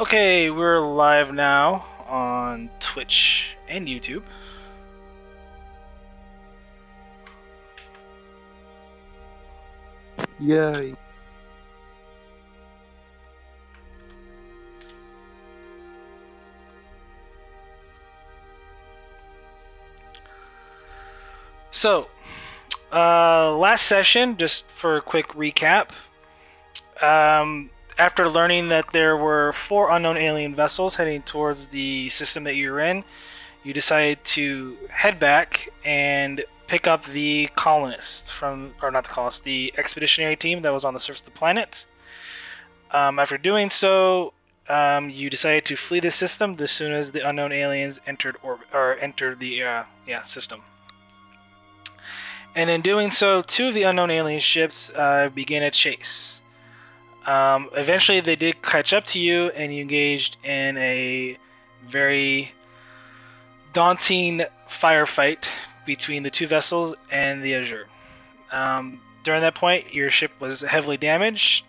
Okay, we're live now on Twitch and YouTube. Yay. So, last session, just for a quick recap, after learning that there were 4 unknown alien vessels heading towards the system that you're in, you decided to head back and pick up the colonists from, or not the colonists, the expeditionary team that was on the surface of the planet. After doing so, you decided to flee the system as soon as the unknown aliens entered orbit or entered the system. And in doing so, 2 of the unknown alien ships began a chase. Eventually, they did catch up to you, and you engaged in a very daunting firefight between the 2 vessels and the Azure. During that point, your ship was heavily damaged,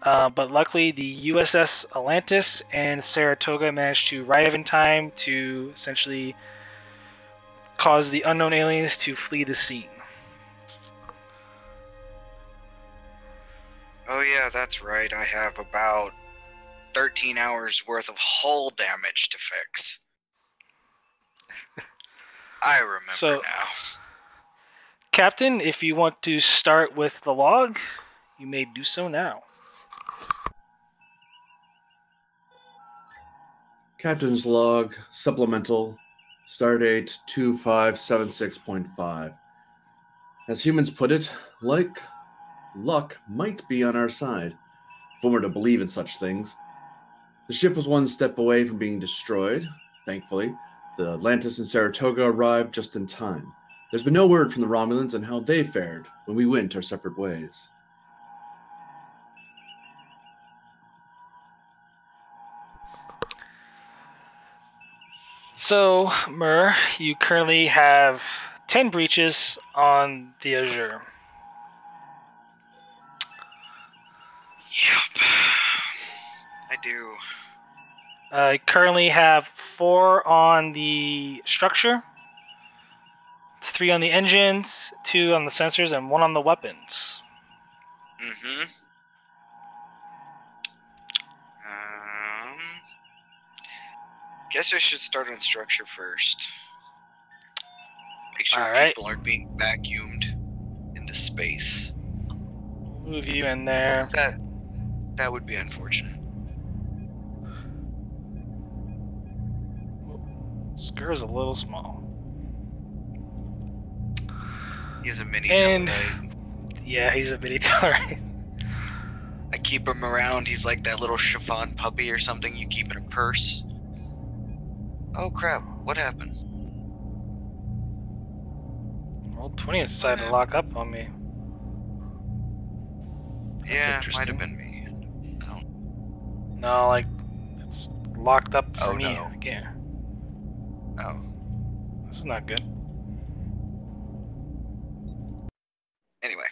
but luckily the USS Atlantis and Saratoga managed to arrive in time to essentially cause the unknown aliens to flee the scene. Oh yeah, that's right. I have about 13 hours worth of hull damage to fix. I remember now. Captain, if you want to start with the log, you may do so now. Captain's log, supplemental, stardate 2576.5. As humans put it, like luck might be on our side, if one were to believe in such things. The ship was one step away from being destroyed. Thankfully, the Atlantis and Saratoga arrived just in time. There's been no word from the Romulans on how they fared when we went our separate ways. So, Mur, you currently have 10 breaches on the Azure. Yep. I do. I currently have 4 on the structure, 3 on the engines, 2 on the sensors, and 1 on the weapons. Mm-hmm. Guess I should start on structure first. Make sure people aren't being vacuumed into space. Move you in there. That would be unfortunate. Skur's a little small. He's a mini Tellarite. Yeah, he's a mini Tellarite. I keep him around. He's like that little chiffon puppy or something you keep in a purse. Oh crap, what happened? Well, 20 decided to lock up on me. Yeah, might have been me. No, like, it's locked up for me. No. I can't. Oh. This is not good. Anyway.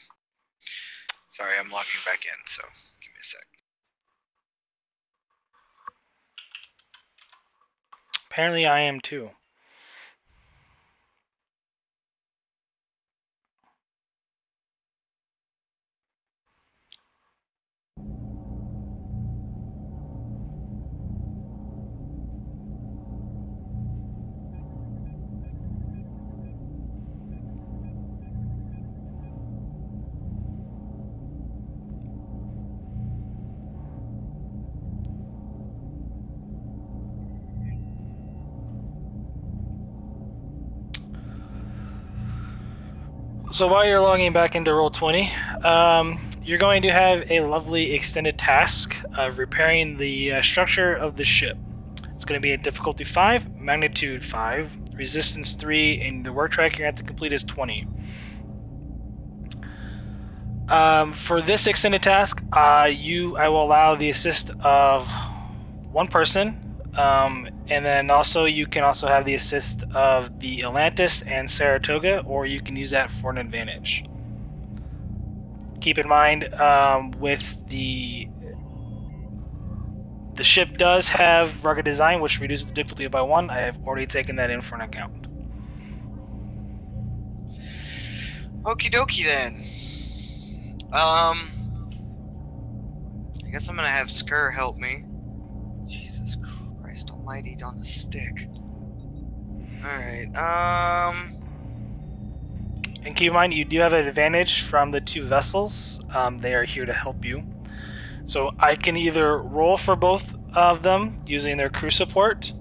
Sorry, I'm logging back in, so give me a sec. Apparently I am too. So while you're logging back into Roll20, you're going to have a lovely extended task of repairing the structure of the ship. It's going to be a difficulty 5, magnitude 5, resistance 3, and the work track you're going to have to complete is 20. For this extended task, I will allow the assist of 1 person, and then also you can also have the assist of the Atlantis and Saratoga, or you can use that for an advantage. Keep in mind, with the The ship does have rugged design, which reduces the difficulty by 1. I have already taken that in for an account. Okie dokie then. I guess I'm gonna have Skur help me. Jesus Christ almighty on the stick. Alright, And keep in mind, you do have an advantage from the 2 vessels. They are here to help you. So I can either roll for both of them using their crew support,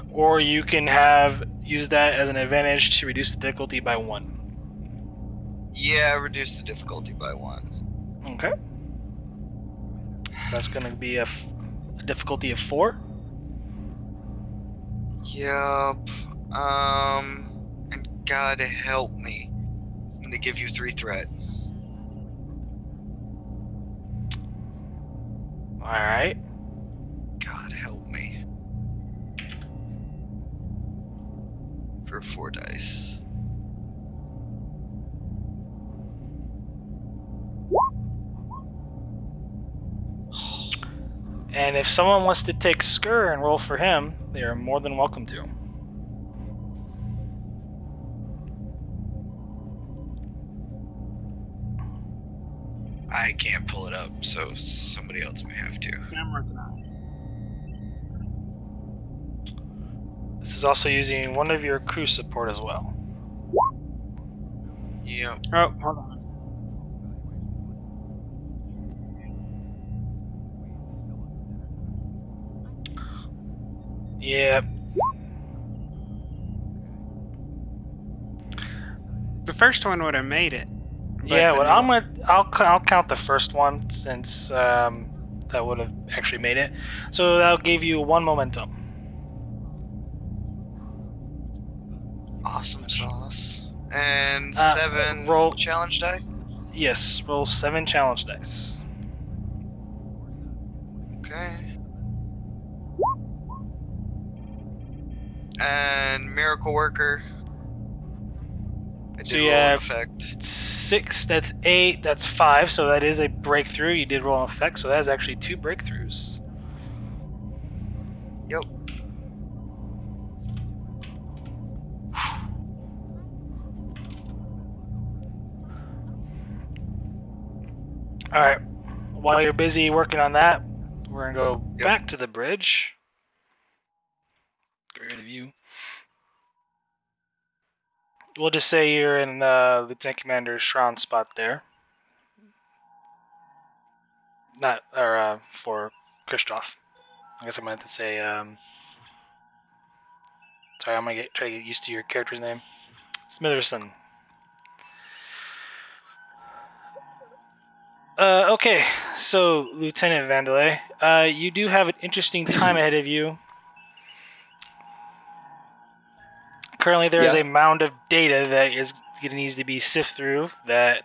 or you can use that as an advantage to reduce the difficulty by 1. yeah, reduce the difficulty by 1. Okay. So that's going to be a difficulty of 4. Yup. And God help me. I'm gonna give you 3 threat. Alright. God help me. For 4 dice. And if someone wants to take Skur and roll for him, they are more than welcome to. I can't pull it up, so somebody else may have to. I'm working on it. This is also using one of your crew support as well. Yep. Oh, hold on. Yep. The first one would have made it. but Yeah, the well, new- I'll count the first one since that would have actually made it. So that'll give you 1 momentum. Awesome sauce. And Uh, 7 roll- challenge die? Yes, roll 7 challenge dice. Okay. And Miracle Worker. I So did you roll an have effect. 6, that's 8, that's 5, so that is a breakthrough. You did roll an effect, so that is actually 2 breakthroughs. Yep. Alright, while you're busy working on that, we're going to go Yep. back to the bridge. Get rid of you. We'll just say you're in Lieutenant Commander Shron's spot there. Not, or for Kristoff. I guess I meant to say, sorry, I'm gonna try to get used to your character's name. Smitherson. Okay, so Lieutenant Vandelay, you do have an interesting time ahead of you. Currently, there is Yeah. a mound of data that needs to be sifted through that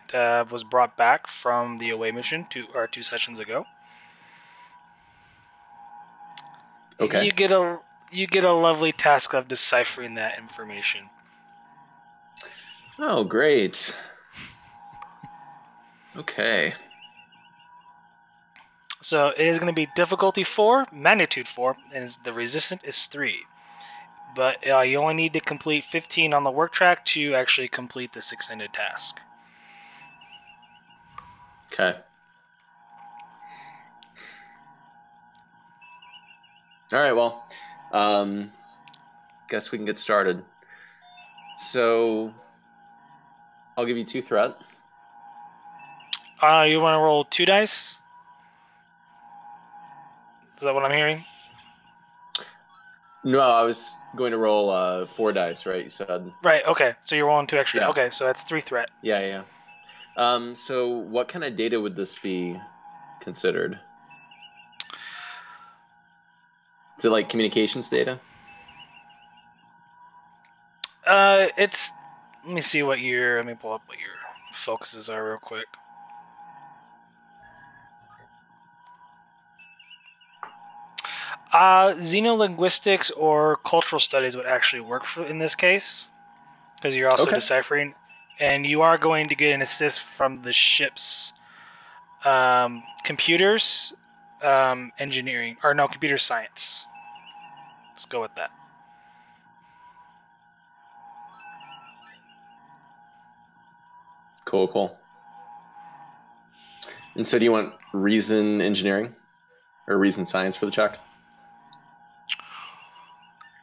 was brought back from the away mission 2 sessions ago. Okay. You get a lovely task of deciphering that information. Oh, great. Okay. So it is going to be difficulty 4, magnitude 4, and the resistance is 3. But you only need to complete 15 on the work track to actually complete this extended task. Okay. All right, well, guess we can get started. So I'll give you 2 threat. You want to roll 2 dice? Is that what I'm hearing? No, I was going to roll 4 dice, right? You said. Right, okay. So you're rolling 2 extra. Yeah. Okay, so that's 3 threat. Yeah. So what kind of data would this be considered? Is it like communications data? It's... Let me see what let me pull up what your focuses are real quick. Xenolinguistics or cultural studies would actually work in this case, because you're also Okay. deciphering, and you are going to get an assist from the ship's computers engineering, or no, computer science. Let's go with that. Cool. And so do you want reason engineering or reason science for the check?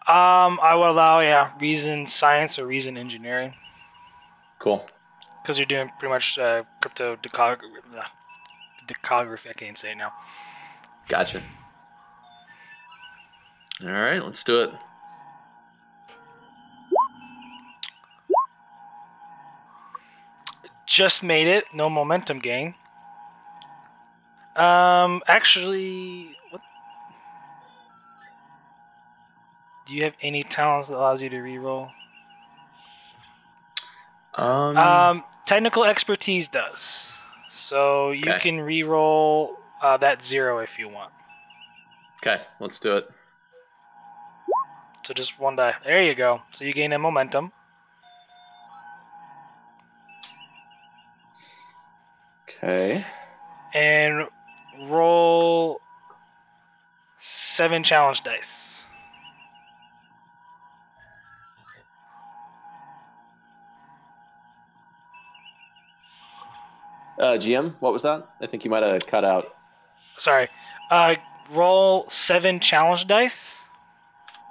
I would allow, reason science or reason engineering. Cool. Because you're doing pretty much crypto decography. I can't say it now. Gotcha. All right, let's do it. Just made it. No momentum gain. Actually, what? Do you have any talents that allows you to reroll? Technical expertise does. So you Okay. can reroll that 0 if you want. Okay, let's do it. So just one die. There you go. So you gain a momentum. Okay. And roll 7 challenge dice. GM, what was that? I think you might have cut out. Sorry. Roll 7 challenge dice.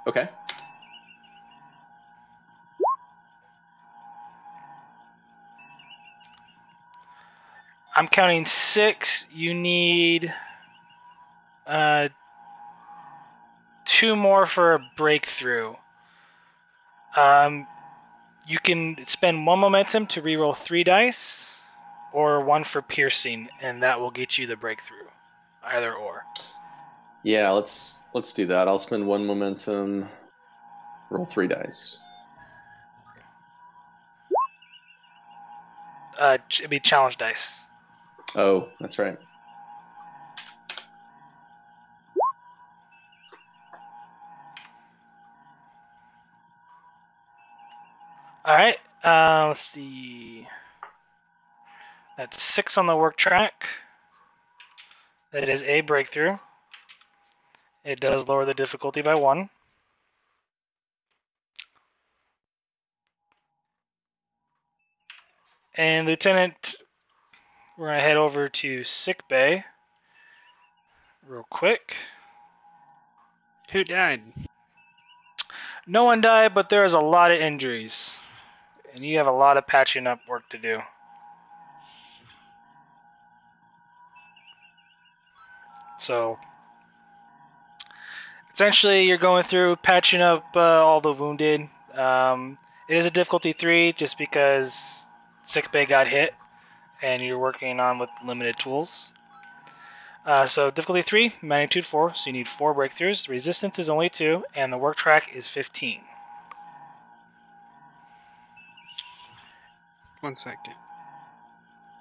Okay. I'm counting 6. You need 2 more for a breakthrough. You can spend 1 momentum to reroll 3 dice, or 1 for piercing, and that will get you the breakthrough. Either or. Yeah, let's do that. I'll spend 1 momentum, roll 3 dice. It'd be challenge dice. Oh, that's right. Alright, let's see. That's 6 on the work track. That is a breakthrough. It does lower the difficulty by 1. And Lieutenant, we're going to head over to sick bay real quick. Who died? No one died, but there is a lot of injuries. And you have a lot of patching up work to do. So, essentially, you're going through patching up all the wounded. It is a difficulty 3 just because sick bay got hit and you're working on with limited tools. So difficulty 3, magnitude 4, so you need 4 breakthroughs. Resistance is only 2, and the work track is 15. 1 second.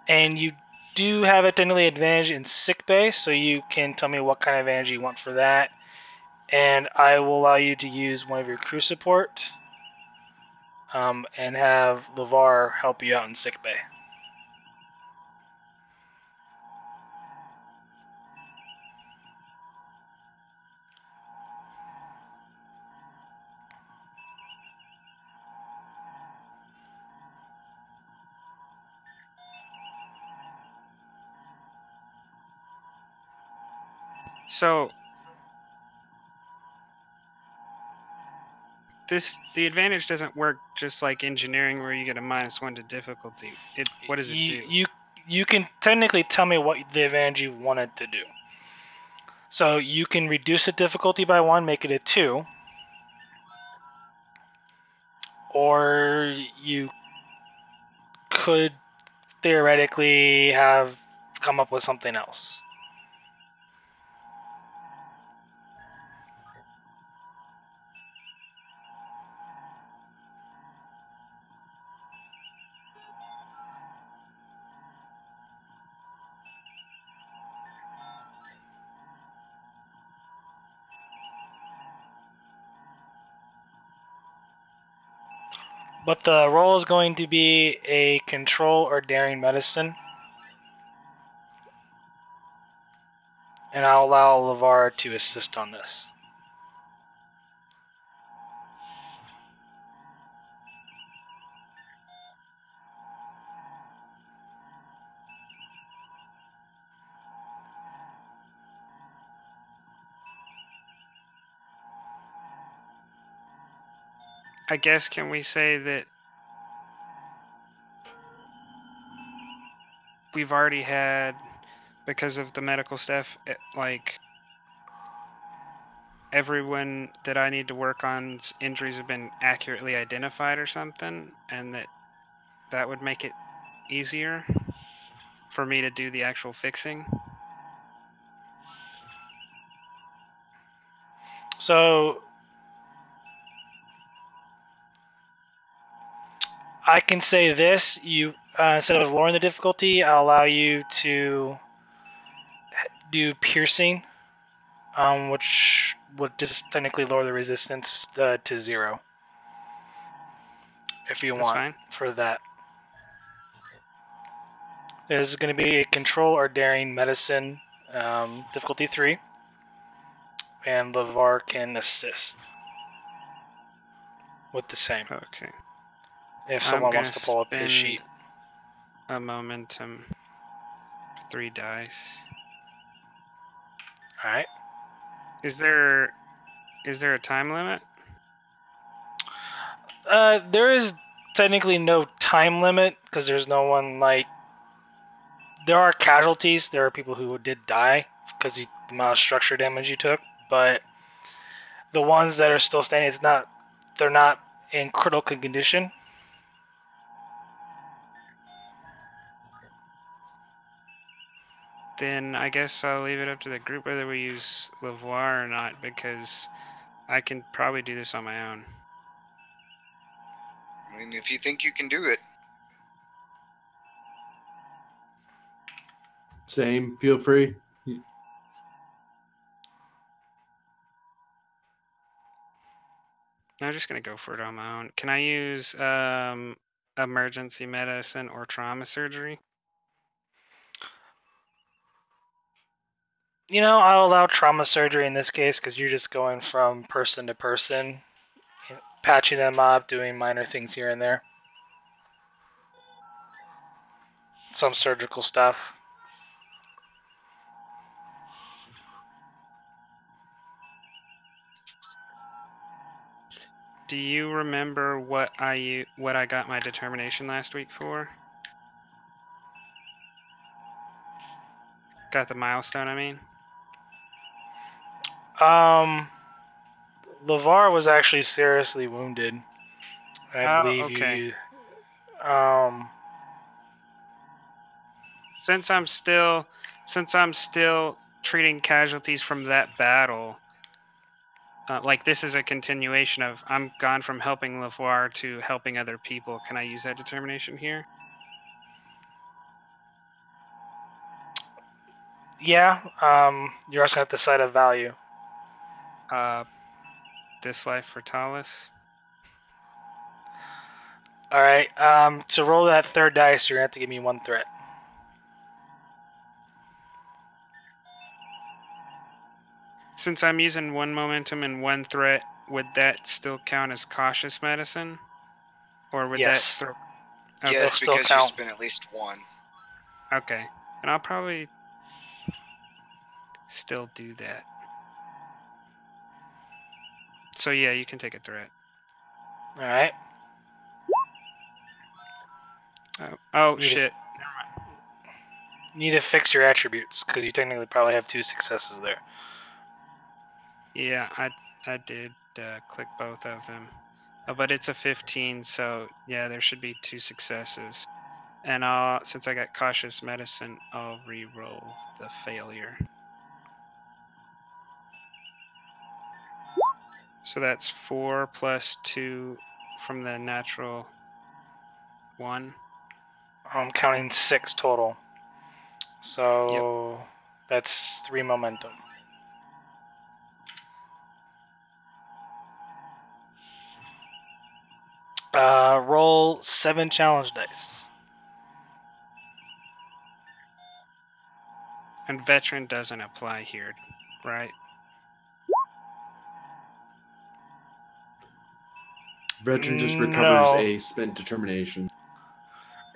And you do have a technically advantage in sick bay, so you can tell me what kind of advantage you want for that. And I will allow you to use one of your crew support and have LeVar help you out in sick bay. So the advantage doesn't work just like engineering where you get a -1 to difficulty. What does it do? You can technically tell me what the advantage you wanted to do. So you can reduce the difficulty by 1, make it a 2. Or you could theoretically have come up with something else. But the role is going to be a control or daring medicine. And I'll allow LeVar to assist on this. I guess, can we say that we've already had, because of the medical stuff, like, everyone that I need to work on's injuries have been accurately identified or something, and that would make it easier for me to do the actual fixing? So I can say this: you instead of lowering the difficulty, I'll allow you to do piercing, which would just technically lower the resistance to 0, if you That's want fine. for that. This is going to be a control or daring medicine, difficulty 3, and LeVar can assist with the same. Okay. If someone wants to pull up his sheet. A momentum, 3 dice. All right. Is there a time limit? There is technically no time limit because there's no one like. There are casualties. There are people who did die because the amount of structure damage you took, but the ones that are still standing, they're not in critical condition. Then I guess I'll leave it up to the group whether we use LeVar or not, because I can probably do this on my own. I mean, if you think you can do it. Same. Feel free. I'm just gonna go for it on my own. Can I use emergency medicine or trauma surgery? I'll allow trauma surgery in this case because you're just going from person to person, patching them up, doing minor things here and there. Some surgical stuff. Do you remember what I got my determination last week for? Got the milestone, I mean. LeVar was actually seriously wounded. I believe okay. you. Since I'm still treating casualties from that battle, like this is a continuation of I'm gone from helping LeVar to helping other people. Can I use that determination here? Yeah. You're also going to decide a value. This life for Talus. All right. To roll that third dice, you're going to have to give me 1 threat. Since I'm using 1 momentum and 1 threat, would that still count as cautious medicine? Or would Yes. that Okay. Yes, because you spent at least 1. Okay. And I'll probably still do that. So yeah, you can take a threat. All right. Oh shit. You need to fix your attributes because you technically probably have 2 successes there. Yeah, I did click both of them. But it's a 15, so yeah, there should be 2 successes. And since I got cautious medicine, I'll re-roll the failure. So that's 4 plus 2 from the natural 1. I'm counting 6 total. So that's 3 momentum. Roll 7 challenge dice. And veteran doesn't apply here, right? Veteran just recovers No. a spent determination.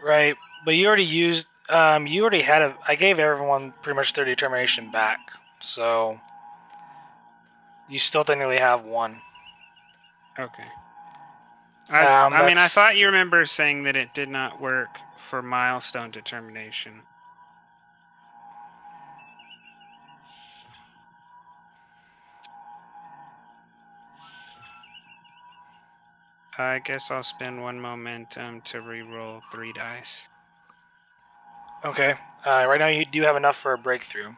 Right, but you already used. You already had a. I gave everyone pretty much their determination back, so you still technically have one. Okay. I mean, I thought that's- you remember saying that it did not work for milestone determination. I guess I'll spend 1 momentum to re-roll 3 dice. Okay. Right now you do have enough for a breakthrough.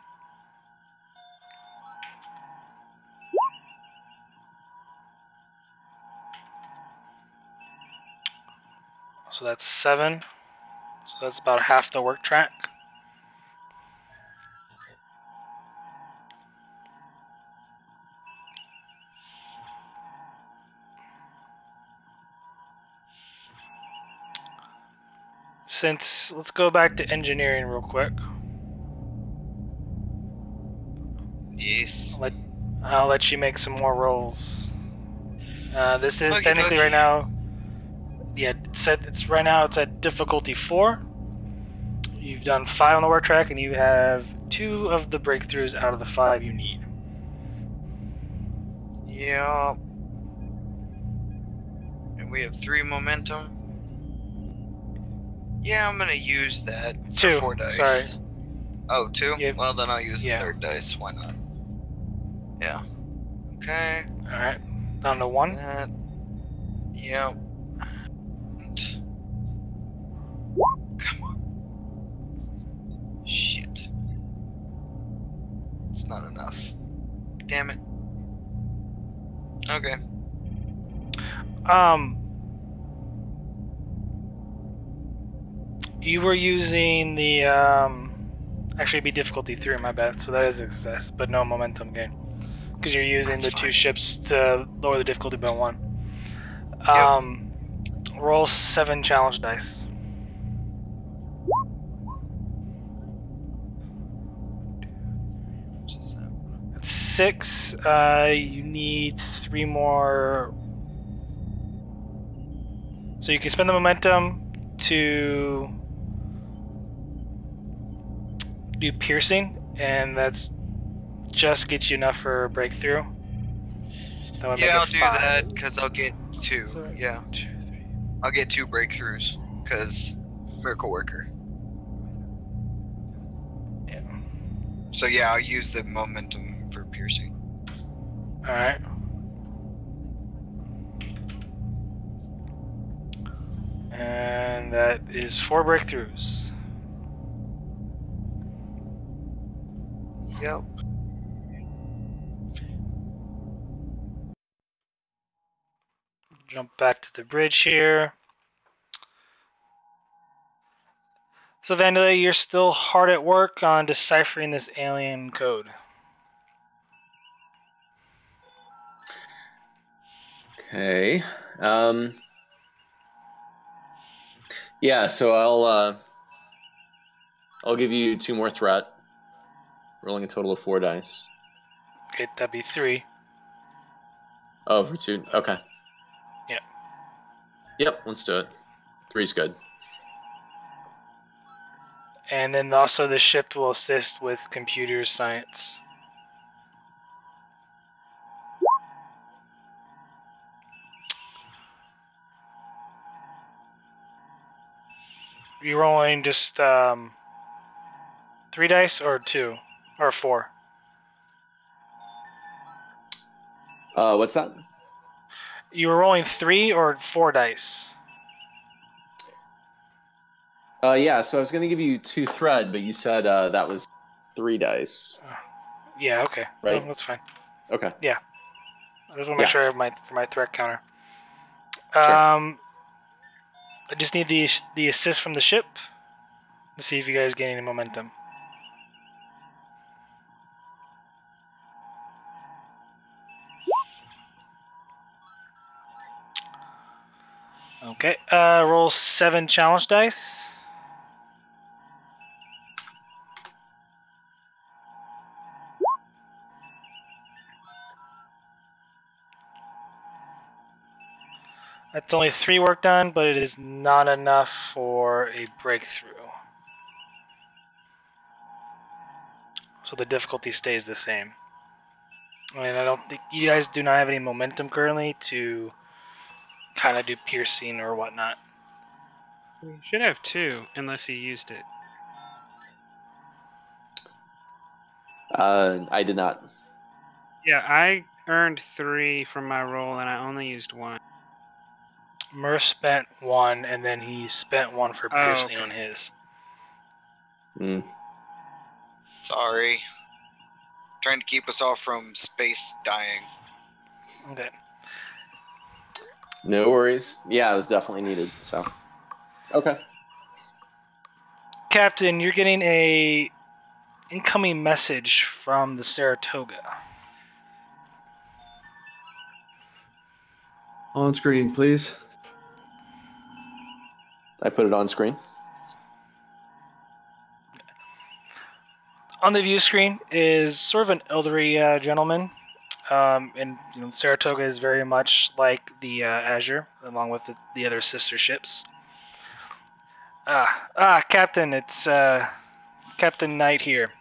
So that's 7. So that's about half the work track. Let's go back to engineering real quick. Yes. I'll let you make some more rolls. This is Okie technically dokie. right now. Yeah, it's right now. It's at difficulty 4. You've done 5 on the work track, and you have 2 of the breakthroughs out of the 5 you need. Yeah. And we have 3 momentum. Yeah, I'm gonna use that for 2. 4 dice. Sorry. Oh, 2? Yep. Well, then I'll use Yeah. the 3rd dice. Why not? Yeah. Okay. All right. Down to 1. That. Yep. Come on. Shit. It's not enough. Damn it. Okay. You were using the actually it'd be difficulty 3, my bad. So that is a success, but no momentum gain because you're using That's the 2 fine. ships to lower the difficulty by 1. Yep. Roll 7 challenge dice. Which is, That's 6. You need 3 more. So you can spend the momentum to do piercing, and that's just get you enough for a breakthrough. That would make yeah, it I'll do 5. that because I'll get 2. So, Yeah. 2, 3. I'll get 2 breakthroughs because Miracle Worker. Yeah. So yeah, I'll use the momentum for piercing. All right. And that is 4 breakthroughs. Yep. Jump back to the bridge here. So Vandalay, you're still hard at work on deciphering this alien code. Okay. Yeah, so I'll give you 2 more threat. Rolling a total of 4 dice. Okay, that'd be 3. Oh, for 2. Okay. Yep. Yep, let's do it. 3's good. And then also the ship will assist with computer science. You're rolling just 3 dice or 2 or 4. What's that? You were rolling 3 or 4 dice. Yeah, so I was going to give you 2 thread, but you said that was 3 dice. Yeah, okay. Right? No, that's fine. Okay. Yeah. I just want to make sure I have my threat counter. Sure. I just need the assist from the ship to see if you guys gain any momentum. Okay. Roll 7 challenge dice. That's only 3 work done, but it is not enough for a breakthrough. So the difficulty stays the same. And I don't think you guys do not have any momentum currently to kind of do piercing or whatnot. We should have 2, unless he used it. I did not. Yeah, I earned 3 from my roll, and I only used 1. Murph spent 1, and then he spent 1 for piercing on his. Sorry. Trying to keep us all from space dying. Okay. No worries. Yeah, it was definitely needed. So, okay. Captain, you're getting a incoming message from the Saratoga. On screen, please. I put it on screen. On the view screen is sort of an elderly gentleman. And Saratoga is very much like the Azure, along with the other sister ships. Captain, it's Captain Knight here.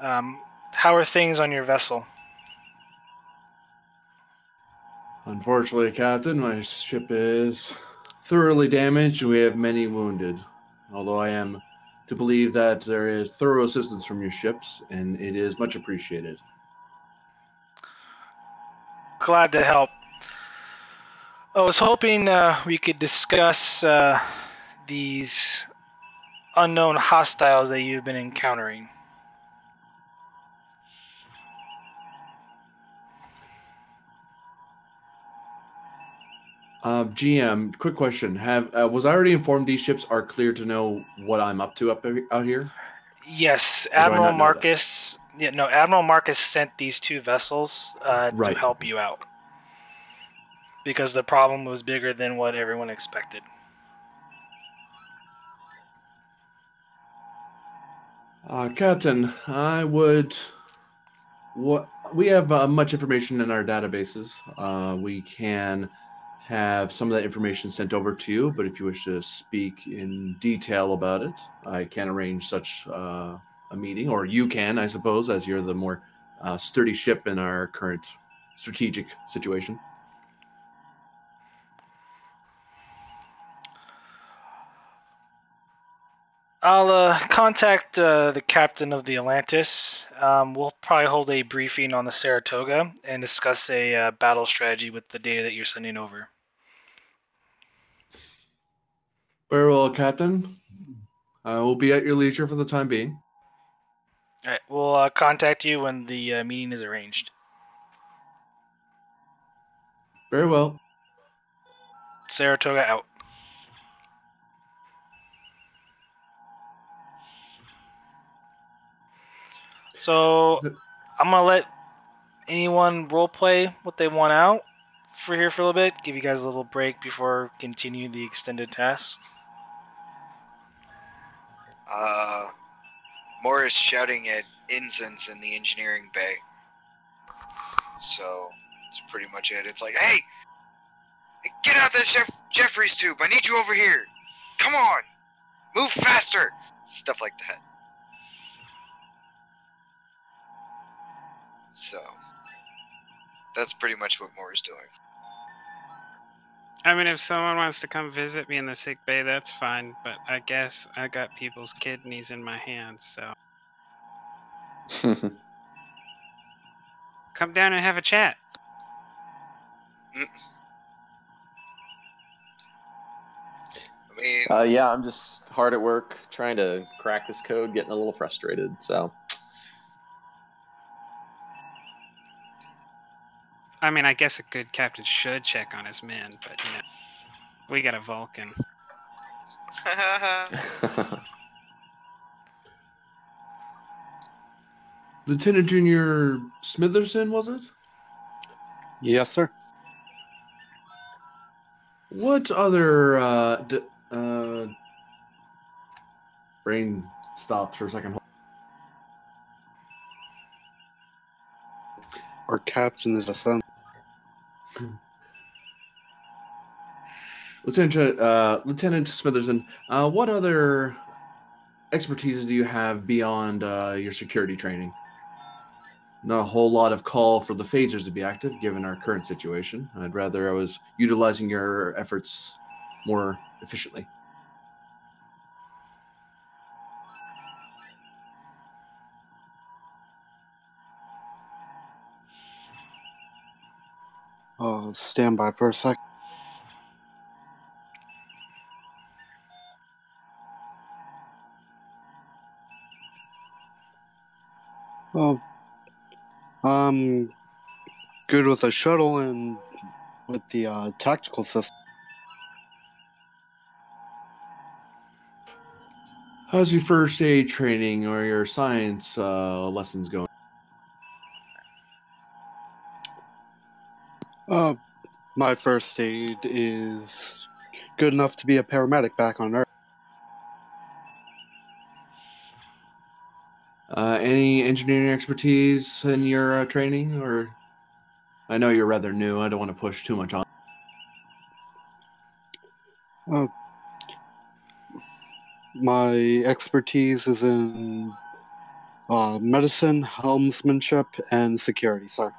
How are things on your vessel? Unfortunately, Captain, my ship is thoroughly damaged. We have many wounded. Although I am to believe that there is thorough assistance from your ships, and it is much appreciated. Glad to help. I was hoping we could discuss these unknown hostiles that you've been encountering. GM, quick question: was I already informed these ships are clear to know what I'm up to out here? Yes, Or do I Admiral not know that? Marcus. Yeah, no, Admiral Marcus sent these 2 vessels to Right. help you out because the problem was bigger than what everyone expected. Captain, we have much information in our databases. We can have some of that information sent over to you, but if you wish to speak in detail about it, I can arrange such a meeting, or you can, I suppose, as you're the more sturdy ship in our current strategic situation. I'll contact the captain of the Atlantis. We'll probably hold a briefing on the Saratoga and discuss a battle strategy with the data that you're sending over. Very well, Captain. We'll be at your leisure for the time being. All right, we'll contact you when the meeting is arranged. Very well. Saratoga out. So I'm gonna let anyone roleplay what they want out for a little bit. Give you guys a little break before continuing the extended task. Morris shouting at ensigns in the engineering bay. So that's pretty much it. It's like, hey, get out that Jeffries tube. I need you over here. Come on, move faster. Stuff like that. So that's pretty much what Morris doing. I mean, if someone wants to come visit me in the sick bay, that's fine. But I guess I got people's kidneys in my hands, so come down and have a chat. I mean, yeah, I'm just hard at work trying to crack this code, getting a little frustrated. So, I mean, I guess a good captain should check on his men, but we got a Vulcan. Lieutenant Junior Smitherson, was it? Yes, sir. What other brain stopped for a second? Our captain is a son. Lieutenant Smitherson, what other expertise do you have beyond your security training? Not a whole lot of call for the phasers to be active, given our current situation. I'd rather I was utilizing your efforts more efficiently. Stand by for a sec. Well, I'm good with the shuttle and with the tactical system. How's your first aid training or your science lessons going? My first aid is good enough to be a paramedic back on Earth. Any engineering expertise in your training? Or I know you're rather new. I don't want to push too much on. My expertise is in medicine, helmsmanship, and security, sir.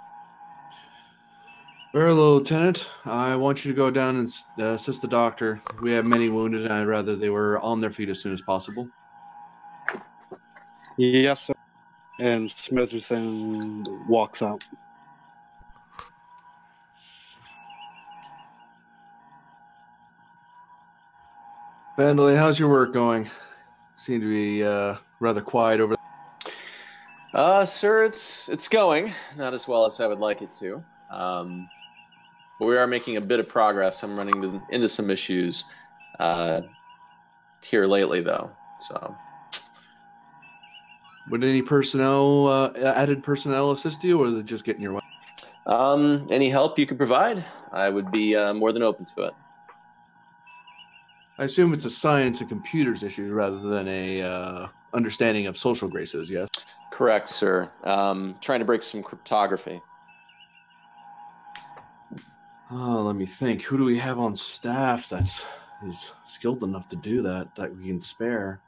Very well, Lieutenant. I want you to go down and assist the doctor. We have many wounded, and I'd rather they were on their feet as soon as possible. Yes, sir. And Smitherson walks out. Vandalay, how's your work going? Seem to be rather quiet over there. Sir, it's going. Not as well as I would like it to. But we are making a bit of progress. I'm running into some issues here lately, though. So, would any personnel, added personnel, assist you, or is it just getting your way? Any help you could provide, I would be more than open to it. I assume it's a science and computers issue rather than a understanding of social graces, yes? Correct, sir. Trying to break some cryptography. Oh, let me think. Who do we have on staff that is skilled enough to do that we can spare?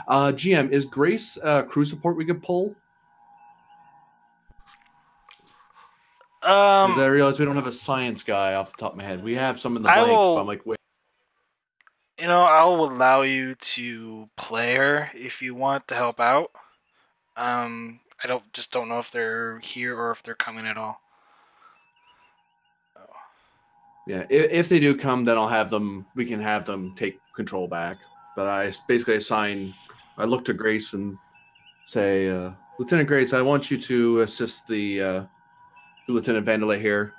GM, is Grace crew support we could pull? Because I realize we don't have a science guy off the top of my head. We have some in the blanks, but I'm like, wait. I'll allow you to play her if you want to help out. I don't know if they're here or if they're coming at all. Yeah, if they do come, then we can have them take control back. But I basically I look to Grace and say, Lieutenant Grace, I want you to assist the Lieutenant Vandalay here.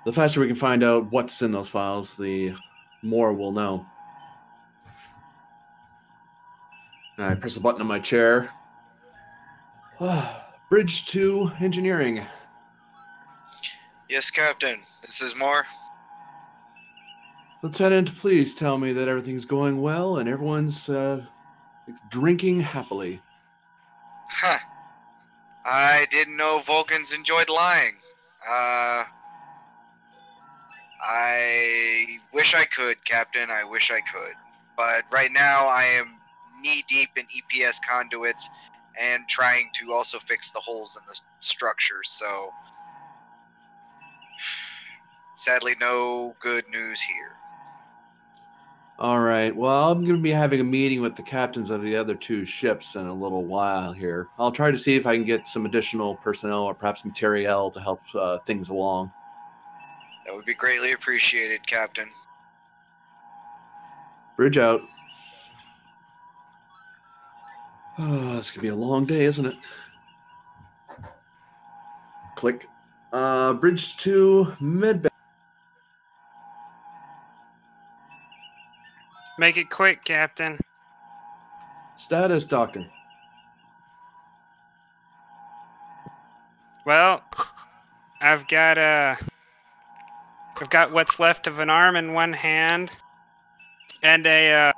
The faster we can find out what's in those files, the more we'll know. I press a button on my chair. Bridge 2 engineering. Yes, Captain. This is Moore. Lieutenant, please tell me that everything's going well and everyone's drinking happily. Huh. I didn't know Vulcans enjoyed lying. I wish I could, Captain. I wish I could. But right now I am knee-deep in EPS conduits and trying to also fix the holes in the structure, so sadly no good news here. All right. Well, I'm going to be having a meeting with the captains of the other two ships in a little while here. I'll try to see if I can get some additional personnel or perhaps materiel to help things along. That would be greatly appreciated, Captain. Bridge out. Oh, this could be a long day, isn't it? Click. Bridge to medbay. Make it quick, Captain. Status, Doctor. Well, I've got what's left of an arm in one hand, and a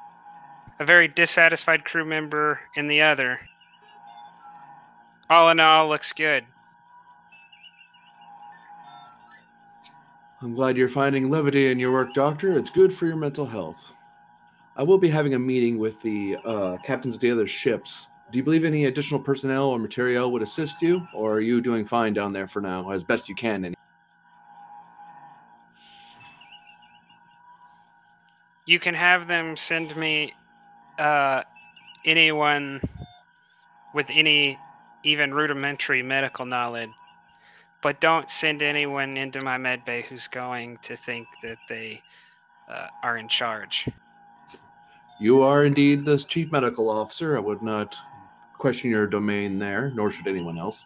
very dissatisfied crew member in the other. All in all, looks good. I'm glad you're finding levity in your work, Doctor. It's good for your mental health. I will be having a meeting with the captains of the other ships. Do you believe any additional personnel or material would assist you, or are you doing fine down there for now, as best you can? You can have them send me anyone with any even rudimentary medical knowledge, but don't send anyone into my med bay who's going to think that they are in charge. You are indeed the chief medical officer. I would not question your domain there, nor should anyone else.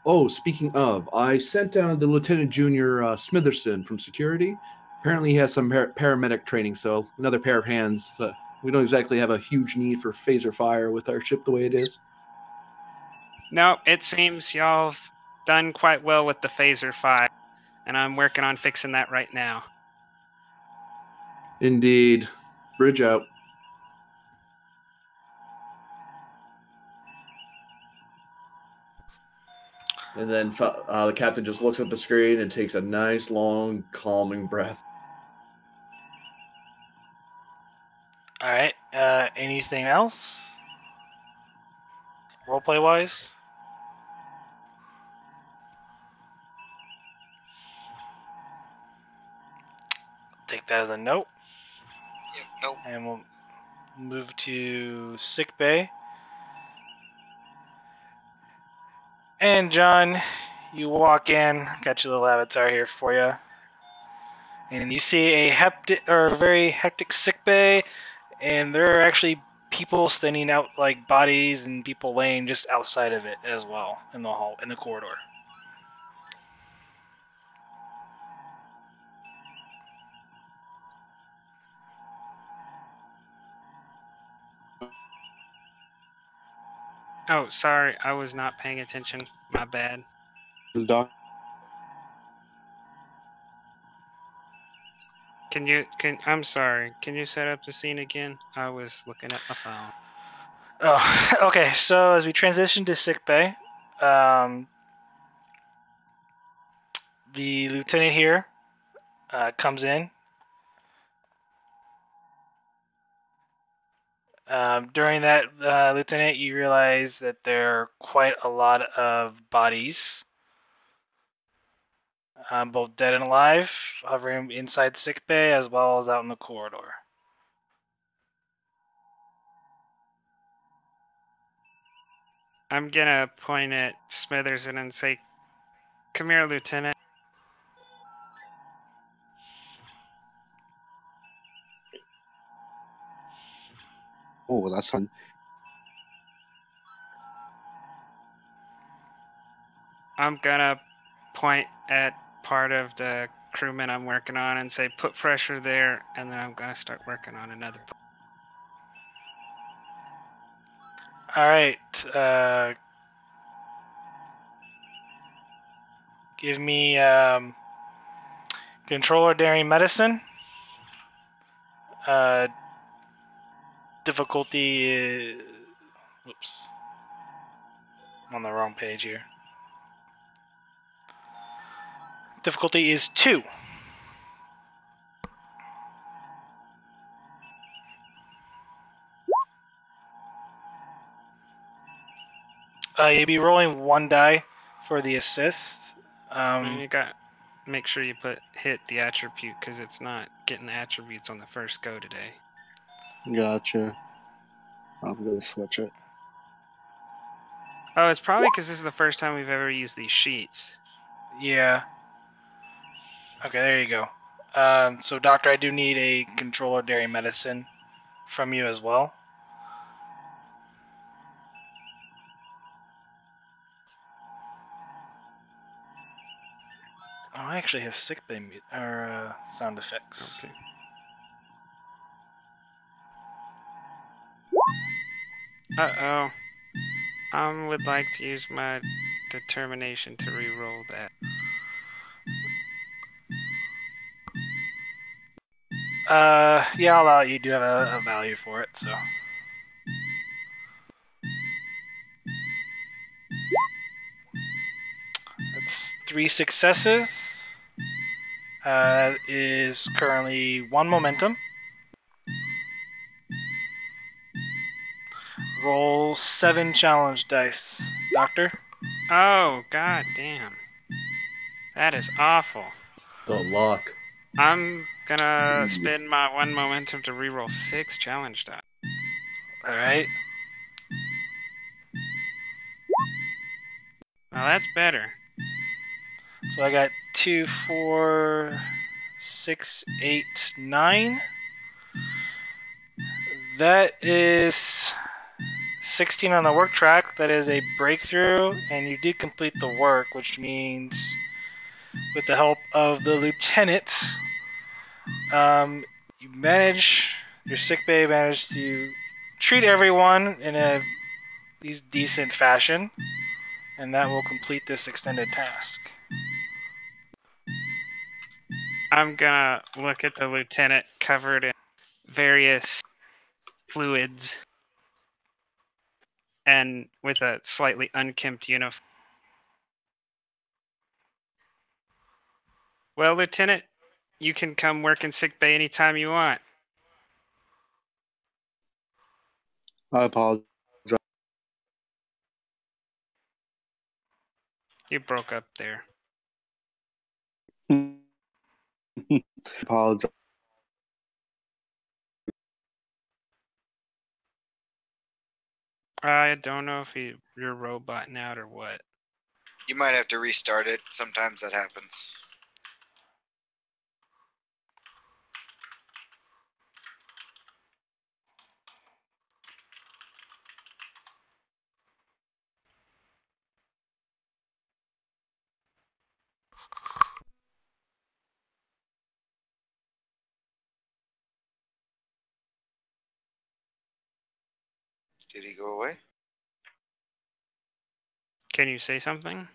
Oh, speaking of, I sent down the Lieutenant Junior Smitherson from security. Apparently he has some paramedic training, so another pair of hands. We don't exactly have a huge need for phaser fire with our ship the way it is. No, it seems y'all have done quite well with the phaser fire, and I'm working on fixing that right now. Indeed. Bridge out. And then the captain just looks at the screen and takes a nice, long, calming breath. All right. Anything else? Roleplay wise? Take that as a note. Yep, nope. And we'll move to sick bay. And John, you walk in. Got your little avatar here for you. And you see a very hectic sick bay, and there are actually people standing out, like bodies and people laying just outside of it as well in the hall, in the corridor. Oh, sorry, I was not paying attention. My bad. Doc, I'm sorry. Can you set up the scene again? I was looking at my phone. Oh, okay. So as we transition to sick bay, the lieutenant here comes in. During that, lieutenant, you realize that there are quite a lot of bodies, both dead and alive, hovering inside sick bay as well as out in the corridor. I'm gonna point at Smitherson and say, "Come here, Lieutenant." oh, that's fun. I'm gonna point at part of the crewman I'm working on and say, "Put pressure there," and then I'm gonna start working on another. All right. Give me controller daring medicine. Difficulty. Whoops. I'm on the wrong page here. Difficulty is 2. You'll be rolling 1 die for the assist. And you got make sure you hit the attribute because it's not getting the attributes on the first go today. Gotcha. I'm gonna switch it. Oh, it's probably because this is the first time we've ever used these sheets. Yeah. Okay, there you go. So, Doctor, I do need a controller daring medicine from you as well. Oh, I actually have sick bay sound effects. Okay. Uh-oh. I would like to use my determination to re-roll that. Yeah, I'll allow it. You do have a value for it, so. That's 3 successes. Is currently 1 momentum. Roll 7 challenge dice, Doctor. Oh, god damn. That is awful. The luck. I'm gonna spend my 1 momentum to reroll 6 challenge die. Alright. Now that's better. So I got 2, 4, 6, 8, 9. That is 16 on the work track. That is a breakthrough, and you did complete the work, which means with the help of the lieutenant, you manage, your sickbay managed to treat everyone in a decent fashion, and that will complete this extended task. I'm gonna look at the lieutenant covered in various fluids and with a slightly unkempt uniform. Well, Lieutenant, you can come work in sick bay anytime you want. I apologize. You broke up there. Apologize. I don't know if you're roboting out or what. You might have to restart it. Sometimes that happens. Did he go away? Can you say something?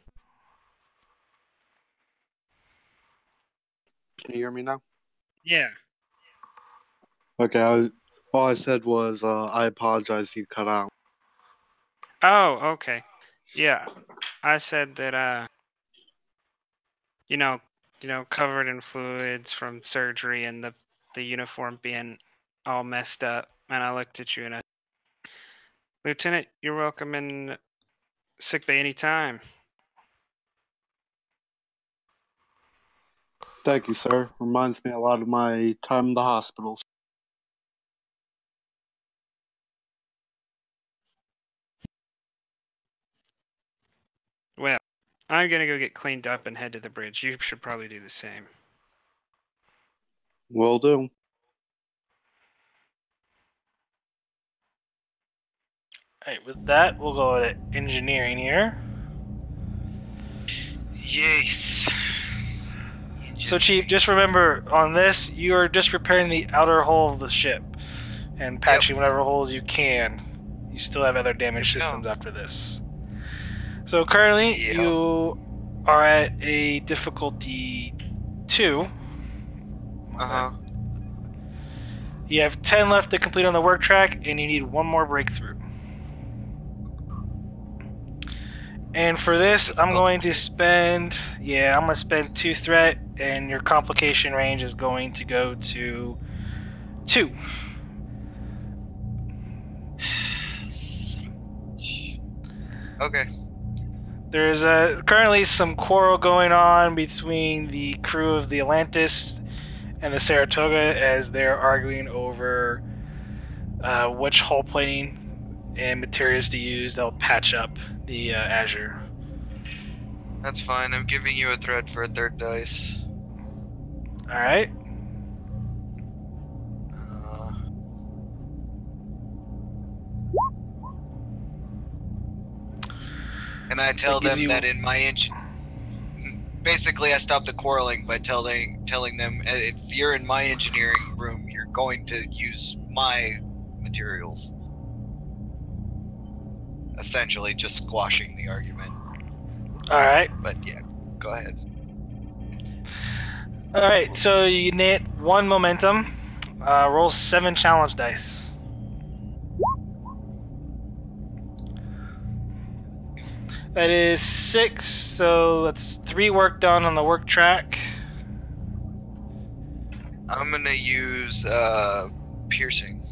Can you hear me now? Yeah. Okay, all I said was I apologize you cut out. Oh, okay. Yeah. I said that covered in fluids from surgery and the uniform being all messed up, and I looked at you and I said, Lieutenant, you're welcome in sick bay anytime. Thank you, sir. Reminds me a lot of my time in the hospitals. Well, I'm gonna go get cleaned up and head to the bridge. You should probably do the same. Will do. Alright, with that, we'll go to engineering here. Yes. So, Chief, just remember, on this, you are just repairing the outer hull of the ship and patching whatever holes you can. You still have other damaged Good to know. systems after this. So currently, Yep. you are at a difficulty 2. Uh-huh. You have 10 left to complete on the work track, and you need 1 more breakthrough. And for this, I'm going to spend 2 threat, and your complication range is going to go to 2. Okay. There's currently some quarrel going on between the crew of the Atlantis and the Saratoga as they're arguing over which hull plating and materials to use that'll patch up the Azure. That's fine. I'm giving you a threat for a 3rd dice. Alright. And I tell That gives them you- that in my basically I stop the quarreling by telling them if you're in my engineering room, you're going to use my materials. Essentially just squashing the argument. Alright. But yeah, go ahead. Alright, so you need 1 momentum. Roll 7 challenge dice. That is 6, so that's 3 work done on the work track. I'm gonna use piercing.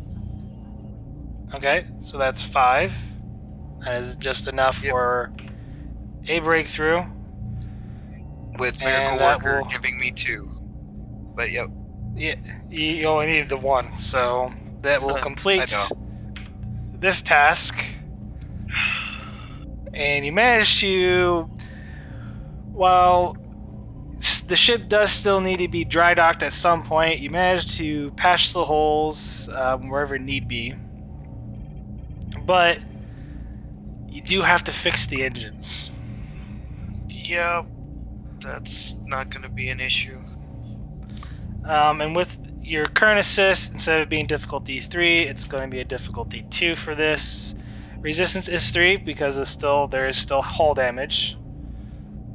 Okay, so that's 5. That is just enough Yep. for a breakthrough. With And Miracle that Worker will- giving me 2. But yep. Yeah, you only need the 1, so that will I complete know. this task. And you manage to, while the ship does still need to be dry docked at some point, you manage to patch the holes wherever need be. But you do have to fix the engines. Yep. That's not gonna be an issue. And with your current assist, instead of being difficulty 3, it's going to be a difficulty 2 for this. Resistance is 3 because there is still hull damage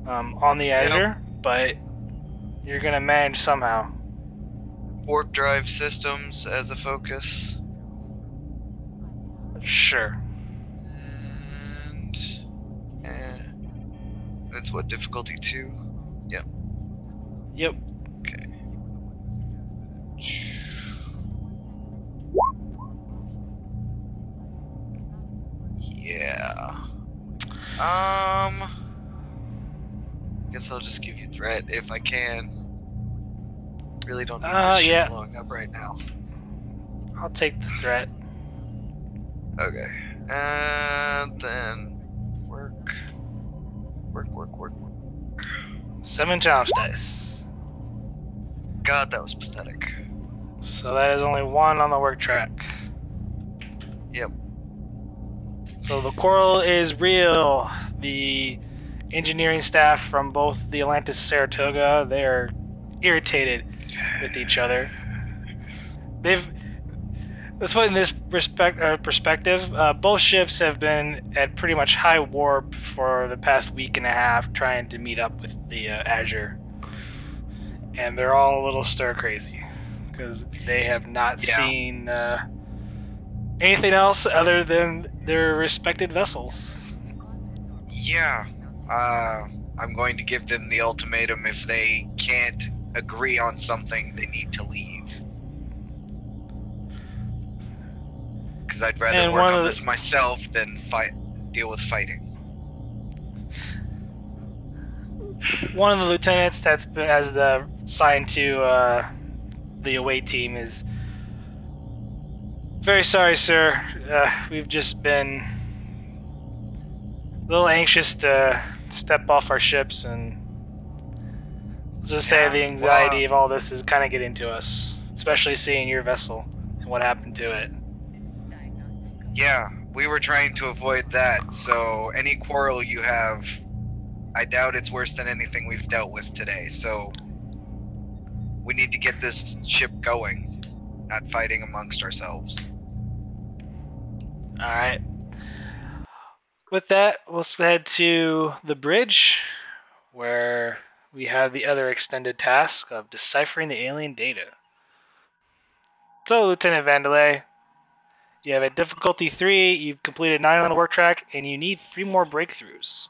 on the Azure, but you're going to manage somehow. Warp drive systems as a focus. Sure. And that's what, difficulty 2? Yep. Okay. Yeah. Guess I'll just give you threat if I can. Really don't need this shit Yeah. blowing up right now. I'll take the threat. Okay. And then work. 7 challenge dice. God, that was pathetic. So that is only 1 on the work track. Yep. So the quarrel is real. The engineering staff from both the Atlantis and Saratoga, they are irritated with each other. Let's put in this perspective. Both ships have been at pretty much high warp for the past week and a half, trying to meet up with the Azure, and they're all a little stir crazy because they have not seen anything else other than their respected vessels. Yeah. I'm going to give them the ultimatum. If they can't agree on something, they need to leave. Because I'd rather work on this myself than deal with fighting. One of the lieutenants that's assigned to the away team is very sorry, sir. We've just been a little anxious to step off our ships, and let's just say the anxiety of all this is kind of getting to us, especially seeing your vessel and what happened to it. Yeah, we were trying to avoid that, so any quarrel you have, I doubt it's worse than anything we've dealt with today, so we need to get this ship going, not fighting amongst ourselves. Alright. With that, let's head to the bridge, where we have the other extended task of deciphering the alien data. So, Lieutenant Vandelay, you have a difficulty 3, you've completed 9 on the work track, and you need 3 more breakthroughs.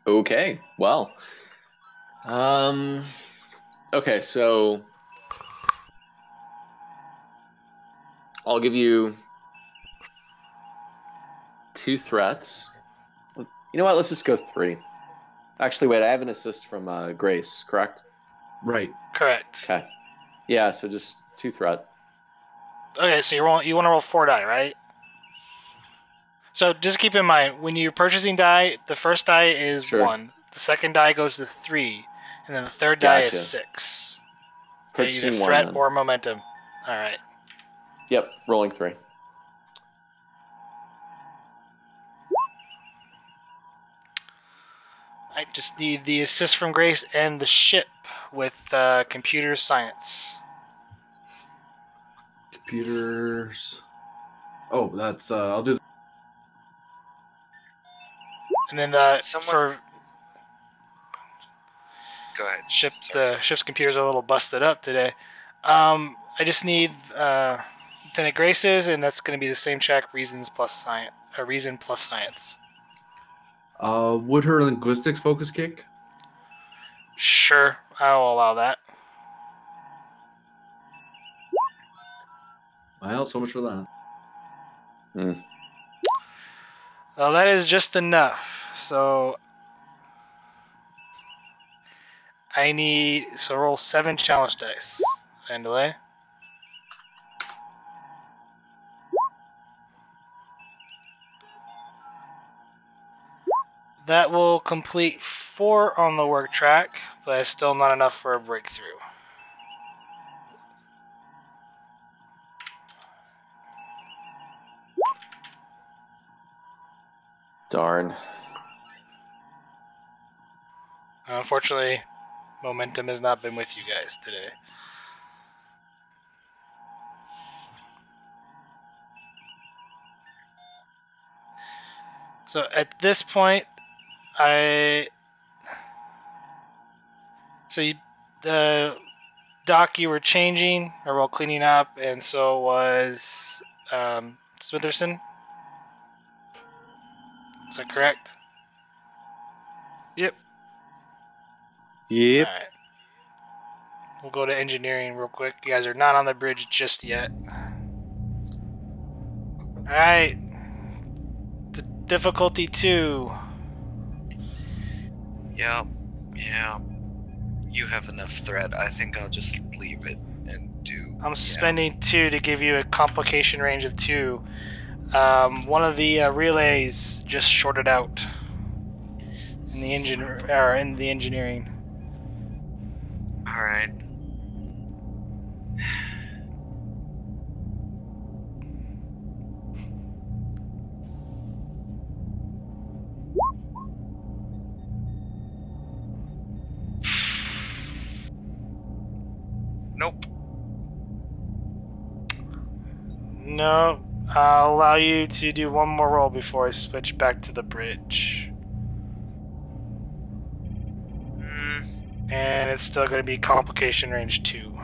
Okay, well. Okay, so I'll give you 2 threats. You know what? Let's just go 3. Actually, wait, I have an assist from Grace, correct? Right. Correct. Okay. Yeah, so just 2 threat. Okay, so you want to roll 4 die, right? So just keep in mind, when you're purchasing die, the first die is 1, the second die goes to 3, and then the third die is 6. Purchasing either 1 threat then. or momentum. Alright. Yep, rolling 3. I just need the assist from Grace and the ship with computer science. Computers. Oh, that's I'll do. And then for Go ahead. the ship's computers are a little busted up today. I just need Lieutenant Grace's, and that's going to be the same check: reason plus science. Would her linguistics focus kick? Sure, I'll allow that. Well, so much for that. Well, that is just enough. So I need roll 7 challenge dice. Vandelay. That will complete 4 on the work track, but it's still not enough for a breakthrough. Darn. Unfortunately, momentum has not been with you guys today. So at this point, the dock you were changing, or well, cleaning up, and so was Smitherson. Is that correct? Yep. Yep. All right. We'll go to engineering real quick. You guys are not on the bridge just yet. All right. Difficulty 2. Yeah. You have enough threat. I think I'll just leave it and do. I'm spending 2 to give you a complication range of 2. One of the relays just shorted out in the engine or in the engineering. All right. Nope. No, I'll allow you to do one more roll before I switch back to the bridge. And it's still going to be complication range 2. You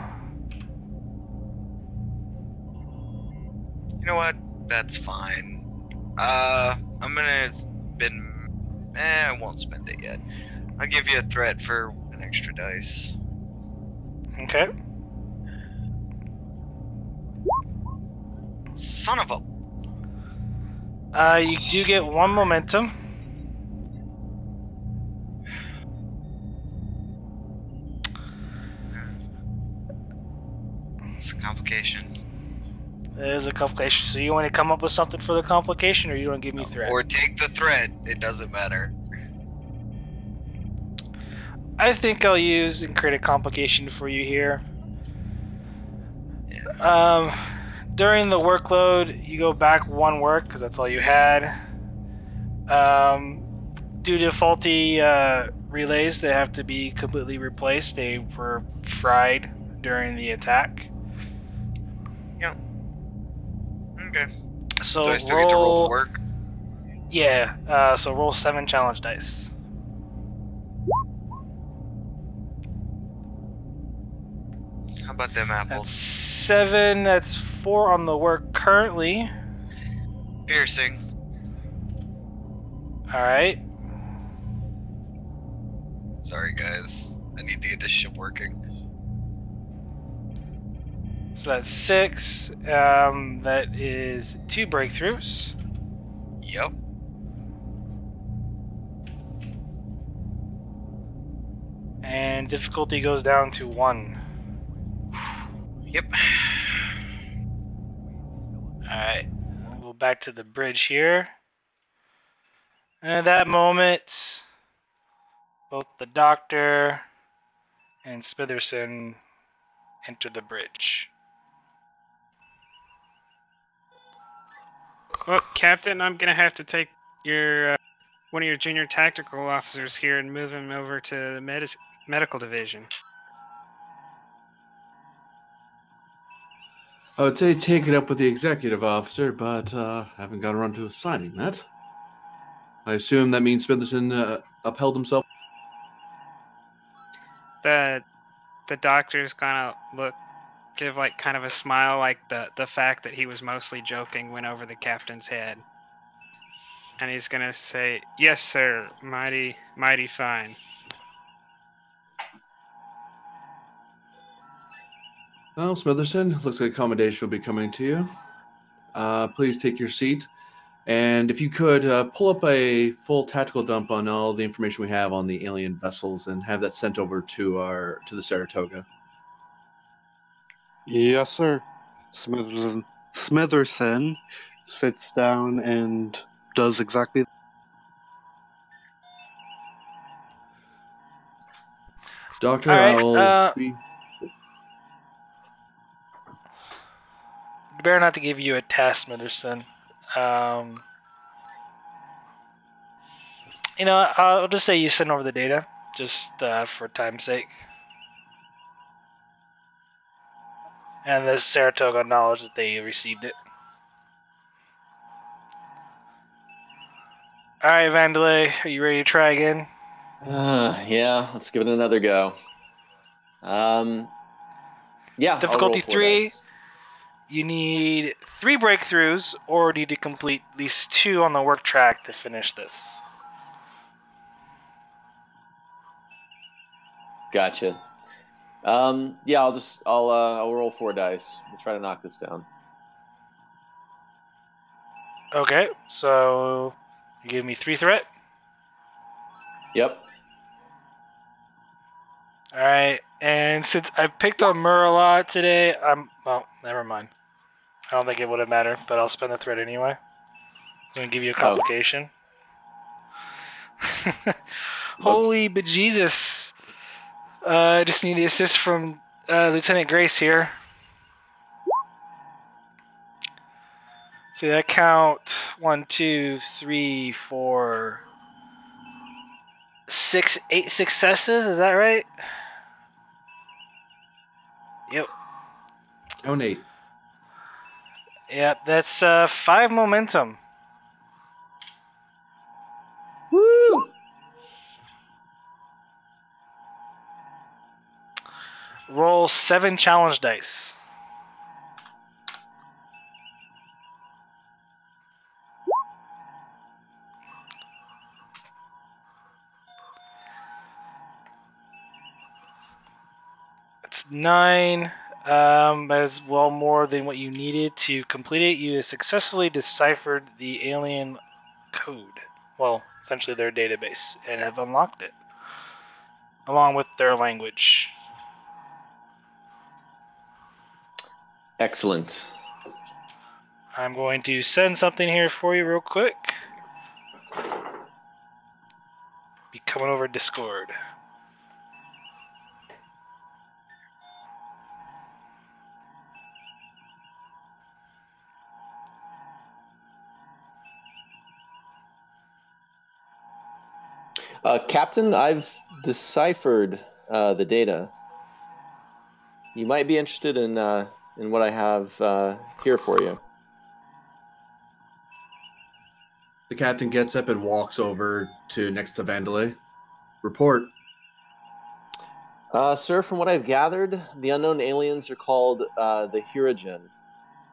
know what? That's fine. I'm gonna spend. I won't spend it yet. I'll give you a threat for an extra dice. Okay. Son of a. You do get 1 momentum. It's a complication. There's a complication. So you want to come up with something for the complication, or you don't give me threat? Or take the threat. It doesn't matter. I think I'll use and create a complication for you here. Yeah. During the workload, you go back 1 work because that's all you had. Due to faulty relays that have to be completely replaced, they were fried during the attack. Yeah. Okay. So Do I still get to roll to work? Yeah. So roll 7 challenge dice. How about them That's apples? 7. That's 4 on the work currently. Piercing. All right. Sorry, guys. I need to get this ship working. So that's 6. That is 2 breakthroughs. Yep. And difficulty goes down to 1. Yep. Alright. We'll go back to the bridge here. And at that moment, both the doctor and Smitherson enter the bridge. Well, Captain, I'm gonna have to take your one of your junior tactical officers here and move him over to the medical division. I would say take it up with the executive officer, but haven't gotten around to assigning that. I assume that means Smitherson upheld himself. The doctor's gonna give like kind of a smile, like the fact that he was mostly joking went over the captain's head, and he's gonna say, "Yes, sir, mighty fine." Well, Smitherson, looks like accommodation will be coming to you. Please take your seat. And if you could, pull up a full tactical dump on all the information we have on the alien vessels and have that sent over to the Saratoga. Yes, sir. Smitherson sits down and does exactly. Doctor, All right. I'll be... Better not to give you a task, Smitherson. I'll just say you send over the data, just for time's sake. And the Saratoga acknowledged that they received it. All right, Vandalay, are you ready to try again? Yeah, let's give it another go. Yeah, Difficulty I'll roll 4 3. dice. You need 3 breakthroughs, or need to complete at least 2 on the work track to finish this. Gotcha. Yeah, I'll roll 4 dice. We'll try to knock this down. Okay, so you give me 3 threat. Yep. All right, and since I picked on Mur a lot today, well, never mind. I don't think it would have mattered, but I'll spend the threat anyway. I'm gonna give you a complication. Holy bejesus! I just need the assist from Lieutenant Grace here. See that count 1, 2, 3, 4, 6, 8 successes. Is that right? Yep. Count 8. Yep. That's 5 momentum. Woo! Roll 7 challenge dice. That's 9. That is well more than what you needed to complete it. You have successfully deciphered the alien code. Well, essentially their database, and have unlocked it, along with their language. Excellent. I'm going to send something here for you real quick. Be coming over Discord. Captain, I've deciphered the data. You might be interested in what I have here for you. The captain gets up and walks over to next to Vandalay. Report. Sir, from what I've gathered, the unknown aliens are called the Hirogen.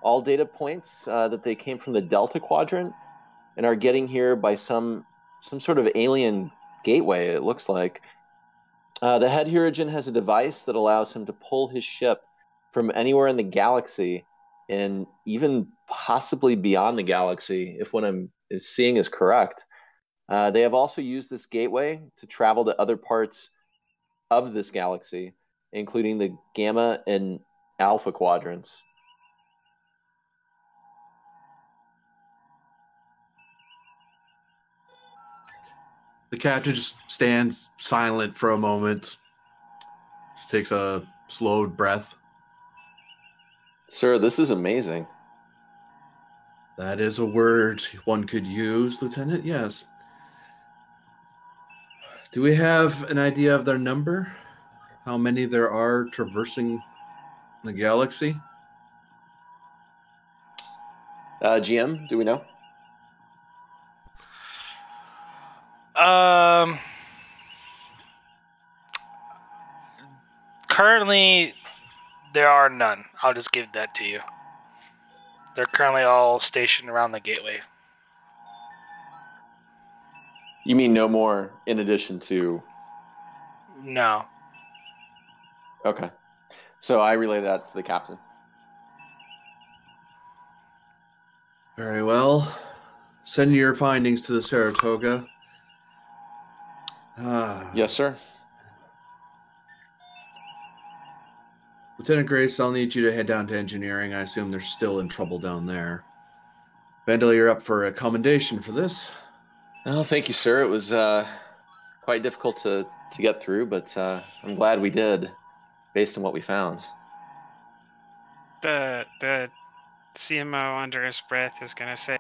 All data points that they came from the Delta Quadrant and are getting here by some sort of alien gateway, it looks like. The head Hirogen has a device that allows him to pull his ship from anywhere in the galaxy and even possibly beyond the galaxy, if what I'm seeing is correct. They have also used this gateway to travel to other parts of this galaxy, including the Gamma and Alpha quadrants. The captain just stands silent for a moment. Just takes a slowed breath. Sir, this is amazing. That is a word one could use, Lieutenant, yes. Do we have an idea of their number? How many there are traversing the galaxy? GM, do we know? Currently, there are none. I'll just give that to you. They're currently all stationed around the gateway. You mean no more in addition to... No. Okay. So I relay that to the captain. Very well. Send your findings to the Saratoga. Yes, sir. Lieutenant Grace, I'll need you to head down to engineering. I assume they're still in trouble down there. Vandal, you're up for a commendation for this. Oh, thank you, sir. It was quite difficult to get through, but I'm glad we did, based on what we found. The CMO under his breath is gonna say,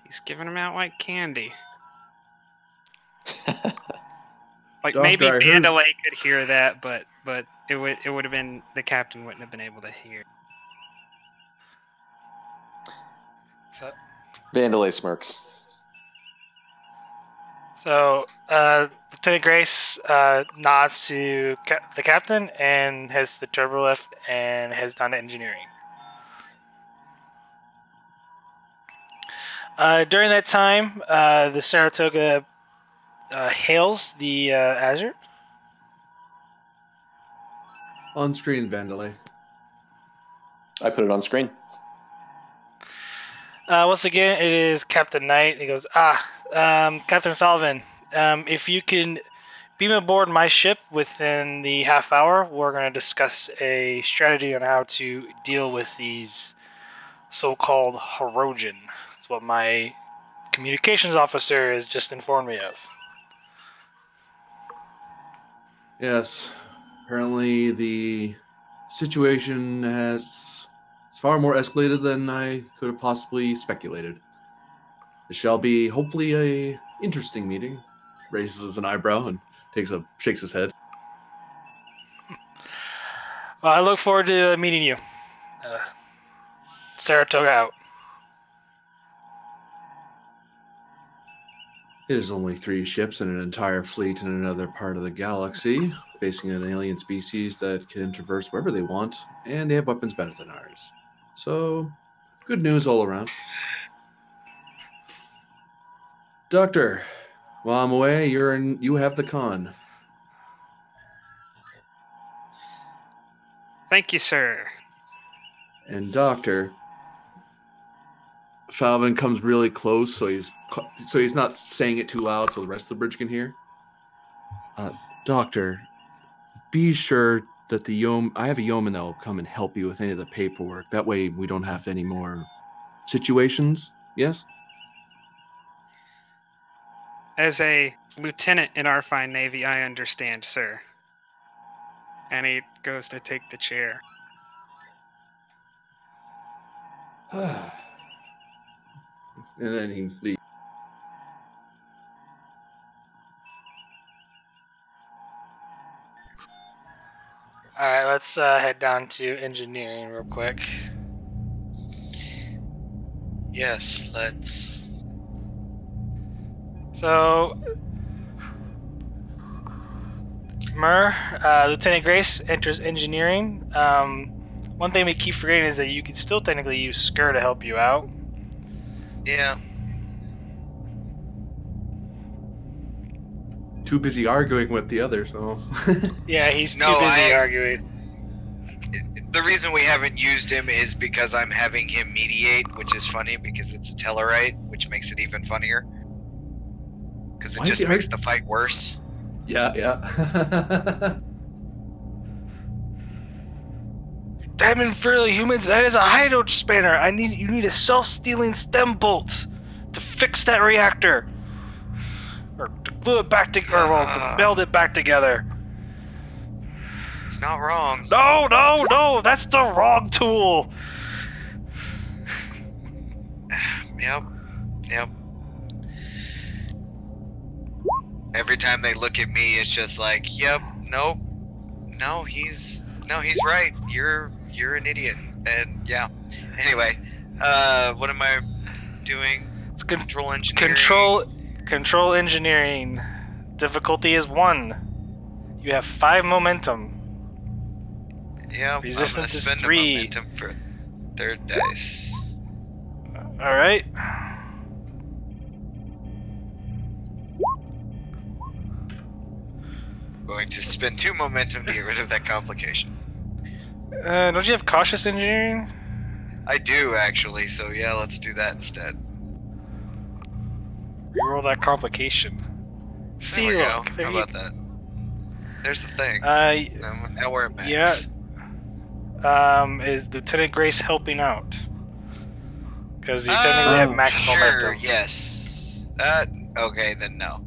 "He's giving them out like candy." Like Doctor, maybe I heard- Vandalay could hear that, but it would have been, the captain wouldn't have been able to hear. So, Vandalay smirks. Lieutenant Grace nods to the captain and heads to the turbo lift and heads down to engineering. During that time, the Saratoga hails the Azure. On screen, Vandalay. I put it on screen. Once again, it is Captain Knight. He goes, Captain Falvin, if you can beam aboard my ship within the half hour, we're going to discuss a strategy on how to deal with these so-called Hirogen. That's what my communications officer has just informed me of. Yes. Apparently the situation is far more escalated than I could have possibly speculated. It shall be hopefully a interesting meeting. Raises an eyebrow and shakes his head. Well, I look forward to meeting you. Saratoga out. It is only 3 ships and an entire fleet in another part of the galaxy, facing an alien species that can traverse wherever they want, and they have weapons better than ours. So, good news all around. Doctor, while I'm away, you have the con. Thank you, sir. And Doctor, Falvin comes really close, so he's not saying it too loud, so the rest of the bridge can hear. Doctor, be sure that I have a yeoman that will come and help you with any of the paperwork. That way, we don't have any more situations. Yes. As a lieutenant in our fine navy, I understand, sir. And he goes to take the chair. And then he leaves. Alright, let's head down to engineering real quick. Yes, let's. So, Lieutenant Grace enters engineering. One thing we keep forgetting is that you can still technically use Skur to help you out. Yeah. Too busy arguing with the other, so. Yeah, he's too No, busy arguing. The reason we haven't used him is because I'm having him mediate, which is funny because it's a Tellarite, which makes it even funnier. Because it Why is just he makes the fight worse. Yeah. Diamond Furley humans, that is a hydro spanner. You need a self-stealing stem bolt to fix that reactor. Or to glue it back together, to meld it back together. He's not wrong. No, that's the wrong tool. Yep. Every time they look at me, it's just like, yep, nope, no, he's right. You're an idiot, and yeah. Anyway, what am I doing? It's Control engineering. Control engineering. Difficulty is 1. You have 5 momentum. Yeah, Resistance I'm is gonna spend 3. a momentum for 3rd dice. All right. Going to spend 2 momentum to get rid of that complication. Don't you have cautious engineering? I do, actually, so yeah, let's do that instead. Reroll that complication. There See, we look. go. There How you about that? There's the thing. Now we're at max. Yeah. Is Lieutenant Grace helping out? Because you technically have max Sure, momentum. yes. Okay, then no.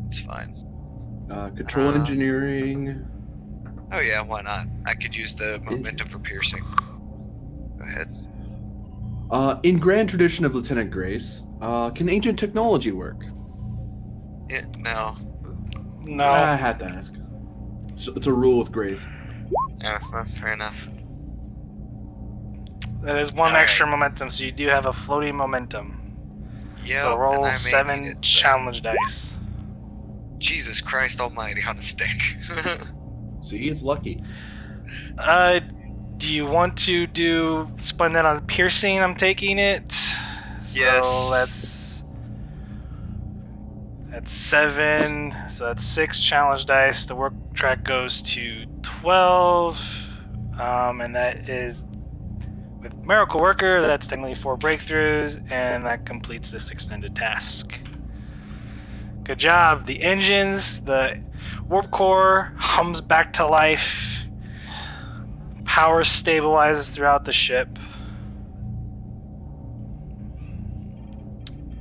It's fine. Control engineering. Oh yeah, why not? I could use the momentum for piercing. Go ahead. In grand tradition of Lieutenant Grace, can ancient technology work? Yeah, no. No. I had to ask. It's a rule with Grace. Yeah, well, fair enough. That is one All extra right. momentum, so you do have a floating momentum. Yep, So and roll I may 7 need it, challenge dice. Jesus Christ almighty on a stick. See, it's lucky. Do you want to spend that on piercing? I'm taking it. Yes. So that's 7. So that's 6 challenge dice. The work track goes to 12. And that is with Miracle Worker. That's technically 4 breakthroughs, and that completes this extended task. Good job. The engines, the warp core hums back to life. Power stabilizes throughout the ship.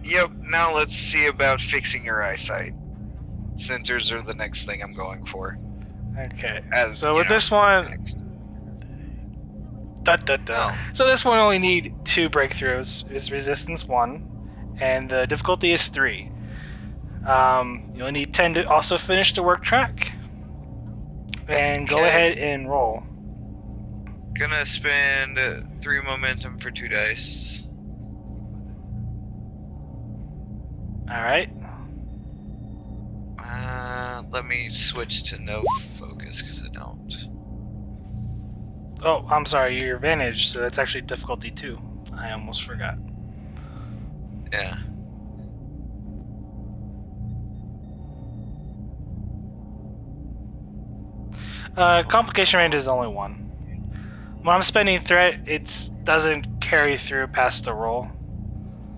Yep, now let's see about fixing your eyesight. Sensors are the next thing I'm going for. Okay. As So you with know, this one, next. Oh. So this one only need 2 breakthroughs. It's resistance 1, and the difficulty is 3. You only need 10 to also finish the work track. And go Okay. ahead and roll. Gonna spend 3 momentum for 2 dice. Alright. Let me switch to no focus because I don't. Oh, I'm sorry, your advantage, so that's actually difficulty 2. I almost forgot. Yeah. Complication rate is only 1. When I'm spending threat, it doesn't carry through past the roll.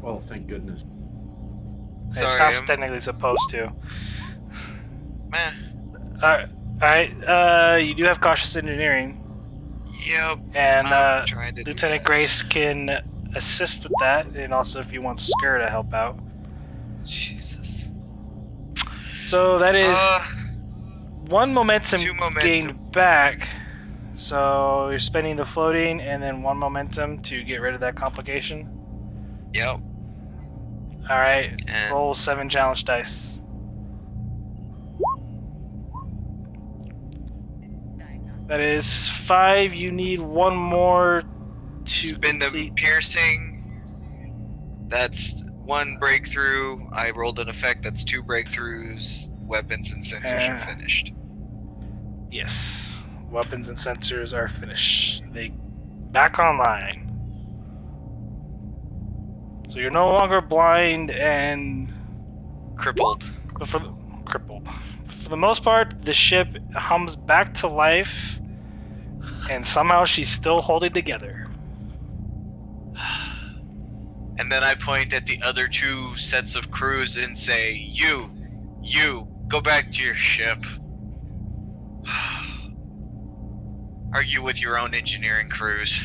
Oh, thank goodness. Sorry, It's not technically supposed to. Meh. Alright, you do have cautious engineering, Yep. and I'm trying to do Lieutenant that. Grace can assist with that, and also if you want Skur to help out. Jesus. So that is 1 momentum 2 momentum. gained back. So you're spending the floating and then 1 momentum to get rid of that complication. Yep. Alright, And roll 7 challenge dice. That is 5. You need 1 more to spend a complete. piercing. That's 1 breakthrough. I rolled an effect. That's 2 breakthroughs. Weapons and sensors are finished. Yes, weapons and sensors are finished. They back online. So you're no longer blind and Crippled. crippled. For the most part, the ship hums back to life, and somehow she's still holding together. And then I point at the other 2 sets of crews and say, You, go back to your ship. Argue with your own engineering crews.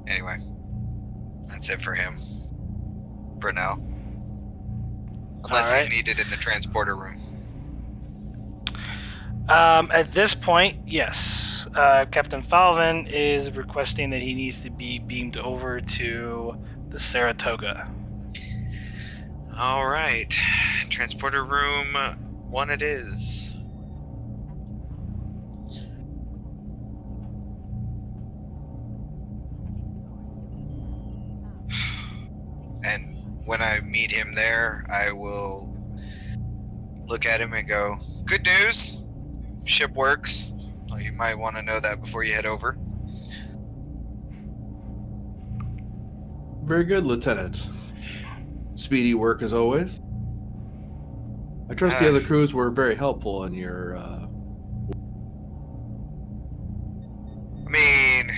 Anyway, that's it for him. For now. Unless Alright. he's needed in the transporter room. At this point, yes. Captain Falvin is requesting that he needs to be beamed over to the Saratoga. Alright. Transporter room 1 it is. And when I meet him there, I will look at him and go, Good news! Ship works. Well, you might want to know that before you head over. Very good, Lieutenant. Speedy work as always. I trust the other crews were very helpful in your... I mean,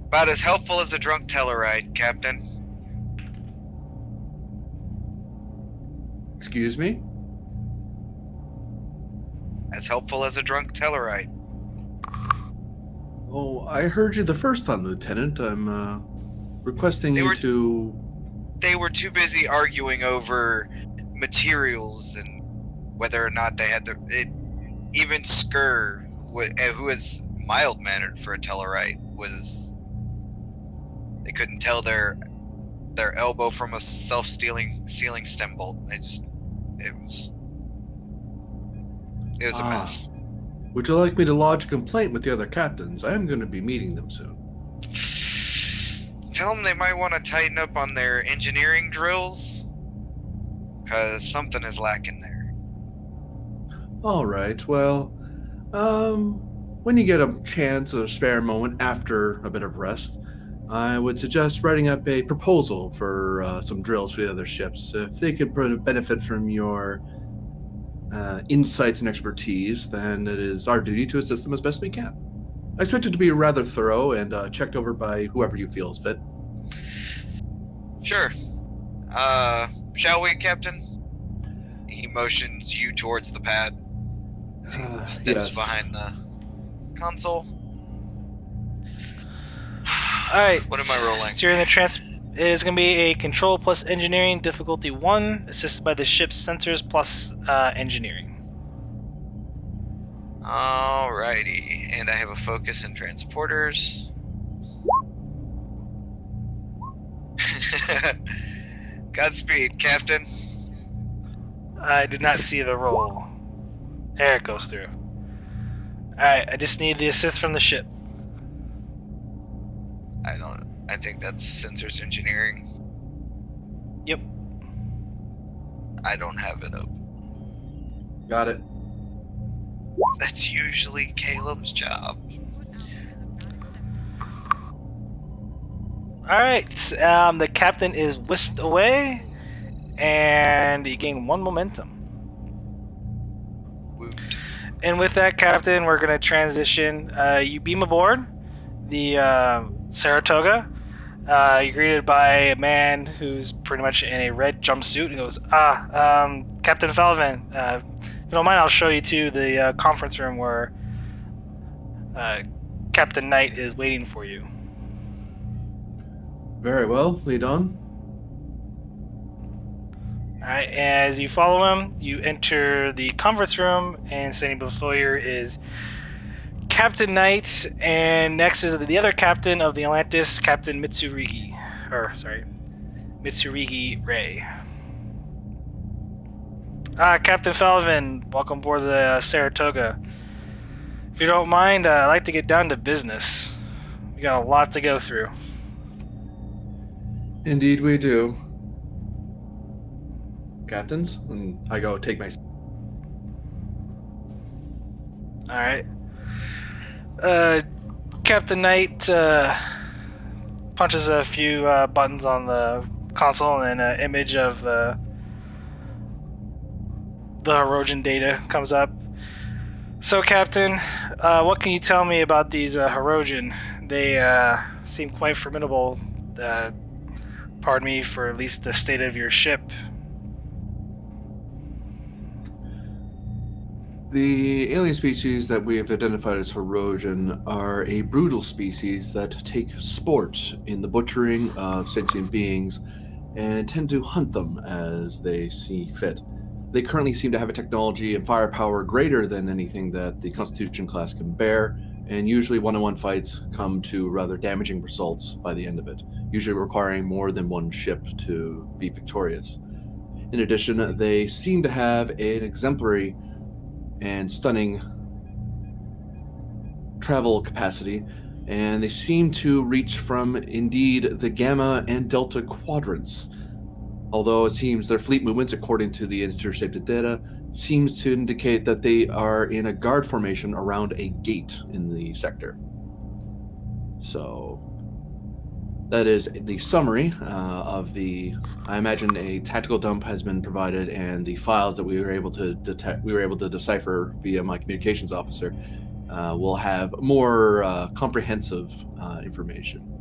about as helpful as a drunk Tellarite, Captain. Excuse me? As helpful as a drunk Tellarite. Oh, I heard you the first time, Lieutenant. I'm requesting you to... They were too busy arguing over materials and whether or not they had the... Even Skur, who is mild-mannered for a Tellarite, was... They couldn't tell their elbow from a self-sealing stem bolt. It was a mess. Would you like me to lodge a complaint with the other captains? I am going to be meeting them soon. Tell them they might want to tighten up on their engineering drills, because something is lacking there. All right, well, when you get a chance or a spare moment after a bit of rest, I would suggest writing up a proposal for some drills for the other ships. If they could benefit from your insights and expertise, then it is our duty to assist them as best we can. I expect it to be rather thorough and checked over by whoever you feel is fit. Sure. Shall we, Captain? He motions you towards the pad. He steps behind the console. Alright. What am I rolling? Steering the it is going to be a control plus engineering, difficulty 1, assisted by the ship's sensors plus engineering. Alrighty. And I have a focus in transporters. Godspeed, Captain. I did not see the roll. There it goes through. Alright, I just need the assist from the ship. I think that's sensors engineering. Yep. I don't have it up. Got it. That's usually Caleb's job. Alright, the captain is whisked away, and you gain 1 momentum. Woot. And with that, Captain, we're going to transition. You beam aboard the Saratoga. You're greeted by a man who's pretty much in a red jumpsuit. He goes, Captain Falvin, if you don't mind, I'll show you to the conference room where Captain Knight is waiting for you. Very well, lead on. Alright, as you follow him, you enter the conference room, and standing before you is Captain Knight, and next is the other captain of the Atlantis, Captain Mitsurigi Ray. Captain Falvin, welcome aboard the Saratoga. If you don't mind, I'd like to get down to business. We got a lot to go through. Indeed we do. Captains, and I go take my... Alright. Captain Knight punches a few buttons on the console, and an image of the Hirogen data comes up. So, Captain, what can you tell me about these Hirogen? They seem quite formidable. Pardon me for at least the state of your ship. The alien species that we have identified as Hirogen are a brutal species that take sport in the butchering of sentient beings and tend to hunt them as they see fit. They currently seem to have a technology and firepower greater than anything that the Constitution class can bear, and usually one-on-one fights come to rather damaging results by the end of it, usually requiring more than one ship to be victorious. In addition, they seem to have an exemplary and stunning travel capacity, and they seem to reach from, indeed, the Gamma and Delta quadrants. Although it seems their fleet movements, according to the intercepted data, seems to indicate that they are in a guard formation around a gate in the sector. So, That is the summary of the. I imagine a tactical dump has been provided, and the files that we were able to decipher via my communications officer will have more comprehensive information.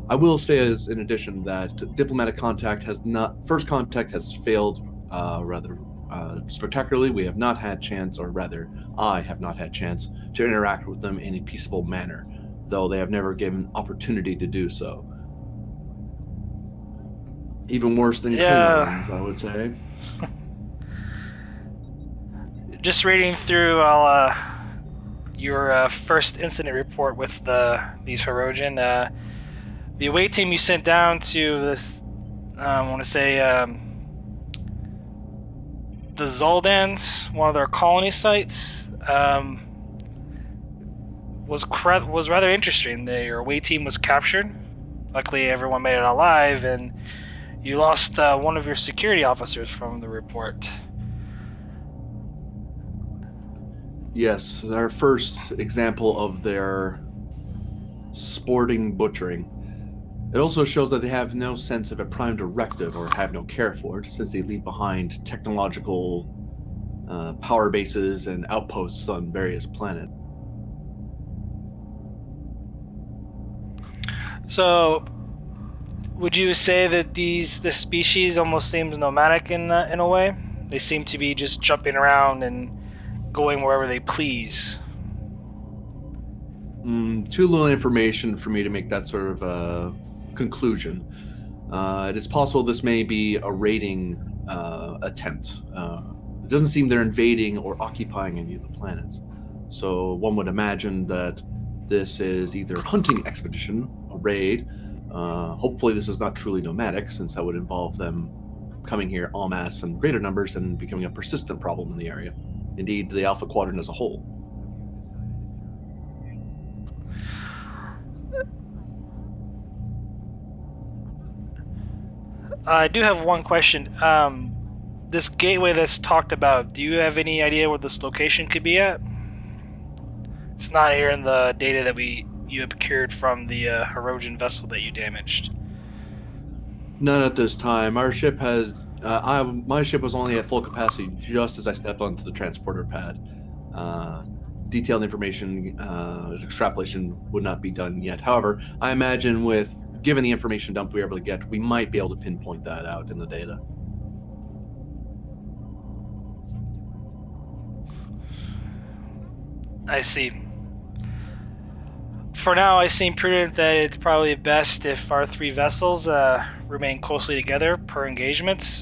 I will say, as in addition, that diplomatic contact has not. First contact has failed rather spectacularly. We have not had chance, or rather, I have not had chance to interact with them in a peaceable manner, though they have never given opportunity to do so. Even worse than Klingons, I would say. Just reading through your first incident report with these Hirogen, the away team you sent down to this, I want to say, the Zoldans, one of their colony sites, was rather interesting. Your away team was captured. Luckily, everyone made it alive, and you lost one of your security officers from the report. Yes, our first example of their sporting butchering. It also shows that they have no sense of a prime directive or have no care for it, since they leave behind technological power bases and outposts on various planets. So, would you say that this species almost seems nomadic in a way? They seem to be just jumping around and going wherever they please. Too little information for me to make that sort of conclusion. It is possible this may be a raiding attempt. It doesn't seem they're invading or occupying any of the planets. So one would imagine that this is either a hunting expedition, a raid. Hopefully this is not truly nomadic, since that would involve them coming here en masse in greater numbers and becoming a persistent problem in the area. Indeed, the Alpha Quadrant as a whole. I do have one question. This gateway that's talked about, do you have any idea where this location could be at? It's not here in the data that you have procured from the Hirogen vessel that you damaged. None at this time. Our ship has. My ship was only at full capacity just as I stepped onto the transporter pad. Detailed information extrapolation would not be done yet. However, I imagine given the information dump we were able to get, we might be able to pinpoint that out in the data. I see. For now, I seem prudent that it's probably best if our three vessels remain closely together per engagements.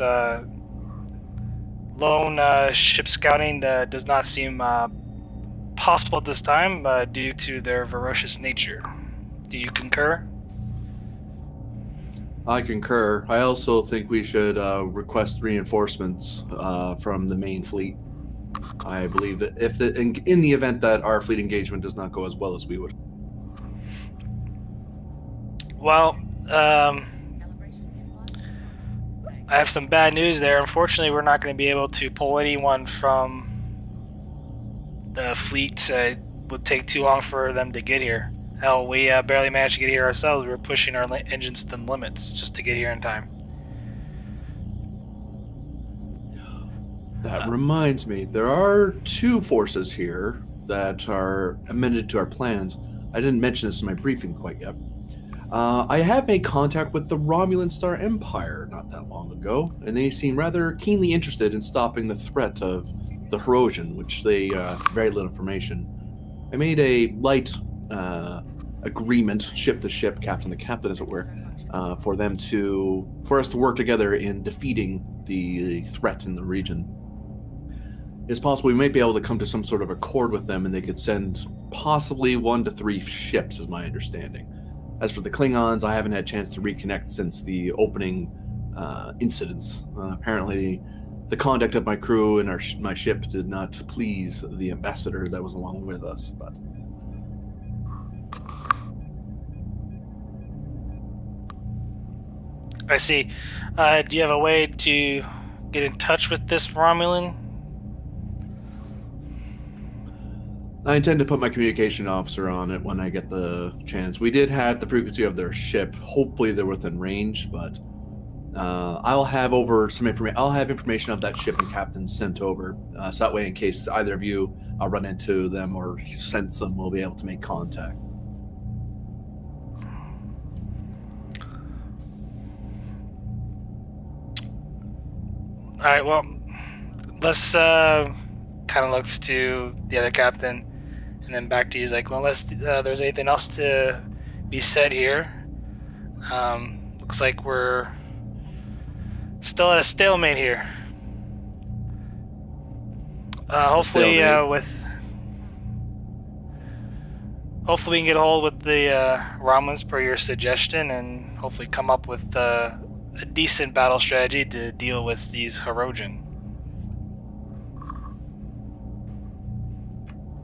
Lone ship scouting does not seem possible at this time due to their ferocious nature. Do you concur? I concur. I also think we should request reinforcements from the main fleet. I believe that if in the event that our fleet engagement does not go as well as we would. Well, I have some bad news there. Unfortunately, we're not going to be able to pull anyone from the fleet. It would take too long for them to get here. Hell, we barely managed to get here ourselves. We were pushing our engines to the limits just to get here in time. That reminds me, there are two forces here that are amended to our plans. I didn't mention this in my briefing quite yet. I have made contact with the Romulan Star Empire not that long ago, and they seem rather keenly interested in stopping the threat of the Hirogen, which they have very little information. I made a light agreement, ship to ship, captain to captain, as it were, for us to work together in defeating the threat in the region. It's possible we might be able to come to some sort of accord with them, and they could send possibly 1 to 3 ships, is my understanding. As for the Klingons, I haven't had a chance to reconnect since the opening incidents. Apparently, the conduct of my crew and my ship did not please the ambassador that was along with us. But I see. Do you have a way to get in touch with this Romulan? I intend to put my communication officer on it when I get the chance. We did have the frequency of their ship. Hopefully they're within range, but I'll have over some information. I'll have information of that ship and captain sent over, so that way, in case either of you run into them or sense them, we'll be able to make contact. All right. Well, let's kind of looks to the other captain, and then back to you. He's like, well, unless there's anything else to be said here, looks like we're still at a stalemate here. Hopefully, hopefully we can get a hold with the Romans per your suggestion, and hopefully come up with a decent battle strategy to deal with these Hirogen.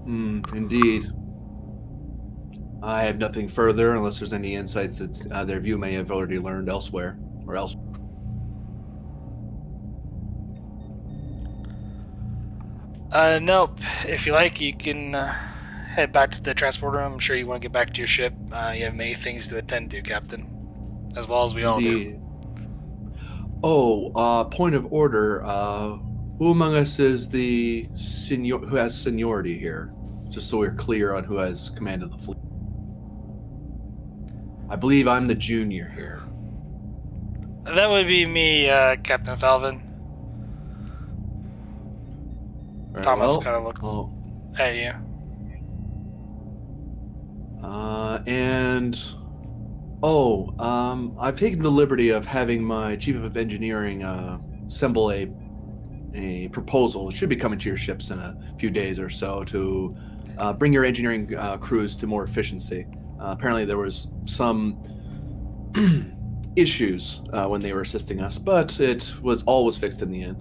Indeed. I have nothing further unless there's any insights that either of you may have already learned elsewhere or else. Nope. If you like, you can head back to the transport room. I'm sure you want to get back to your ship. You have many things to attend to, Captain, as well as we all do. Oh, point of order. Who among us is the who has seniority here? Just so we're clear on who has command of the fleet. I believe I'm the junior here. That would be me, Captain Falvin. Very Thomas well. kind of looks at you. I've taken the liberty of having my chief of engineering assemble a proposal. It should be coming to your ships in a few days or so to bring your engineering crews to more efficiency. Apparently there was some issues when they were assisting us, but it was always fixed in the end.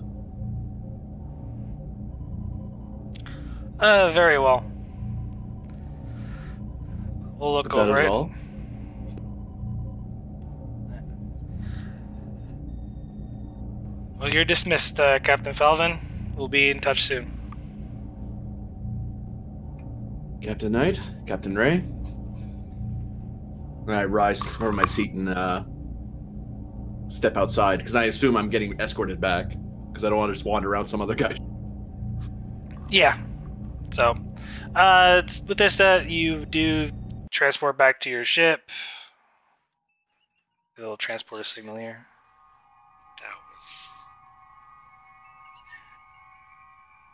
Very well. We'll look over it. All? Well, you're dismissed, Captain Falvin. We'll be in touch soon. Captain Knight, Captain Ray. And I rise from my seat and step outside because I assume I'm getting escorted back because I don't want to just wander around some other guy. Yeah. So, with this, you do transport back to your ship. A little transporter signal here. That was...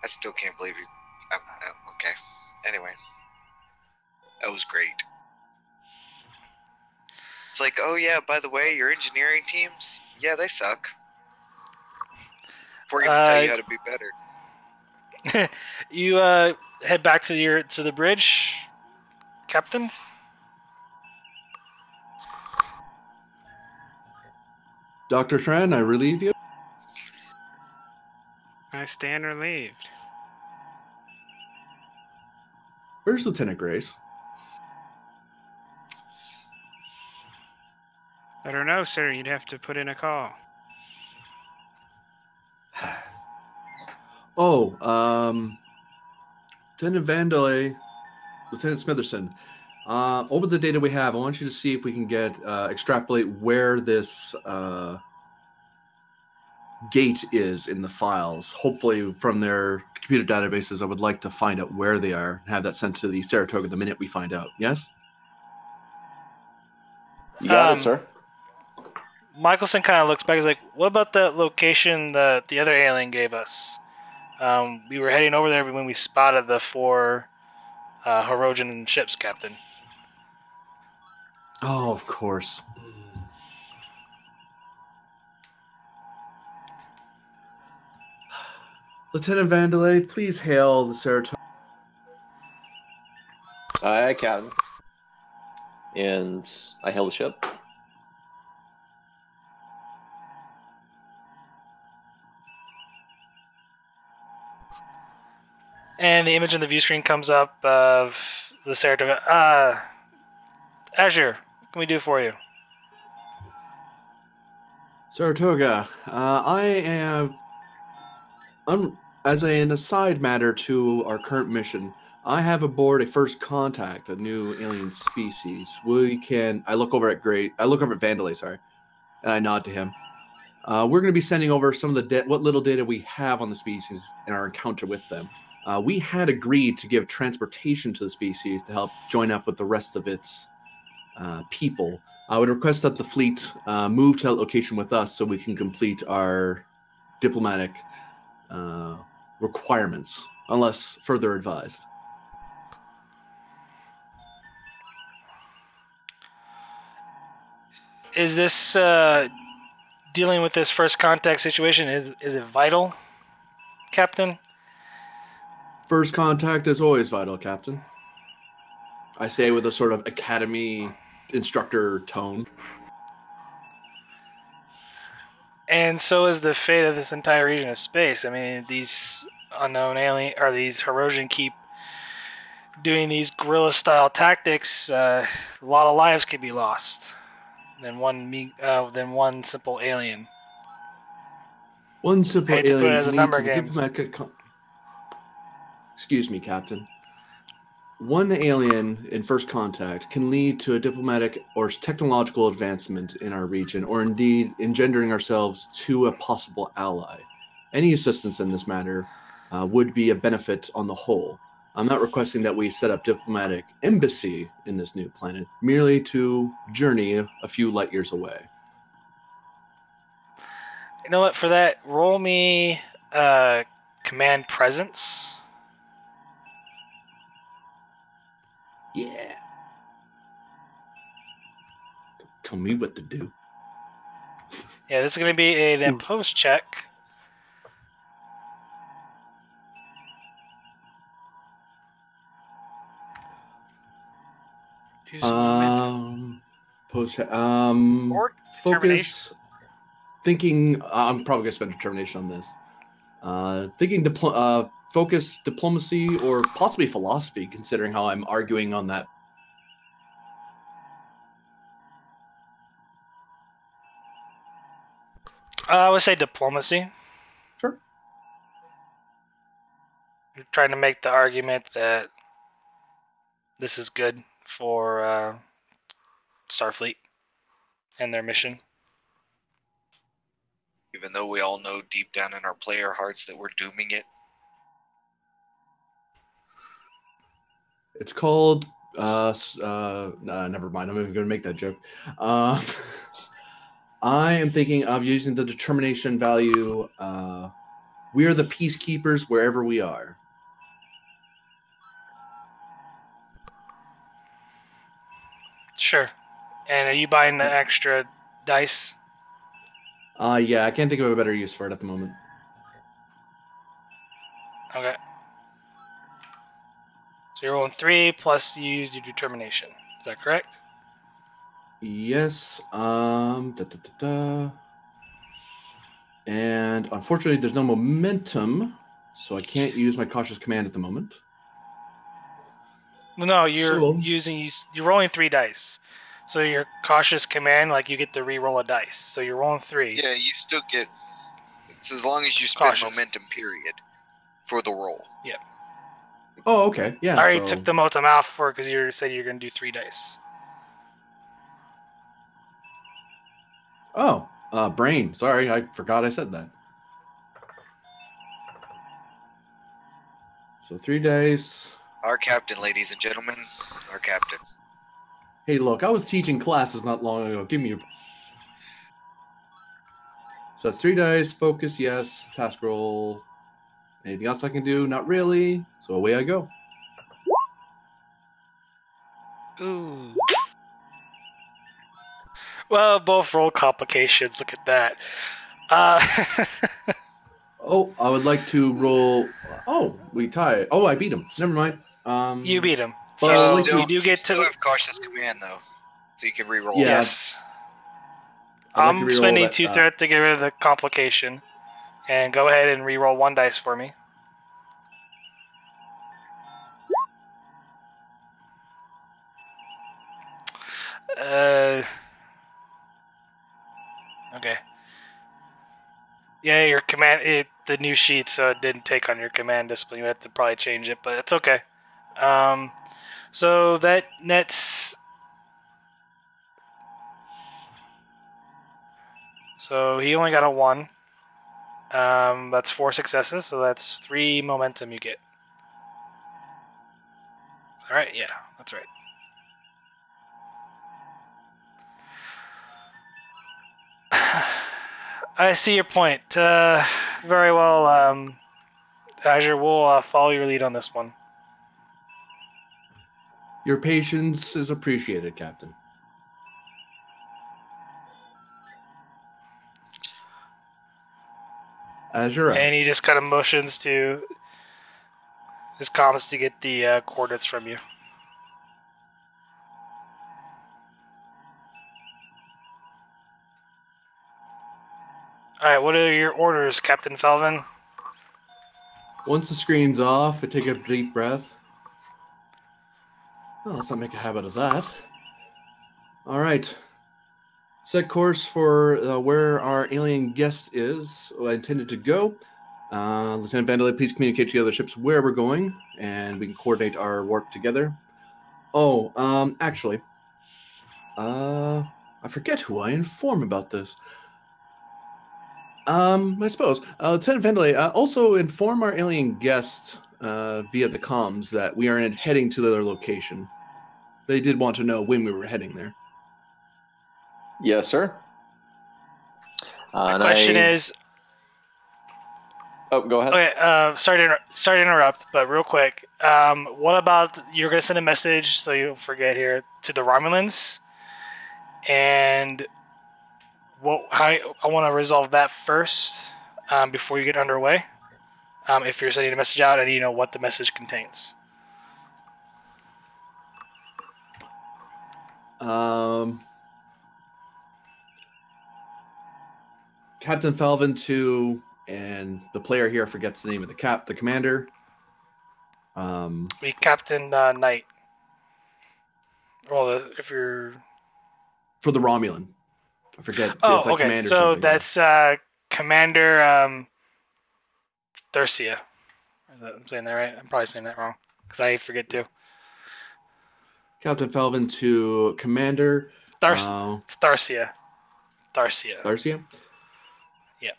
I still can't believe you... okay. Anyway. That was great. It's like, oh yeah, by the way, your engineering teams, yeah, they suck. We're gonna tell you how to be better. You head back to the bridge, Captain. Dr. Shran, I relieve you. I stand relieved. Where's Lieutenant Grace? I don't know, sir. You'd have to put in a call. Lieutenant Vandalay, Lieutenant Smitherson, over the data we have, I want you to see if we can extrapolate where this gate is in the files. Hopefully from their computer databases, I would like to find out where they are and have that sent to the Saratoga the minute we find out. Yes? You got it, sir. Michelson kind of looks back. He's like, what about that location that the other alien gave us? We were heading over there when we spotted the 4 Hirogen ships, Captain. Oh, of course. Lieutenant Vandalay, please hail the Saratoga. Aye, Captain. And I hail the ship. And the image on the view screen comes up of the Saratoga. Azure, what can we do for you? Saratoga, I am, as an aside matter to our current mission, I have aboard a first contact, a new alien species. I look over at Vandalay, sorry, and I nod to him. We're going to be sending over some of what little data we have on the species and our encounter with them. We had agreed to give transportation to the species to help join up with the rest of its people. I would request that the fleet move to that location with us so we can complete our diplomatic requirements, unless further advised. Is this dealing with this first contact situation? Is it vital, Captain? First contact is always vital, Captain. I say with a sort of academy instructor tone. And so is the fate of this entire region of space. I mean, these unknown alien or these Herosian keep doing these guerrilla-style tactics. A lot of lives could be lost than one simple alien. One simple Hate to put it alien as can a lead number to the games. diplomatic. Excuse me, Captain. One alien in first contact can lead to a diplomatic or technological advancement in our region, or indeed engendering ourselves to a possible ally. Any assistance in this matter would be a benefit on the whole. I'm not requesting that we set up diplomatic embassy in this new planet, merely to journey a few light years away. You know what? For that, roll me command presence. Yeah. Tell me what to do. Yeah, this is going to be an impose check. Use momentum. Or Focus. Thinking, I'm probably gonna spend determination on this. Thinking focus diplomacy or possibly philosophy, considering how I'm arguing on that. I would say diplomacy. Sure. You're trying to make the argument that this is good for Starfleet and their mission. Even though we all know deep down in our player hearts that we're dooming it. It's called. Never mind. I'm even going to make that joke. I am thinking of using the determination value. We are the peacekeepers wherever we are. Sure. And are you buying the extra dice? Yeah, I can't think of a better use for it at the moment. Okay. So you're rolling 3 plus you use your determination. Is that correct? Yes. And unfortunately, there's no momentum, so I can't use my cautious command at the moment. No, you're rolling 3 dice. So your cautious command, like you get to re-roll a dice. So you're rolling 3. Yeah, you still get. It's as long as you spend Cautious. momentum, period, for the roll. Yep. Oh, okay. Yeah. I already took the momentum out for because you said you're going to do 3 dice. Oh, brain. Sorry, I forgot I said that. So 3 dice. Our captain, ladies and gentlemen, our captain. Hey, look, I was teaching classes not long ago. Give me your. So that's 3 dice. Focus, yes. Task roll. Anything else I can do? Not really. So away I go. Ooh. Well, both roll complications. Look at that. Oh, I would like to roll. Oh, we tie. Oh, I beat him. Never mind. You beat him. Well, So you do get still to. have cautious command though, so you can re-roll. Yeah. Yes. I'd like to I'm re-roll spending that, 2 threat to get rid of the complication, and go ahead and re-roll 1 dice for me. Okay. Yeah, your command, the new sheet, so it didn't take on your command discipline. You have to probably change it, but it's okay. So that nets. So he only got a 1. That's 4 successes, so that's 3 momentum you get. All right, yeah, that's right. I see your point. Very well, Azure. We'll follow your lead on this one. Your patience is appreciated, Captain. Azure. And he just kind of motions to his comms to get the coordinates from you. All right, what are your orders, Captain Felvin? Once the screen's off, I take a deep breath. Well, let's not make a habit of that. All right. Set course for where our alien guest is intended to go. Lieutenant Vandalay, please communicate to the other ships where we're going, and we can coordinate our warp together. Oh, actually, I forget who I inform about this. I suppose. Lieutenant Vandalay, also inform our alien guest via the comms that we are heading to their location. They did want to know when we were heading there. Yes, sir. The question is... Oh, go ahead. Okay, sorry to interrupt, but real quick. What about you're going to send a message, so you don't forget here, to the Romulans, and I want to resolve that first before you get underway. If you're sending a message out, I need to know what the message contains. Captain Falvin to, and the player here forgets the name of the commander. Be Captain Knight. Well, if you're for the Romulan, I forget. Oh, it's like okay. Commander So something. that's Commander Thurcia. I'm saying that right? I'm probably saying that wrong because I forget to. Captain Falvin to Commander Tharcia. Tharcia? Yeah.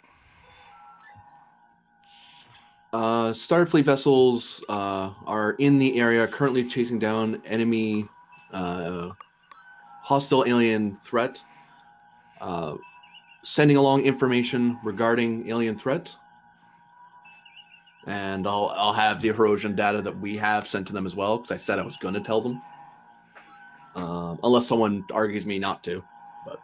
Starfleet vessels are in the area currently chasing down enemy hostile alien threat. Sending along information regarding alien threat. And I'll have the erosion data that we have sent to them as well, because I said I was going to tell them. Unless someone argues me not to. But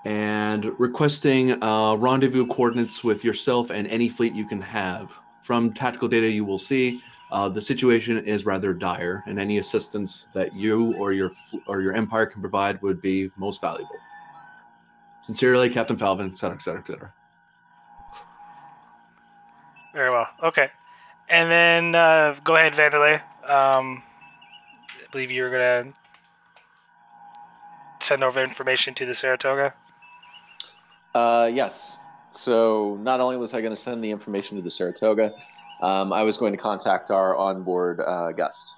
and requesting rendezvous coordinates with yourself and any fleet you can have. From tactical data you will see, the situation is rather dire, and any assistance that you or your empire can provide would be most valuable. Sincerely, Captain Falvin, etc., etc., etc. Very well. Okay. And then go ahead, Vandalay. I believe you were going to send over information to the Saratoga. Yes. So not only was I going to send the information to the Saratoga, I was going to contact our onboard guest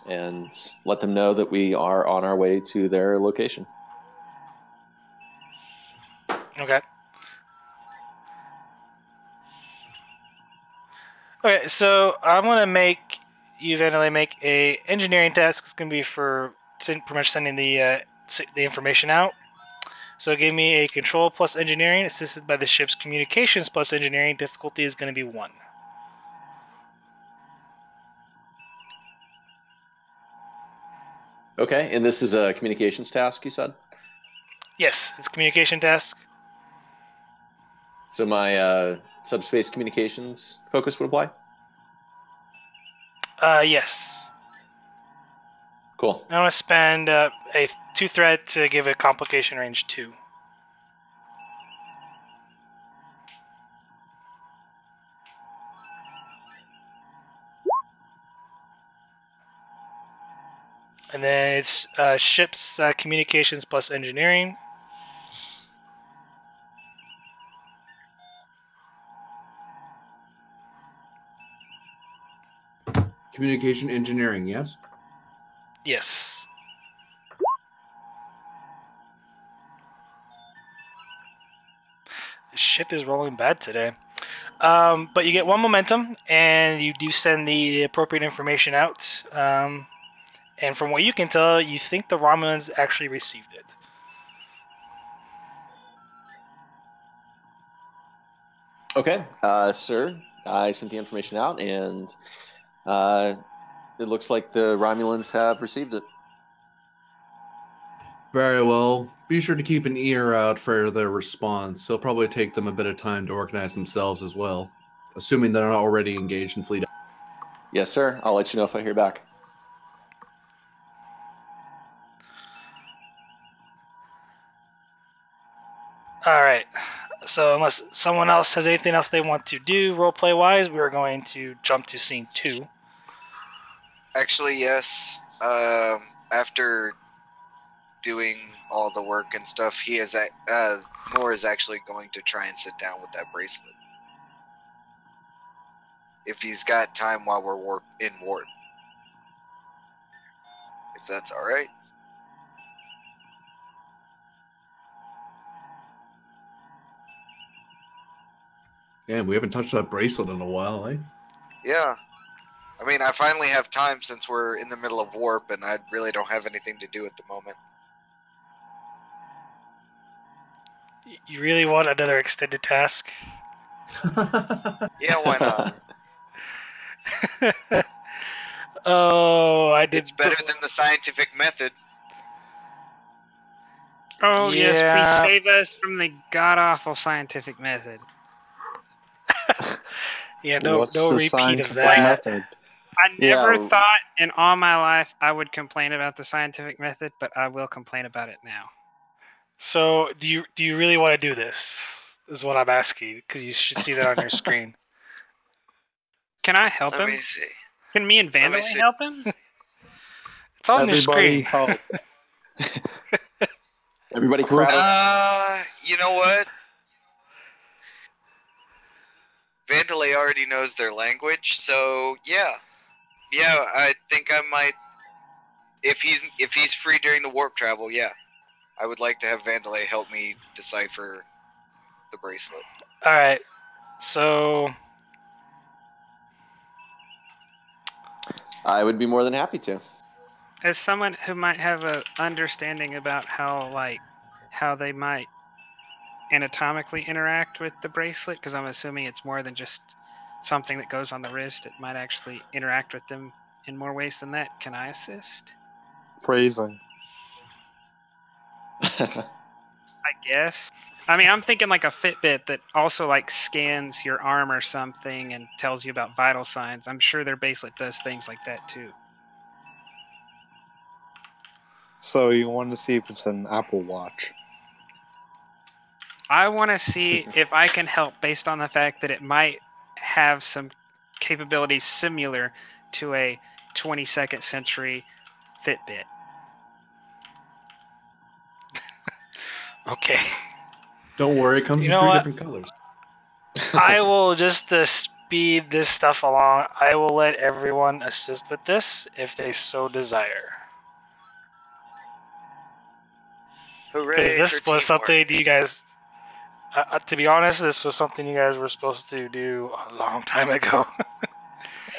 and let them know that we are on our way to their location. Okay. Okay, so I'm going to make you, Vandalay, make a engineering task. It's going to be for pretty much sending the information out. So give me a control plus engineering, assisted by the ship's communications plus engineering. Difficulty is going to be 1. Okay, and this is a communications task, you said? Yes, it's a communication task. So my subspace communications focus would apply? Yes. Cool. I'm going to spend a 2 threat to give a complication range 2. And then it's ship's communications plus engineering. Communication engineering, yes? Yes. The ship is rolling bad today. But you get 1 momentum, and you do send the appropriate information out. And from what you can tell, you think the Romulans actually received it. Okay, sir, I sent the information out, and it looks like the Romulans have received it. Very well. Be sure to keep an ear out for their response. It'll probably take them a bit of time to organize themselves as well, assuming they're not already engaged in fleet. Yes, sir. I'll let you know if I hear back. All right. So unless someone else has anything else they want to do roleplay wise, we're going to jump to scene 2. Actually, yes. After doing all the work and stuff, he is Nor is actually going to try and sit down with that bracelet. If he's got time while we're in warp. If that's all right. Yeah, we haven't touched that bracelet in a while, eh? Yeah. I mean, I finally have time since we're in the middle of warp, and I really don't have anything to do at the moment. You really want another extended task? Yeah, why not? Oh, I did. It's better than the scientific method. Oh, yes, please Yeah. save us from the god-awful scientific method. Yeah, no What's the repeat of scientific that. method? I never Yeah. thought in all my life I would complain about the scientific method, but I will complain about it now. So, do you really want to do this? Is what I'm asking, because you should see that on your screen. Can I help Let him? me see. Can me and Let me Vandalay see. help him? It's on your Everybody screen. help. Everybody Group- crowd. You know what? Vandalay already knows their language, so yeah. Yeah, I think I might. If he's free during the warp travel, yeah, I would like to have Vandalay help me decipher the bracelet. All right. So, I would be more than happy to. As someone who might have an understanding about how they might anatomically interact with the bracelet, because I'm assuming it's more than just something that goes on the wrist, it might actually interact with them in more ways than that. Can I assist? Phrasing. I guess. I mean, I'm thinking like a Fitbit that also like scans your arm or something and tells you about vital signs. I'm sure their bracelet does things like that too. So you want to see if it's an Apple Watch? I want to see if I can help based on the fact that it might have some capabilities similar to a 22nd century Fitbit. okay. Don't worry, it comes You in know 3 what? different colors. I will just speed this stuff along. I will let everyone assist with this if they so desire. Hooray! Because this for was teamwork. something you guys. To be honest, this was something you guys were supposed to do a long time ago.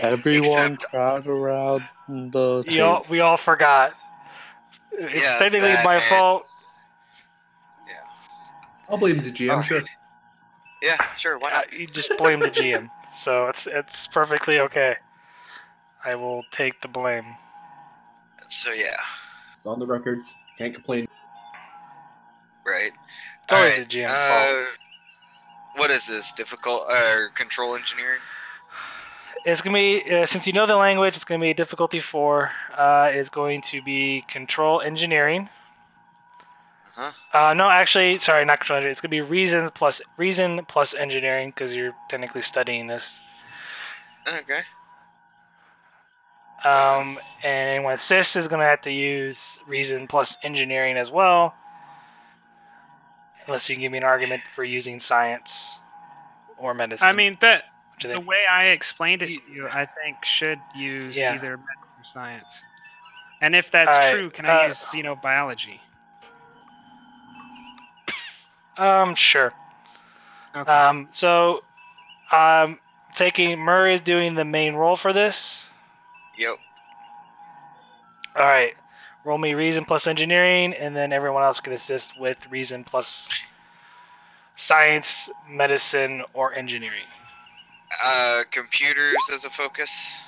Everyone Except- crowd around the table. we all forgot. It's Yeah, technically that my and- fault. Yeah. I'll blame the GM, Alright. sure. Yeah, sure. Why not? You just blame the GM, so it's perfectly okay. I will take the blame. So yeah, It's on the record. Can't complain. right. It's always Alright, the GM's fault. What is this? Difficult control engineering? It's gonna be since you know the language. It's gonna be difficulty 4. It's going to be control engineering. Huh? No, actually, sorry, not control engineering. It's gonna be reason plus engineering because you're technically studying this. Okay. And anyone assists is gonna have to use reason plus engineering as well, unless you can give me an argument for using science or medicine. I mean, that What you The think? way I explained it You- to you, I think should use Yeah. either medical or science. And if that's Alright, true, can I use biology? Sure. Okay. So, taking Murray is doing the main role for this. Yep. All right, roll me reason plus engineering, and then everyone else can assist with reason plus science, medicine, or engineering. Computers as a focus.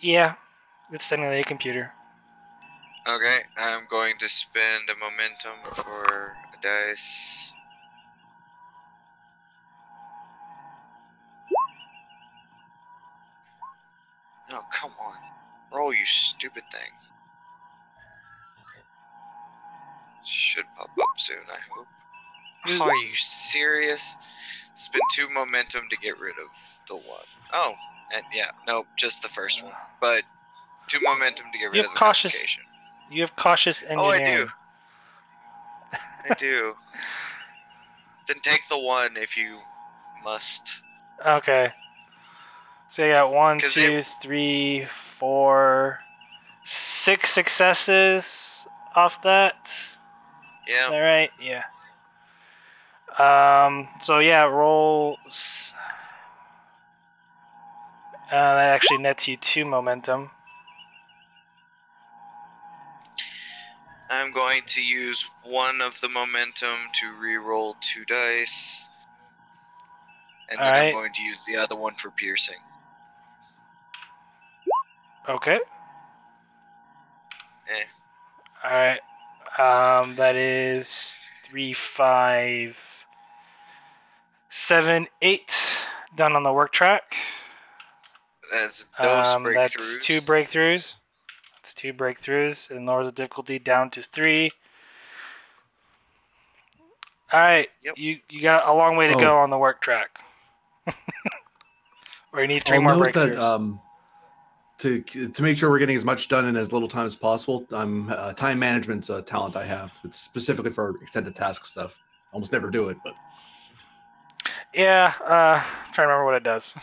Yeah, it's technically a computer. Okay, I'm going to spend a momentum for a dice. Oh, come on. Roll, you stupid thing. Should pop up soon, I hope. Oh, are you serious? Spend 2 momentum to get rid of the one. Oh, and yeah, nope, just the first one. But 2 momentum to get You rid have of the cautious. complication. You have cautious Oh, engineering. I do. Then take the 1 if you must. Okay. So you got 1, 'Cause 2, 3, 4, 6 successes off that. Is Yeah. that right? Yeah. So yeah, roll. That actually nets you 2 momentum. I'm going to use 1 of the momentum to re-roll 2 dice. And then I'm Alright. going to use the other one for piercing. Okay. Eh. Alright. That is 3, 5, 7, 8 done on the work track. That's That's breakthroughs. 2 breakthroughs. That's 2 breakthroughs, and lowers the difficulty down to 3. Alright, Yep. you got a long way to Oh. go on the work track. Or you need 3 I'll more note breakthroughs. that to make sure we're getting as much done in as little time as possible, time management's a talent I have. It's specifically for extended task stuff. Almost never do it, but Yeah, I'm trying to remember what it does.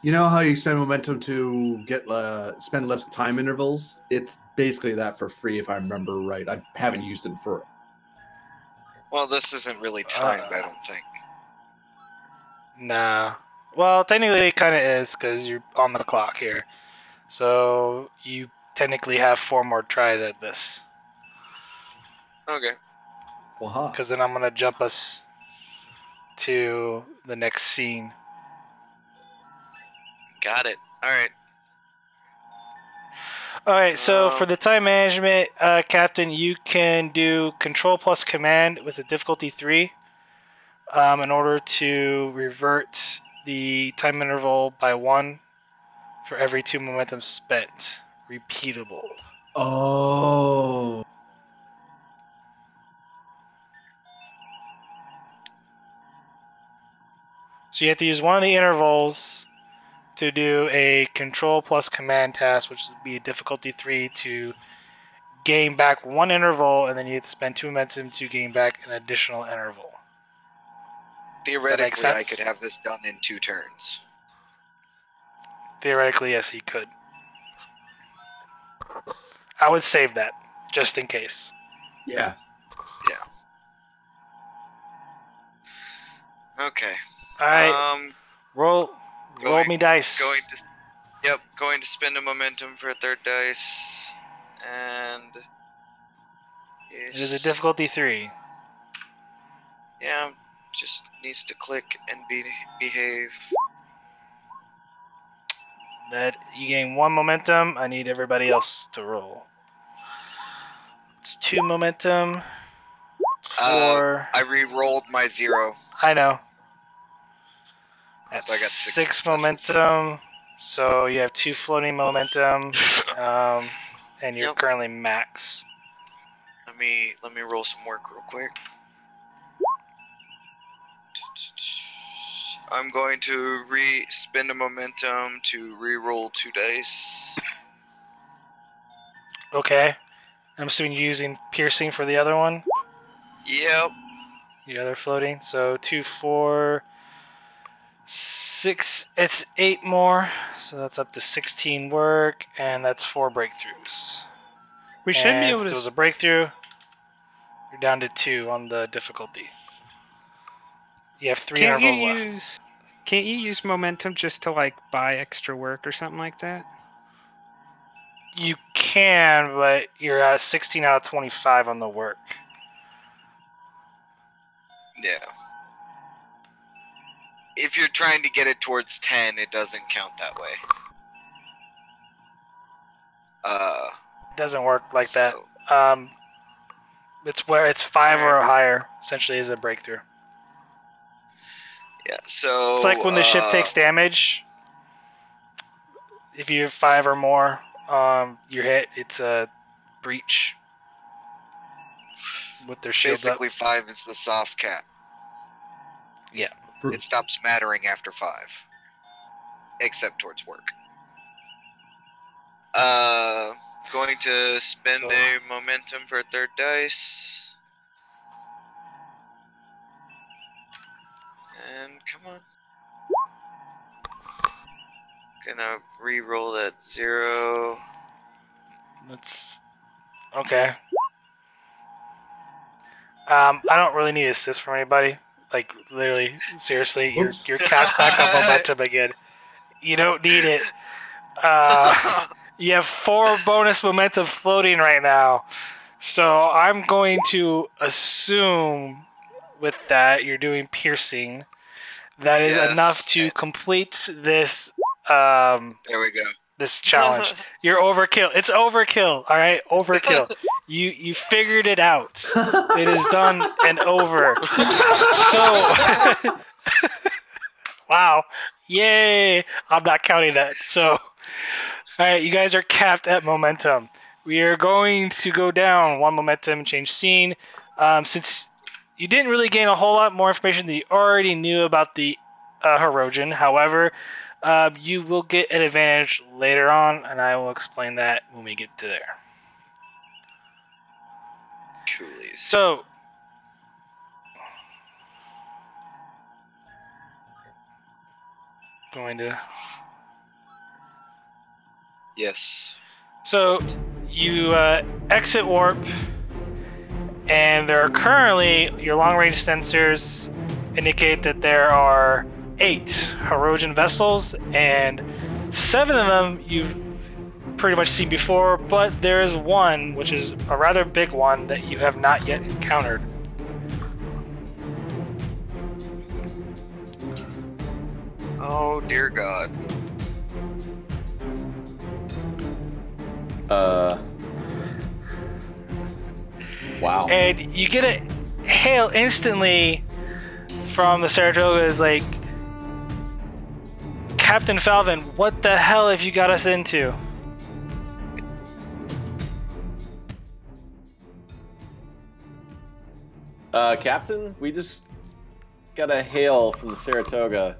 you know how you spend momentum to get spend less time intervals? It's basically that for free, if I remember right. I haven't used it for. Well, this isn't really timed, I don't think. Nah. Well, technically it kind of is, because you're on the clock here. So you technically have 4 more tries at this. Okay. Well, Because then I'm going to jump us to the next scene. Got it. Alright. Alright, so for the time management, Captain, you can do Control plus Command with a difficulty 3 in order to revert the time interval by 1 for every 2 momentum spent. Repeatable. Oh. So you have to use one of the intervals to do a Control plus Command task, which would be a difficulty 3 to gain back 1 interval, and then you have to spend 2 momentum to gain back an additional interval. Theoretically, I sense? could have this done in 2 turns. Theoretically, yes, he could. I would save that, just in case. Yeah. Okay. Alright, roll me dice. Going to spend a momentum for a 3rd dice. And It is a difficulty 3. Yeah, just needs to click and behave. That you gain 1 momentum. I need everybody else to roll. It's 2 momentum. 4. I re-rolled my 0. I know. That's So I got 6 6 successes. momentum. So you have 2 floating momentum, and you're currently max. Let me roll some work real quick. I'm going to spend a momentum to re-roll 2 dice. Okay. I'm assuming you're using piercing for the other one. Yep. The other floating. So 2, 4, 6. It's 8 more. So that's up to 16 work, and that's 4 breakthroughs. We should be able Since to. it was a breakthrough, you're down to 2 on the difficulty. You have 3 Can't you intervals left. use? Can't you use momentum just to like buy extra work or something like that? You can, but you're at 16 out of 25 on the work. Yeah. If you're trying to get it towards 10, it doesn't count that way. It doesn't work like So- that. It's where it's 5 or Alright. higher, essentially, is a breakthrough. Yeah, so... It's like when the ship takes damage. If you're 5 or more, you're hit. It's a breach with their shields Basically, up. 5 is the soft cap. Yeah. It stops mattering after 5. Except towards work. Going to spend So- a momentum for a third dice. And come on. Gonna re-roll that 0. That's okay. I don't really need assist from anybody. Like literally, seriously, Whoops. you're capped back on momentum again. You don't need it. You have 4 bonus momentum floating right now. So I'm going to assume with that you're doing piercing. That is Yes. enough to complete this There we go. this challenge. You're overkill. It's overkill. All right, overkill. You figured it out. It is done and over. So wow. Yay. I'm not counting that. So alright, you guys are capped at momentum. We are going to go down 1 momentum and change scene. Since you didn't really gain a whole lot more information that you already knew about the Herodian, however, you will get an advantage later on, and I will explain that when we get to there. Coolies. So, going to... Yes. So, you exit warp, and there are currently, your long-range sensors indicate that there are 8 Herodian vessels, and 7 of them you've pretty much seen before, but there is one, which is a rather big one, that you have not yet encountered. Oh, dear God. Wow. And you get a hail instantly from the Saratoga is like, Captain Falvin, what the hell have you got us into? Captain, we just got a hail from the Saratoga.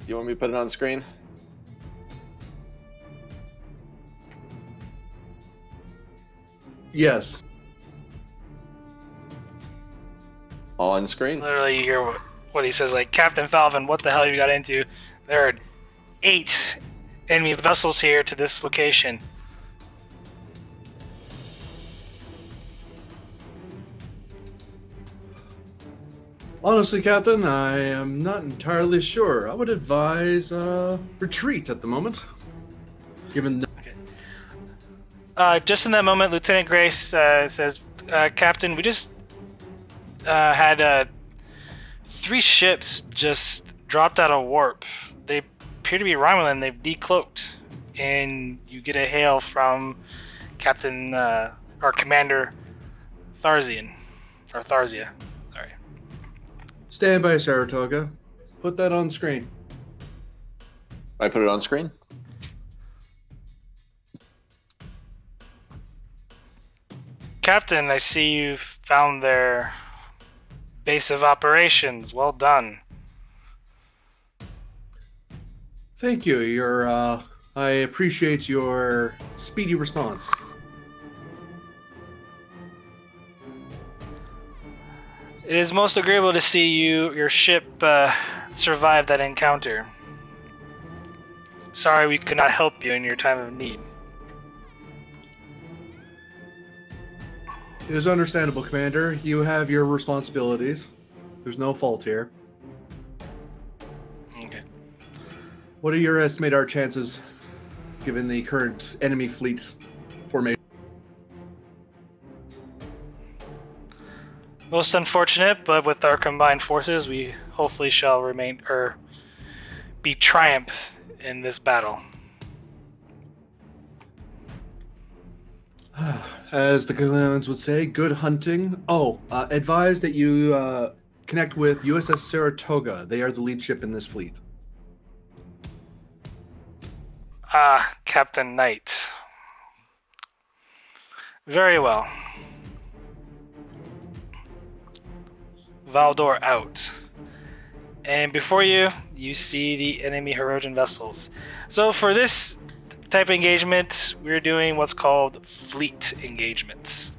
Do you want me to put it on screen? Yes. On screen. Literally, you hear what he says, like, Captain Falvin, what the hell you got into? There are 8 enemy vessels here to this location. Honestly, Captain, I am not entirely sure. I would advise retreat at the moment. Given Just in that moment, Lieutenant Grace says, Captain, we just had 3 ships just dropped out of warp. They appear to be Romulan. They've decloaked. And you get a hail from Captain, or Commander Tharzian. Or Tharzia. Sorry. stand by, Saratoga. Put that on screen. I put it on screen. Captain, I see you've found their base of operations. Well done. Thank you. I appreciate your speedy response. It is most agreeable to see your ship survive that encounter. Sorry we could not help you in your time of need. It is understandable, Commander. You have your responsibilities. There's no fault here. Okay. What do you estimate our chances, given the current enemy fleet formation? Most unfortunate, but with our combined forces, we hopefully shall remain or be triumph in this battle. As the Galilans would say, good hunting. Oh, advise that you connect with USS Saratoga. They are the lead ship in this fleet. Ah, Captain Knight. Very well. Valdor out. And before you, you see the enemy Hirogen vessels. So for this type of engagement, we're doing what's called fleet engagements.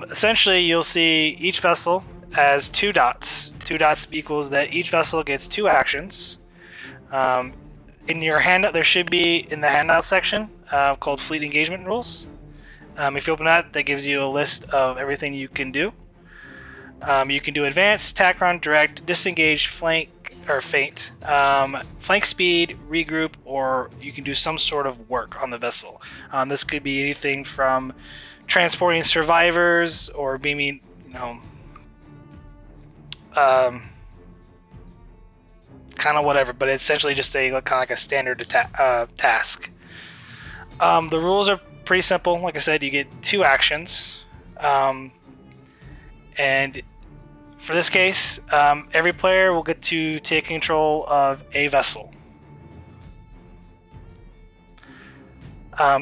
Essentially, you'll see each vessel has 2 dots. 2 dots equals that each vessel gets 2 actions. In your handout, there should be in the handout section called Fleet Engagement Rules. If you open that, that gives you a list of everything you can do. You can do advance, tack run, direct, disengage, flank, or feint, flank speed, regroup, or you can do some sort of work on the vessel. This could be anything from transporting survivors or beaming, kind of whatever, but it's essentially just a kind of like a standard task. The rules are pretty simple. Like I said, you get 2 actions, and for this case, every player will get to take control of a vessel.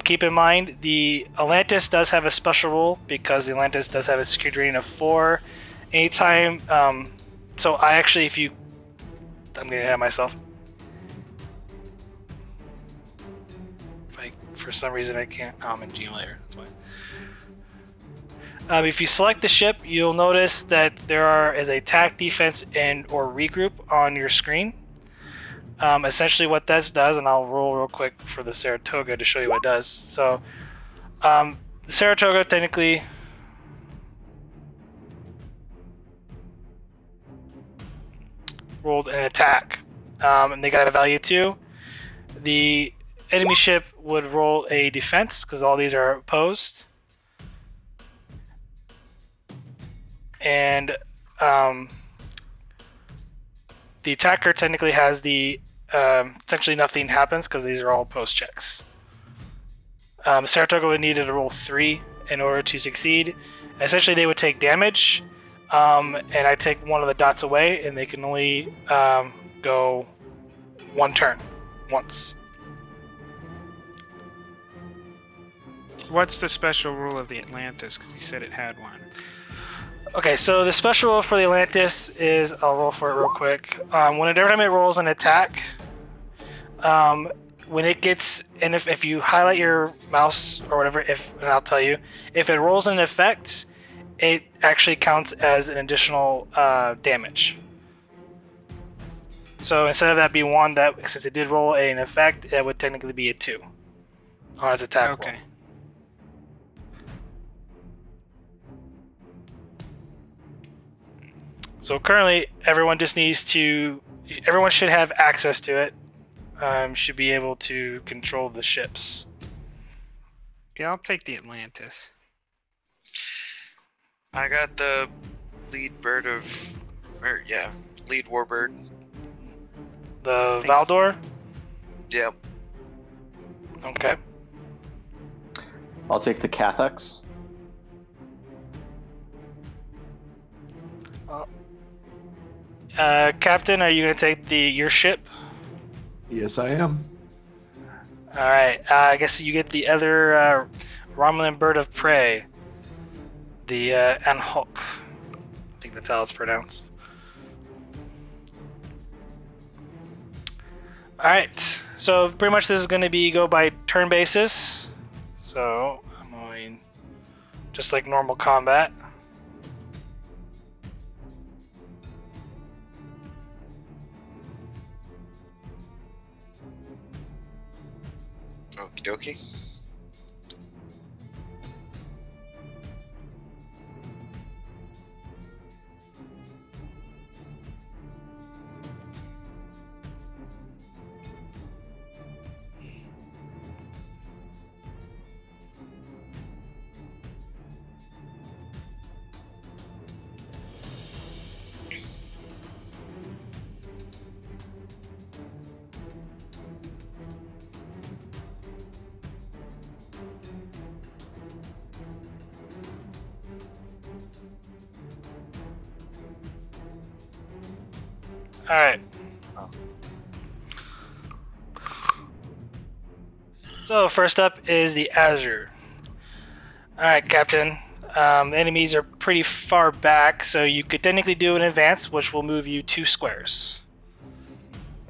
Keep in mind, the Atlantis does have a special rule because the Atlantis does have a security rating of 4. Anytime, so I actually, I'm getting ahead of myself. For some reason I can't, I'm in GM later, that's why. If you select the ship, you'll notice that there is a attack, defense, and or regroup on your screen. Essentially what that does, and I'll roll real quick for the Saratoga to show you what it does. So the Saratoga technically rolled an attack, and they got a value 2. The enemy ship would roll a defense because all these are opposed. And the attacker technically has the essentially nothing happens because these are all post checks. Saratoga would need to roll 3 in order to succeed. Essentially, they would take damage, and I take one of the dots away, and they can only go 1 turn, once. What's the special rule of the Atlantis? Because you said it had one. Okay, so the special rule for the Atlantis is, I'll roll for it real quick. Every time it rolls an attack, when it gets, and if you highlight your mouse or whatever, and I'll tell you, if it rolls an effect, it actually counts as an additional damage. So instead of that being 1, since it did roll an effect, it would technically be a 2 on its attack roll. So currently, everyone should have access to it. Should be able to control the ships. Yeah, I'll take the Atlantis. I got the lead warbird. The Valdor? Yep. Okay. I'll take the Cathex. Captain, are you going to take your ship? Yes, I am. Alright, I guess you get the other Romulan bird of prey. The Anhok. I think that's how it's pronounced. Alright, so pretty much this is going to go by turn basis. So, I'm going just like normal combat. Okie dokie. All right. Oh. So first up is the Azure. All right, Captain. Enemies are pretty far back, so you could technically do an advance, which will move you 2 squares,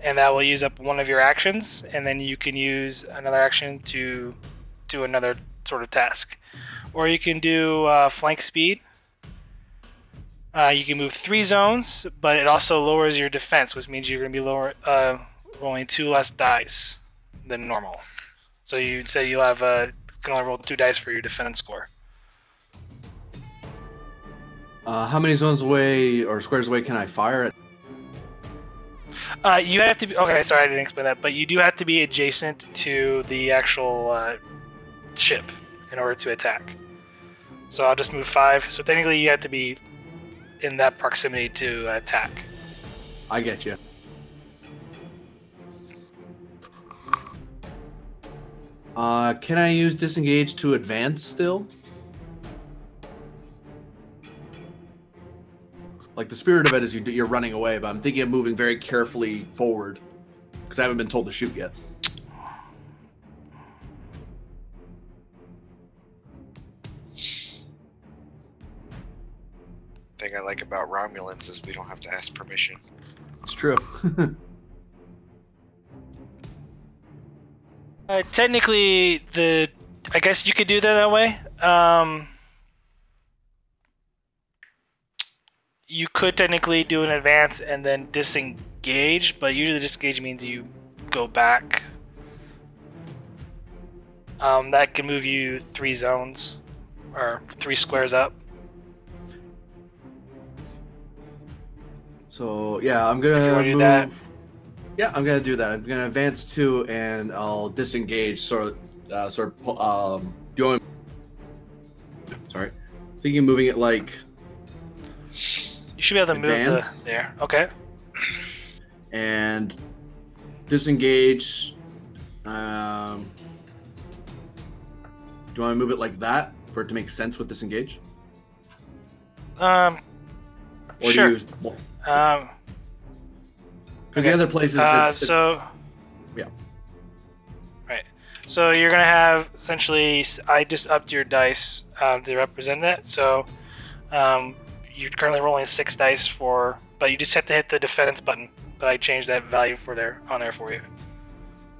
and that will use up one of your actions, and then you can use another action to do another sort of task. Or you can do flank speed. You can move 3 zones, but it also lowers your defense, which means you're going to be rolling 2 less dice than normal. So you say you'll have can only roll 2 dice for your defense score. How many zones away or squares away can I fire at? You have to be okay. Sorry, I didn't explain that, but you do have to be adjacent to the actual ship in order to attack. So I'll just move 5. So technically, you have to be in that proximity to attack. I get you. Can I use disengage to advance still? Like the spirit of it is you're running away, but I'm thinking of moving very carefully forward because I haven't been told to shoot yet. Thing I like about Romulans is we don't have to ask permission. It's true. Technically, I guess you could do that way. You could technically do an advance and then disengage, but usually disengage means you go back. That can move you 3 zones or 3 squares up. So yeah, I'm gonna If you wanna move. do that. Yeah, I'm gonna do that. I'm gonna advance 2, and I'll disengage. Sorry. Going. Sorry. Thinking of moving it like. You should be able to Advance. move there. Okay. And disengage. Do you want to move it like that for it to make sense with disengage? Or Sure. do you? Because Okay. the other places. So. Yeah. Right. So you're gonna have essentially. I just upped your dice to represent that. So, you're currently rolling 6 dice but you just have to hit the defense button. But I changed that value on there for you.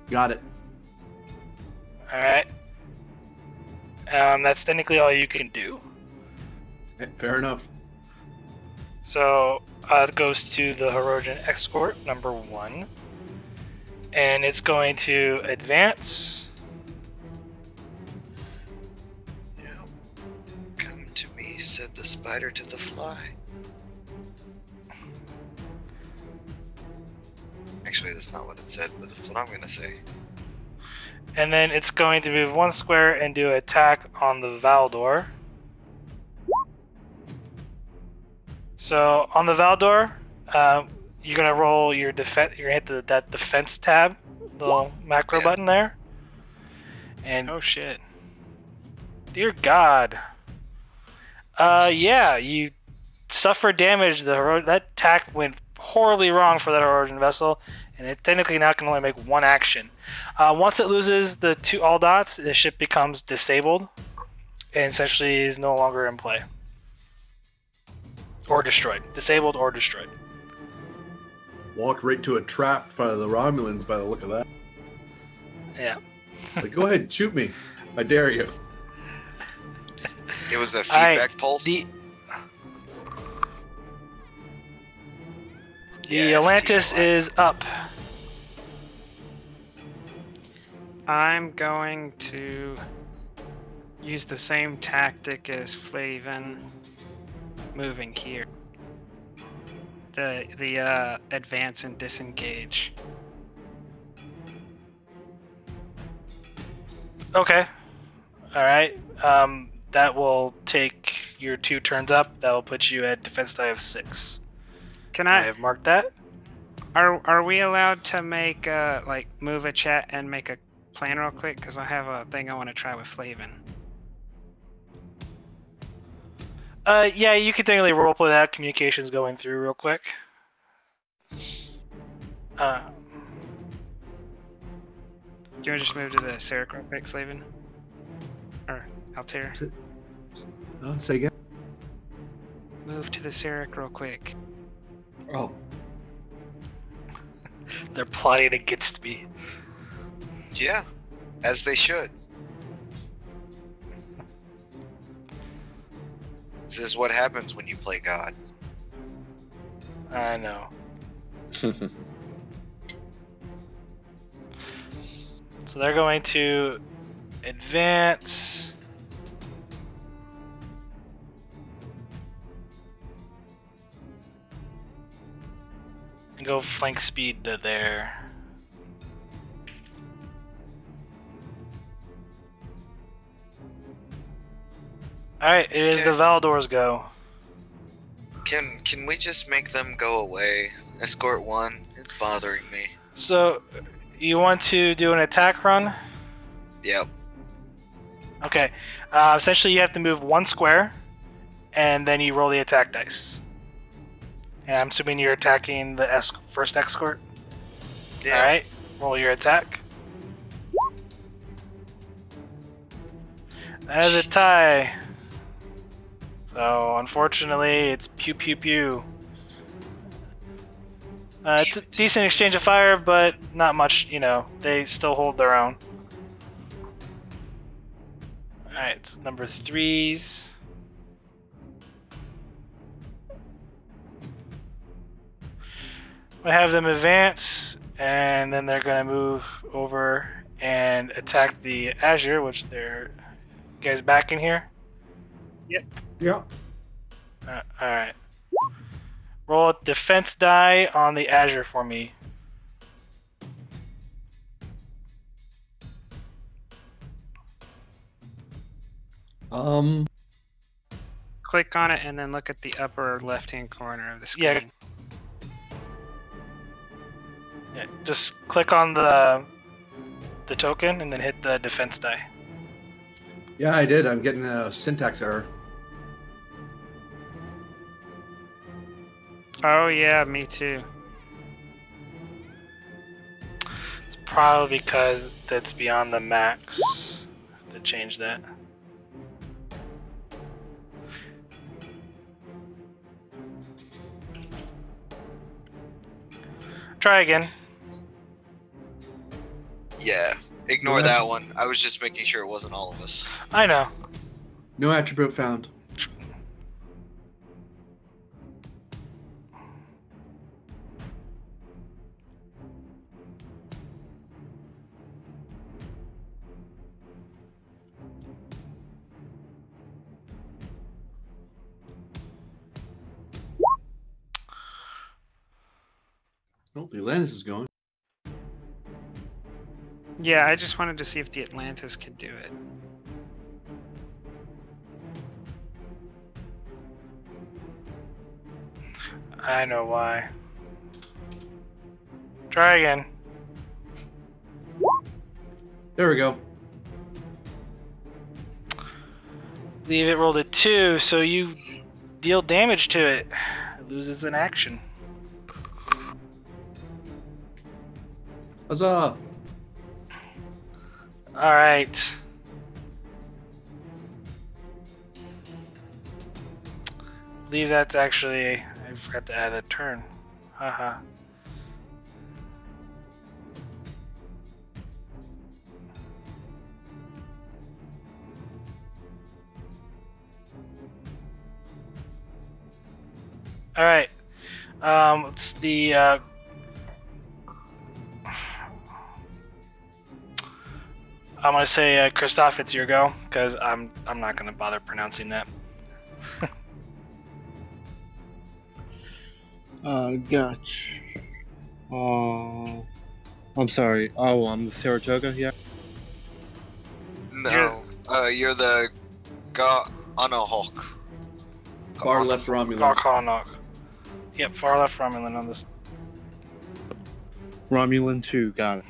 Got it. All right. That's technically all you can do. Fair enough. So it goes to the Herodian Escort number 1, and it's going to advance. Come to me, said the spider to the fly. Actually, that's not what it said, but that's what I'm gonna say. And then it's going to move 1 square and do an attack on the Valdor. So on the Valdor, you're gonna roll your defense. You're gonna hit that defense tab, the little macro button there. And Oh shit. dear God, yeah, you suffer damage. That attack went horribly wrong for that Herodian vessel, and it technically now can only make 1 action. Once it loses the 2 all dots, the ship becomes disabled, and essentially is no longer in play. Or destroyed. Disabled or destroyed. Walked right to a trap by the Romulans by the look of that. Yeah. Like, go ahead, shoot me. I dare you. It was a feedback pulse. The Yes, Atlantis Team Atlantis. is up. I'm going to use the same tactic as Flavin, moving here. The advance and disengage. Okay. All right. That will take your 2 turns up. That will put you at defense die of 6. Can I I? have marked that. Are we allowed to make like move a chat and make a plan real quick? Because I have a thing I want to try with Flavin. Yeah, you can technically roleplay that. Communications going through real quick. Do you want to just move to the Sarek real quick, Flavin? Or Altair? Say again? Move to the Sarek real quick. Oh. They're plotting against me. Yeah, as they should. This is what happens when you play God. I know. So they're going to advance. And go flank speed to there. Alright, it is the Valdor's go. Can we just make them go away? Escort 1, it's bothering me. So, you want to do an attack run? Yep. Okay. Essentially, you have to move 1 square, and then you roll the attack dice. And I'm assuming you're attacking the first escort? Yeah. Alright, roll your attack. That is a tie. So, unfortunately, it's pew pew pew. It's a decent exchange of fire, but not much, they still hold their own. Alright, it's number 3s. I have them advance, and then they're going to move over and attack the Azure, which they're... You guys back in here? Yep. Yeah. Alright. Roll a defense die on the Azure for me. Click on it and then look at the upper left-hand corner of the screen. Yeah, just click on the token and then hit the defense die. Yeah, I did. I'm getting a syntax error. Oh yeah, me too. It's probably because that's beyond the max to change that. Try again. Yeah. Ignore Yeah. that one. I was just making sure it wasn't all of us. I know. No attribute found. Oh, the Atlantis is going. Yeah, I just wanted to see if the Atlantis could do it. I know why. Try again. There we go. Leave it rolled a 2, so you deal damage to it. It loses an action. Huzzah! Alright. Believe that's actually... I forgot to add a turn. Haha. Alright. It's the I'm gonna say, Christoph, it's your go, because I'm not gonna bother pronouncing that. Gotcha. I'm sorry. Oh, I'm the Saratoga, yeah? No, you're the Anahawk. Far left Knock, Romulan. knock, knock. Yep, far left Romulan on this. Romulan 2, got it.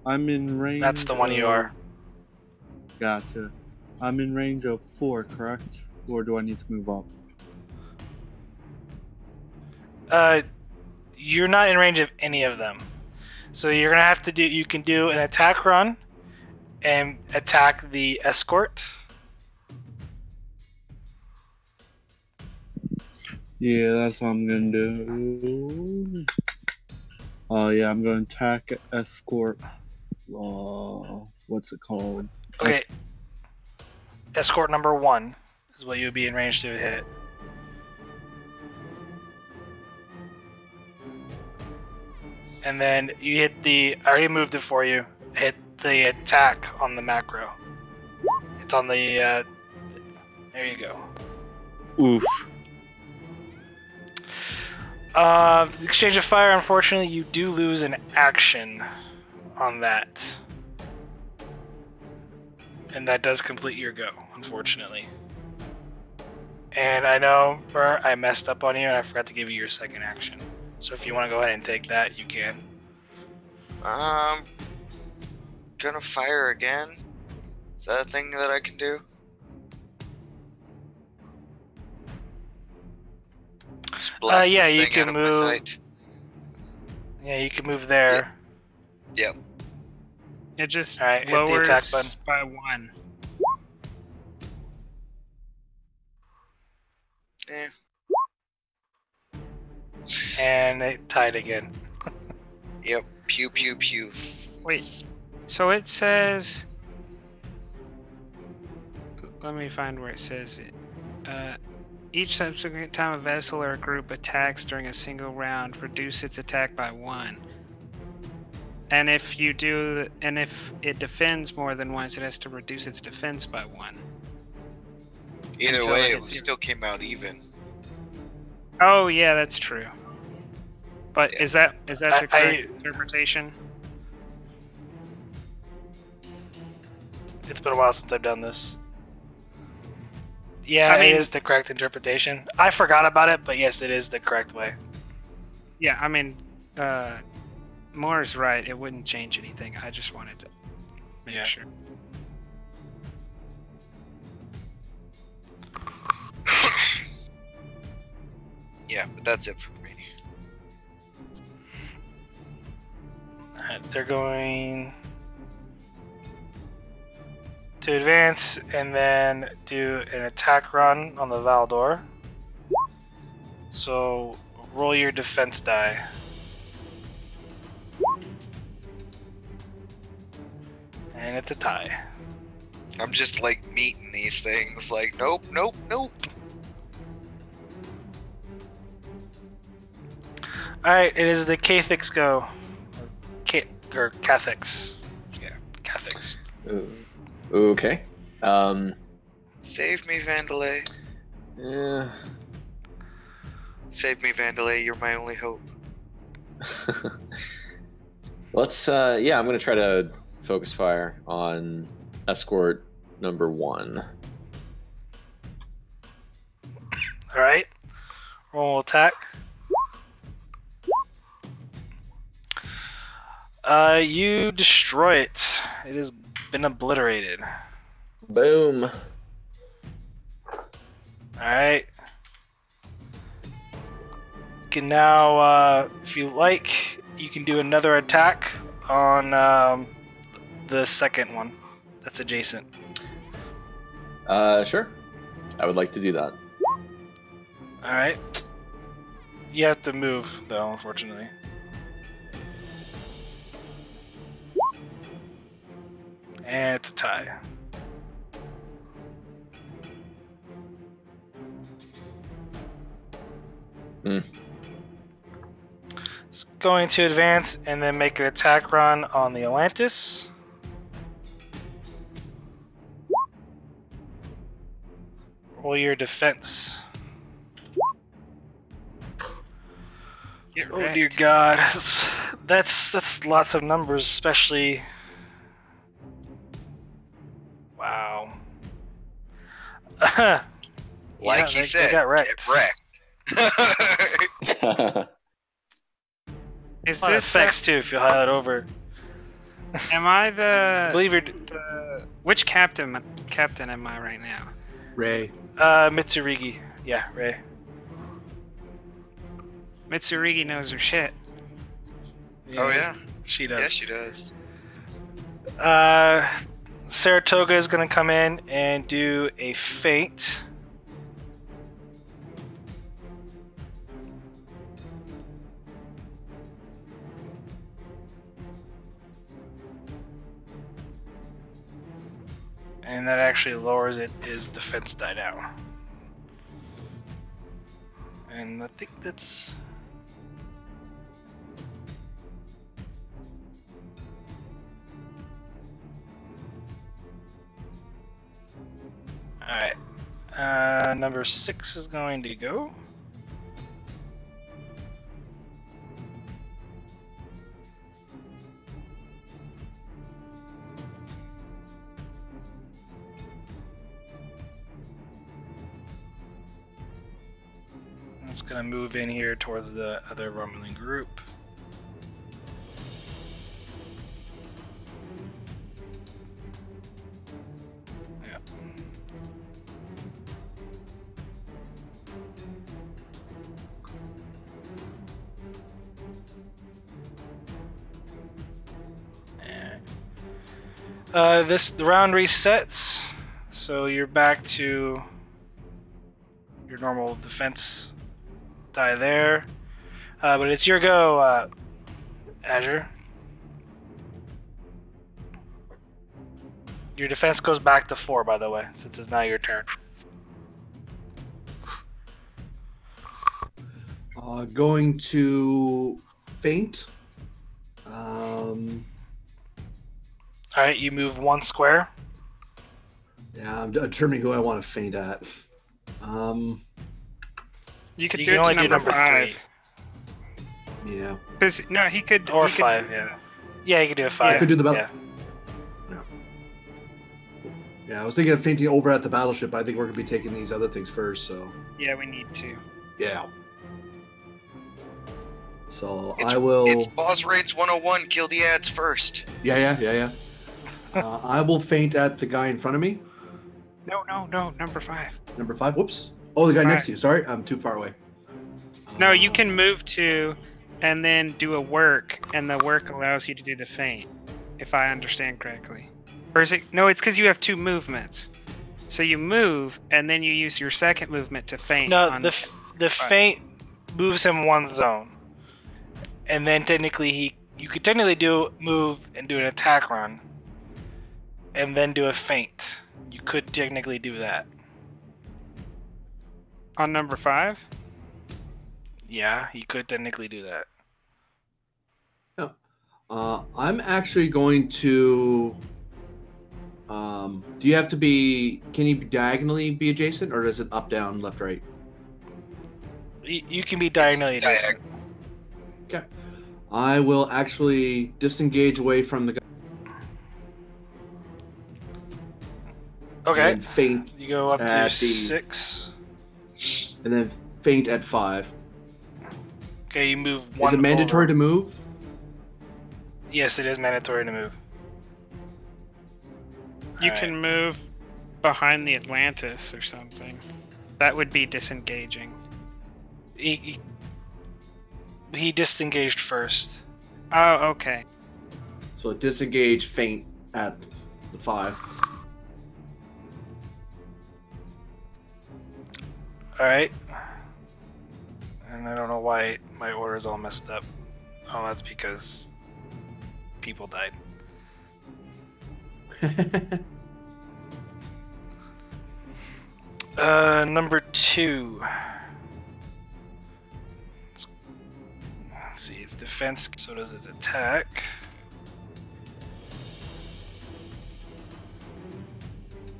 I'm in range. That's the one you are. Gotcha. I'm in range of 4, correct? Or do I need to move up? You're not in range of any of them. So you're gonna have to do. You can do an attack run, and attack the escort. Yeah, that's what I'm gonna do. Yeah, I'm gonna attack escort. What's it called? Okay. Escort number 1 is what you would be in range to hit. And then you hit the. I already moved it for you. Hit the attack on the macro. It's on the. There you go. Oof. Exchange of fire. Unfortunately, you do lose an action on that, and that does complete your go. Unfortunately. And I know, Burr, I messed up on you, and I forgot to give you your second action. So if you want to go ahead and take that, you can. Gonna fire again. Is that a thing that I can do? Just blast yeah, this you thing can out of my move. sight. Yeah, you can move there. Yep. It just Alright, hit the lowers attack button. by 1. Eh. And it tied again. Yep. Pew pew pew. Wait. So it says. Let me find where it says it. Each subsequent time a vessel or a group attacks during a single round, reduce its attack by 1. And if you do, and if it defends more than once, it has to reduce its defense by 1. Either Until way, it it hits you. still came out even. Oh yeah, that's true. But Yeah. is that the correct interpretation? It's been a while since I've done this. Yeah, I mean- it is the correct interpretation. I forgot about it, but yes, it is the correct way. Yeah, I mean, Moore's right. It wouldn't change anything. I just wanted to make Yeah. sure. Yeah, but that's it for me. Alright, they're going to advance and then do an attack run on the Valdor. So roll your defense die. And it's a tie. I'm just like meeting these things. Like, nope, nope, nope. Alright, it is the Cathix go. Or Cathix. Yeah, Cathix. Okay. Save me, Vandalay. Yeah. Save me, Vandalay. You're my only hope. Let's. Yeah, I'm gonna try to focus fire on escort number 1. Alright. Roll attack. You destroy it. It has been obliterated. Boom. Alright. You can now, if you like, you can do another attack on the second one that's adjacent. Sure. I would like to do that. Alright. You have to move, though, unfortunately. And it's a tie. going to advance and then make an attack run on the Atlantis. Roll your defense. Get Oh dear wrecked. God, that's lots of numbers, especially. Wow. Like he they said, got wrecked. get wrecked. Is A lot of this effects too if you highlight over. am I I the believe you're which captain am I right now? Ray. Mitsurigi. Yeah, Ray. Mitsurigi knows her shit. Oh yeah, She does. yes she does. Saratoga is going to come in and do a feint. And that actually lowers his defense die now. And I think that's... Alright. Number 6 is going to go. It's going to move in here towards the other Romulan group. Yeah. The round resets, so you're back to your normal defense die there. But it's your go, Azure. Your defense goes back to 4, by the way, since it's now your turn. Going to feint. Alright, you move 1 square. Yeah, I'm determining who I want to feint at. You could You do can it only to do number number 5. 3. Yeah. Because no, he could Or he could- 5, yeah. Yeah, you can do a 5. I could do the battle. Yeah. Yeah, I was thinking of fainting over at the battleship. I think we're gonna be taking these other things first. So Yeah, we need to. yeah. So It's- I will. It's Boss Raids 101. Kill the ads first. Yeah. I will faint at the guy in front of me. No, number 5. Number 5. Whoops. Oh, the guy next Five. to you. Sorry, I'm too far away. No, you can move to and then do a work, and the work allows you to do the feint, if I understand correctly. Or is it? No, it's because you have 2 movements. So you move, and then you use your second movement to feint. No, on the feint moves him 1 zone. And then technically you could technically move and do an attack run. And then do a feint. You could technically do that. on number 5. Yeah, you could technically do that. I'm actually going to. Do you have to be? Can you diagonally be adjacent, or is it up, down, left, right? You can be diagonally It's adjacent. Okay. I will actually disengage away from the guy. Okay. And feint, You go up to at the- 6. and then feint at 5. Okay, you move 1 Is it mandatory over. to move? Yes, it is mandatory to move. You Alright. can move behind the Atlantis or something. That would be disengaging. He disengaged first. Oh, okay. So disengage, feint at the 5. Alright. And I don't know why my order is all messed up. Oh, that's because people died. Number 2. Let's see, its defense, so does its attack.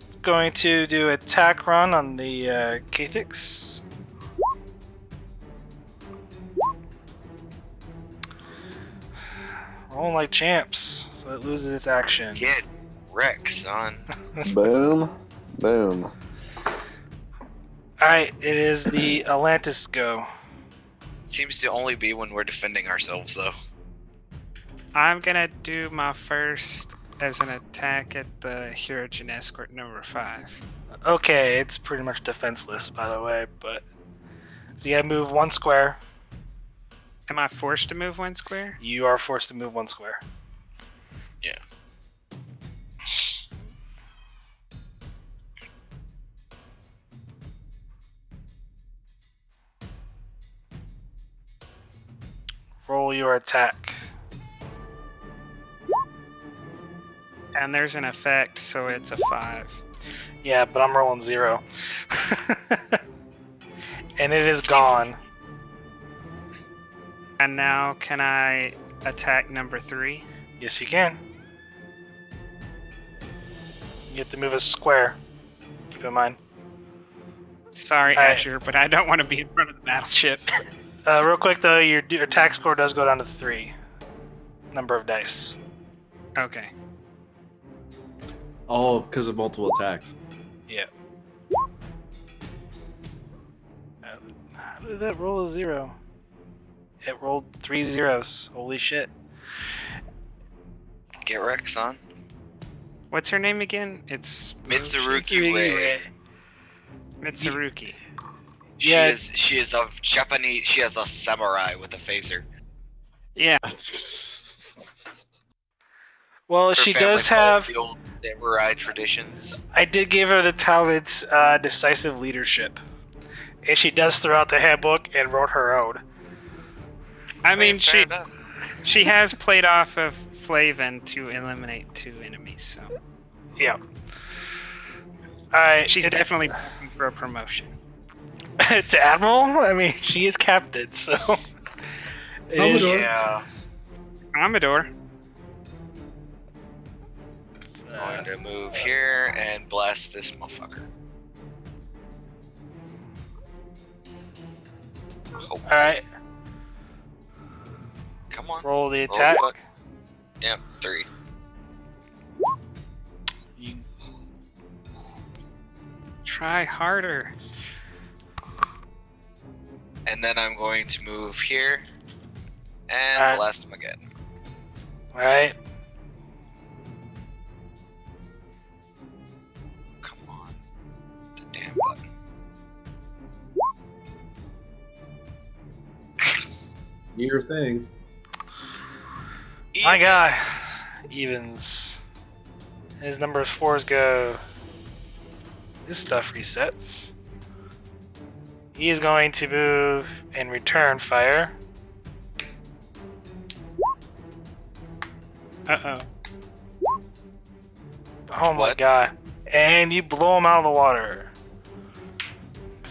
It's going to do attack run on the Kathix. Rolling like champs, so it loses its action. Get wrecked, son. Boom. Boom. Alright, it is the Atlantis go. Seems to only be when we're defending ourselves, though. I'm gonna do my first as an attack at the Hirogen Escort number 5. Okay, it's pretty much defenseless, by the way, but... So you gotta move 1 square. Am I forced to move 1 square? You are forced to move 1 square. Yeah. Roll your attack. And there's an effect, so it's a 5. Yeah, but I'm rolling 0. And it is gone. And now can I attack number 3? Yes, you can. You have to move a square. Keep in mind. Sorry, Alright. Azure, but I don't want to be in front of the battleship. Real quick though, your attack score does go down to 3. Number of dice. Okay. Oh, because of multiple attacks. Yeah. How did that roll a 0? It rolled 3 zeros. Holy shit. Get wrecked, son. What's her name again? It's Mitsurugi Rei. Mitsurugi. Yeah. She is of Japanese. She is a samurai with a phaser. Yeah. Well, Her she family does followed have... the old samurai traditions. I did give her the talents decisive leadership. And she does throw out the handbook and wrote her own. I mean, fair enough. she has played off of Flavin to eliminate 2 enemies, so Yeah. Alright, she's it's- definitely looking for a promotion. to Admiral? I mean, she is captain, so... It is- Commodore. Yeah. Commodore. Going to move here and blast this motherfucker. Hopefully. Alright, Come on. roll the Roll attack. what? Yep, 3. You... Try harder. And then I'm going to move here and Alright. blast him again. Alright. Come on. The damn button. Your thing. My guy. Evens. His numbers 4s go. This stuff resets. He is going to move and return fire. Uh-oh. Oh my What? god. And you blow him out of the water.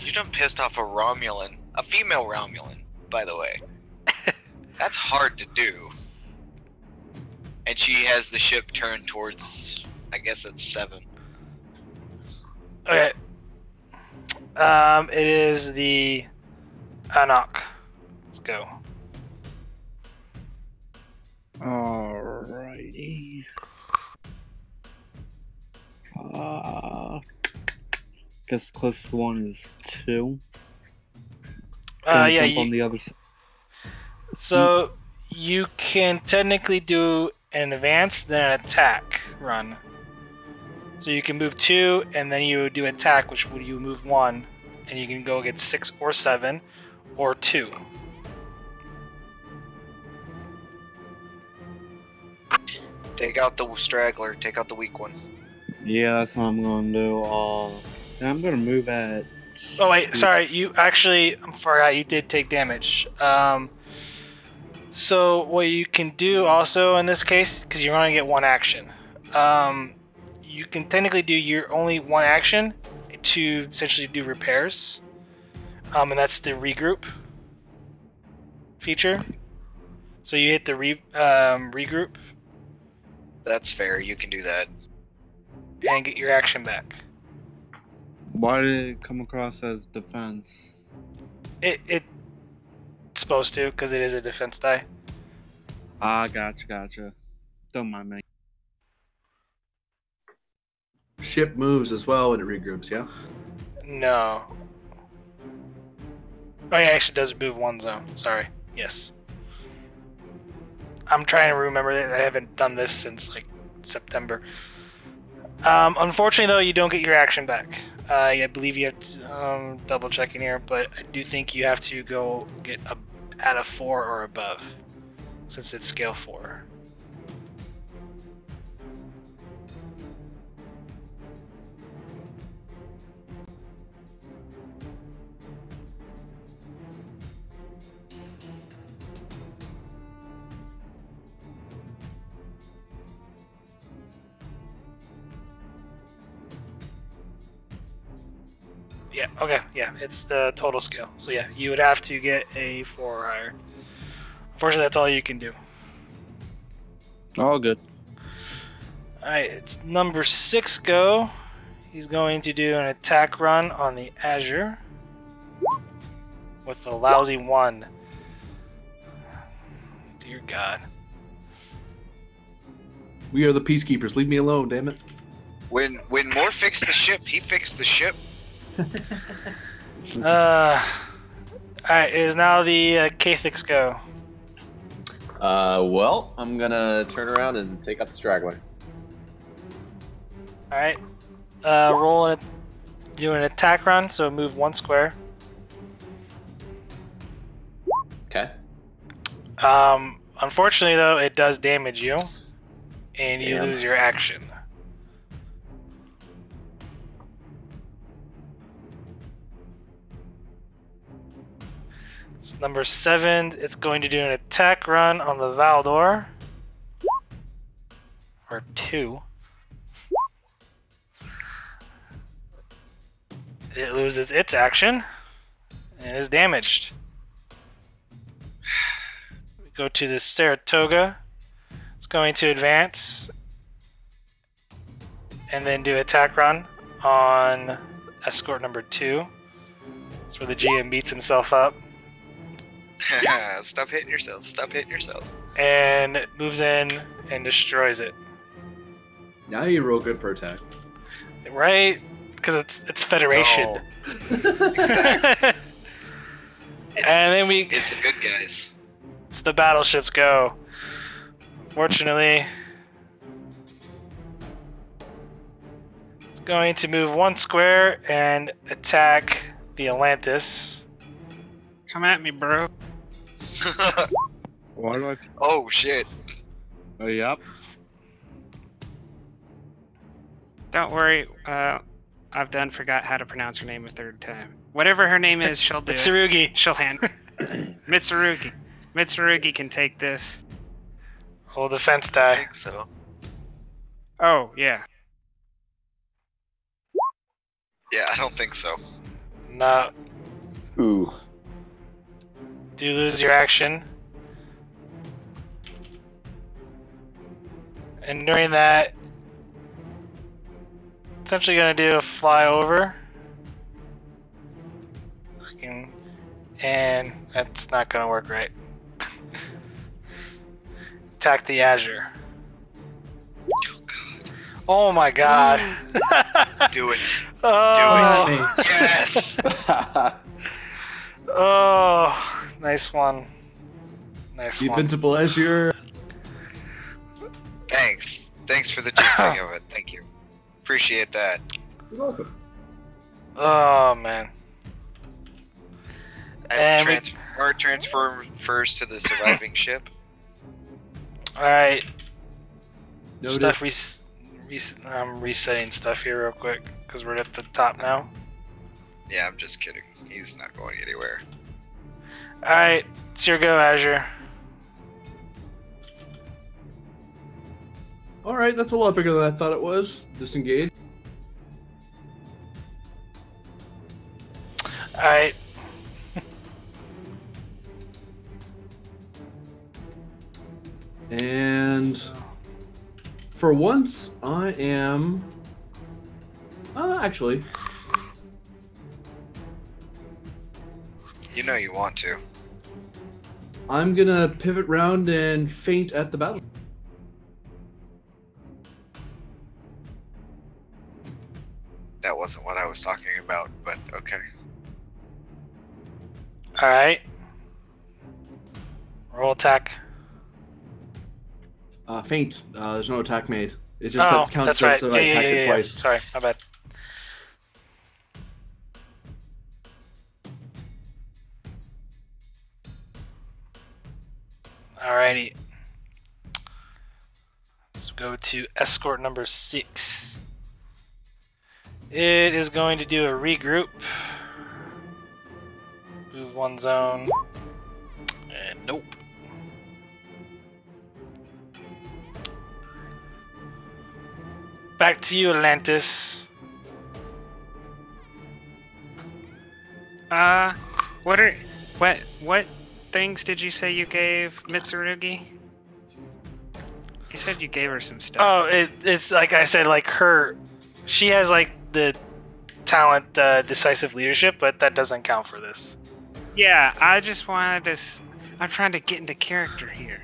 You done pissed off a Romulan. A female Romulan, by the way. That's hard to do. And she has the ship turned towards, I guess it's 7. Okay. It is the Anak. Let's go. Alrighty. Guess the closest one is 2. Gonna Yeah, jump on the other side. so you can technically do an advance, then an attack run. So you can move 2, and then you do attack, which would you move 1, and you can go against 6 or 7, or 2. Take out the straggler, take out the weak one. Yeah, that's what I'm gonna do. And I'm gonna move at. Oh wait, sorry. You actually, I forgot you did take damage. So what you can do also in this case, because you're only get 1 action, you can technically do your only 1 action to essentially do repairs, and that's the regroup feature. So you hit the regroup That's fair. You can do that. and get your action back. Why did it come across as defense? It's supposed to, because it is a defense die. Ah, gotcha. Don't mind me. Ship moves as well when it regroups, yeah? No. Oh, yeah, actually does move one zone. Sorry. Yes. I'm trying to remember that I haven't done this since like September. Unfortunately, though, you don't get your action back. I believe you have to double checking here, but I do think you have to go get at a 4 or above, since it's scale 4. Yeah, okay, yeah, it's the total scale. So yeah, you would have to get a 4 or higher. Unfortunately, that's all you can do. All good. Alright, it's number 6 go. He's going to do an attack run on the Azure with a lousy 1. Dear God. We are the peacekeepers. Leave me alone, damn it. When Moore fixed the ship, he fixed the ship. Alright, it is now the Kathix go. Well, I'm gonna turn around and take out the straggler. Alright. Roll and do an attack run, so move 1 square. Okay. Unfortunately, though, it does damage you, and you Damn. lose your action. It's number 7. It's going to do an attack run on the Valdor. Or 2. It loses its action and is damaged. We go to the Saratoga. It's going to advance and then do attack run on escort number 2. That's where the GM beats himself up Stop hitting yourself. Stop hitting yourself. and moves in and destroys it. Now you roll good for attack. Right? Because it's Federation. Exactly. And then It's the good guys. it's the battleships go. Fortunately, it's going to move 1 square and attack the Atlantis. Come at me, bro. Why do I? Oh shit. Oh, yep. Don't worry. I've done forgot how to pronounce her name a 3rd time. Whatever her name is, she'll do it. Mitsurugi. She'll handle Mitsurugi. Mitsurugi can take this. Roll defense I die. think so. Oh, yeah. Yeah, I don't think so. No. Ooh. Do you lose your action? And during that, essentially gonna do a flyover. And that's not gonna work right. Attack the Azure. Oh god. Oh my god. Do it. Oh, Do it. Yes. oh, nice one. Nice The one. Invincible Azure. Thanks. Thanks for the jinxing of it. Thank you. Appreciate that. You're welcome. Oh man. And we- transfers to the surviving ship. Alright. Noted. Stuff I'm resetting stuff here real quick because we're at the top now. Yeah, I'm just kidding. He's not going anywhere. Alright, it's your go, Azure. Alright, that's a lot bigger than I thought it was. Disengage. Alright. And for once, I am... actually... You know you want to. I'm gonna pivot round and feint at the battle. That wasn't what I was talking about, but okay. All right. Roll attack. Feint. There's no attack made. It just counts that's right. as I attacked it twice. Sorry, my bad. Alrighty. Let's go to escort number 6. It is going to do a regroup. Move one zone. And nope. Back to you, Atlantis. What things did you say you gave Mitsurugi? You said you gave her some stuff. Oh, it's like I said, like she has like the talent, decisive leadership, but that doesn't count for this. Yeah, I just wanted to. I'm trying to get into character here.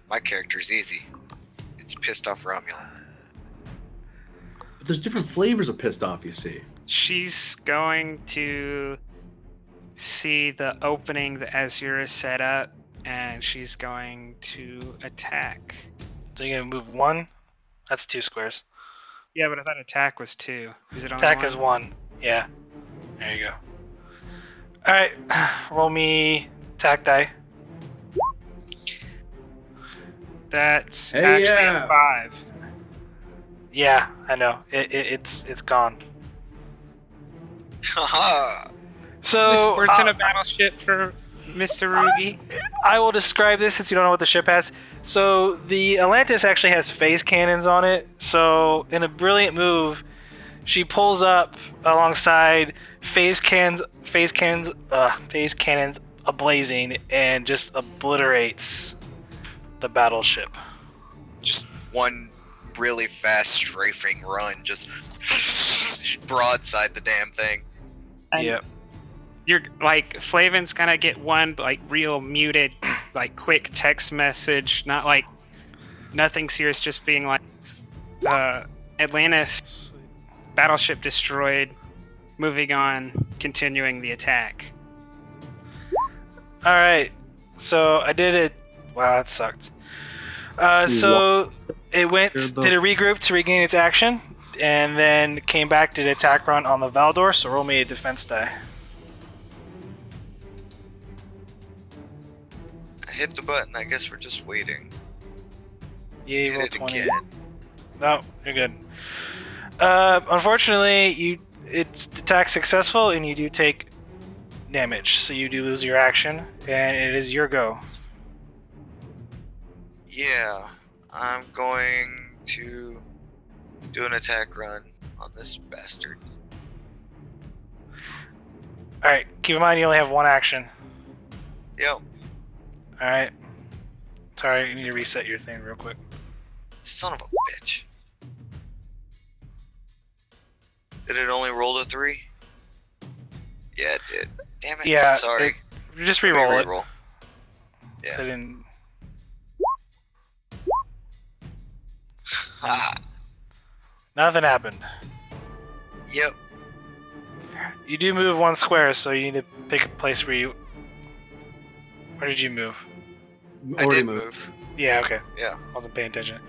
My character's easy. It's pissed off Romulan. But there's different flavors of pissed off, you see. She's going to see the opening that Azure has set up, and she's going to attack. So you're gonna move 1? That's 2 squares. Yeah, but I thought attack was 2. Is it only Attack 1? is 1. Yeah. There you go. Alright, roll me attack die. That's Hey, actually yeah. a 5. Yeah, I know. It's gone. Haha! So Sports in a battleship for Mitsurugi. I will describe this since you don't know what the ship has. So the Atlantis actually has phase cannons on it. So in a brilliant move, she pulls up alongside phase cannons ablazing and just obliterates the battleship. Just one really fast strafing run, just broadside the damn thing. And Yep. You're like Flavin's gonna get one like real muted, like quick text message, not like nothing serious, just being like Atlantis battleship destroyed, moving on, continuing the attack. Alright. So I did it. Wow, that sucked. So it went, did a regroup to regain its action, and then came back, did an attack run on the Valdor, so roll me a defense die. I hit the button, I guess we're just waiting. Yeah, you Hit roll it 20. again. No, you're good. Unfortunately, it's attack successful, and you do take damage, so you do lose your action, and it is your go. Yeah, I'm going to do an attack run on this bastard. Alright, keep in mind you only have 1 action. Yep. Alright. Sorry, you need to reset your thing real quick. Son of a bitch. Did it only roll to 3? Yeah, it did. Damn it. Yeah, Sorry. Just re-roll it. Reroll. So I Yeah. didn't... Ha. Nothing happened. Yep. You do move 1 square, so you need to pick a place where you... Where did you move? I Already did moved. move. Yeah, okay. Yeah. Wasn't paying attention.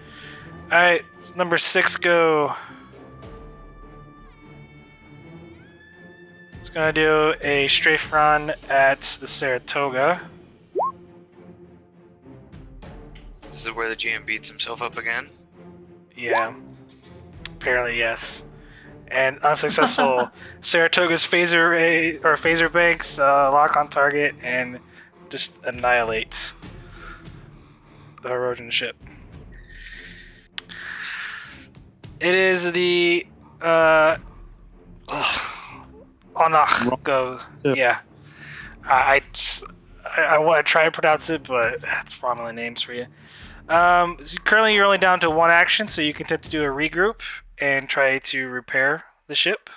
Alright, number 6 go. It's gonna do a strafe run at the Saratoga. This is where the GM beats himself up again. Yeah. Apparently, yes. And unsuccessful. Saratoga's phaser banks lock on target and just annihilate the Herodian ship. It is the Onach go. Yeah. I I want to try to pronounce it, but that's wrong on the names for you. So currently, you're only down to one action, so you can attempt to do a regroup and try to repair the ship.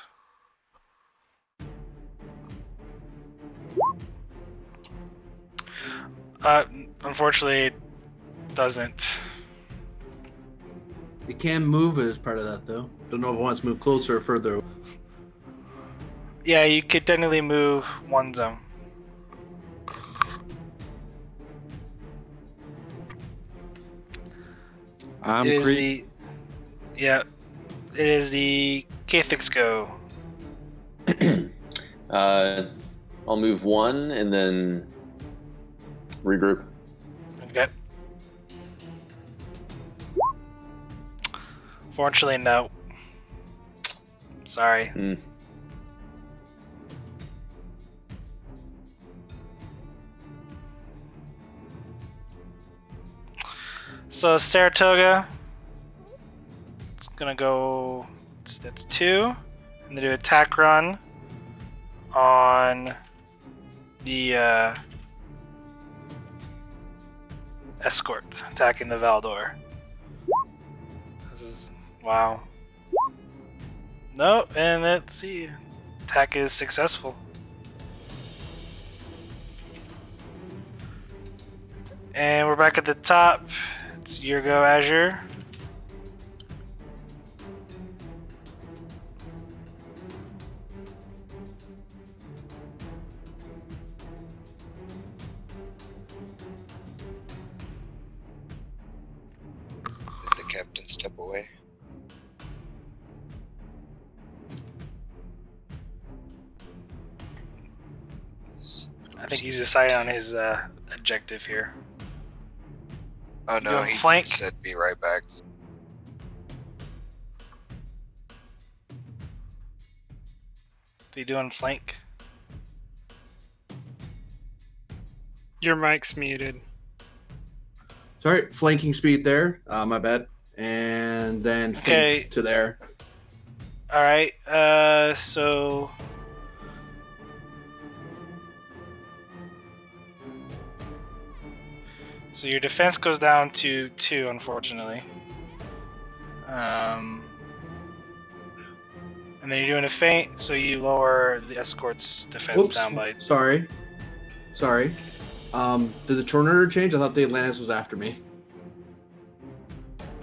Unfortunately, it doesn't. It can move as part of that, though. Don't know if it wants to move closer or further. Yeah, you could technically move one zone. I'm It is creep. it is the Kathix go. I'll move one and then regroup. Okay. Fortunately, no. Sorry. Hmm. So Saratoga, it's gonna go. That's 2, and they do attack run on the escort attacking the Valdor. This is wow. No, and let's see. Attack is successful. And we're back at the top. It's your go, Azure. Did the captain step away? I think he's decided on his objective here. Oh You no, doing he flank? said be right back. So you doing flank? Your mic's muted. Sorry, flanking speed there. My bad. And then Okay. feint to there. All right. So your defense goes down to 2, unfortunately. And then you're doing a feint, so you lower the escort's defense Whoops. down by. Sorry. Did the tornado change? I thought the Atlantis was after me.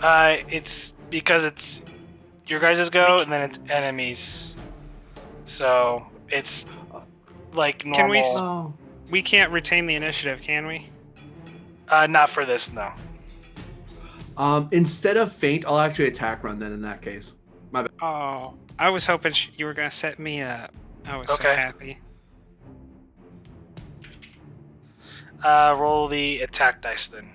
It's because it's your guys' go, and then it's enemies. So it's like normal. Can we- Oh. We can't retain the initiative, can we? Not for this, no. Instead of feint, I'll actually attack run then in that case. My bad. Oh, I was hoping you were gonna set me up. I was so Okay. happy. Roll the attack dice then.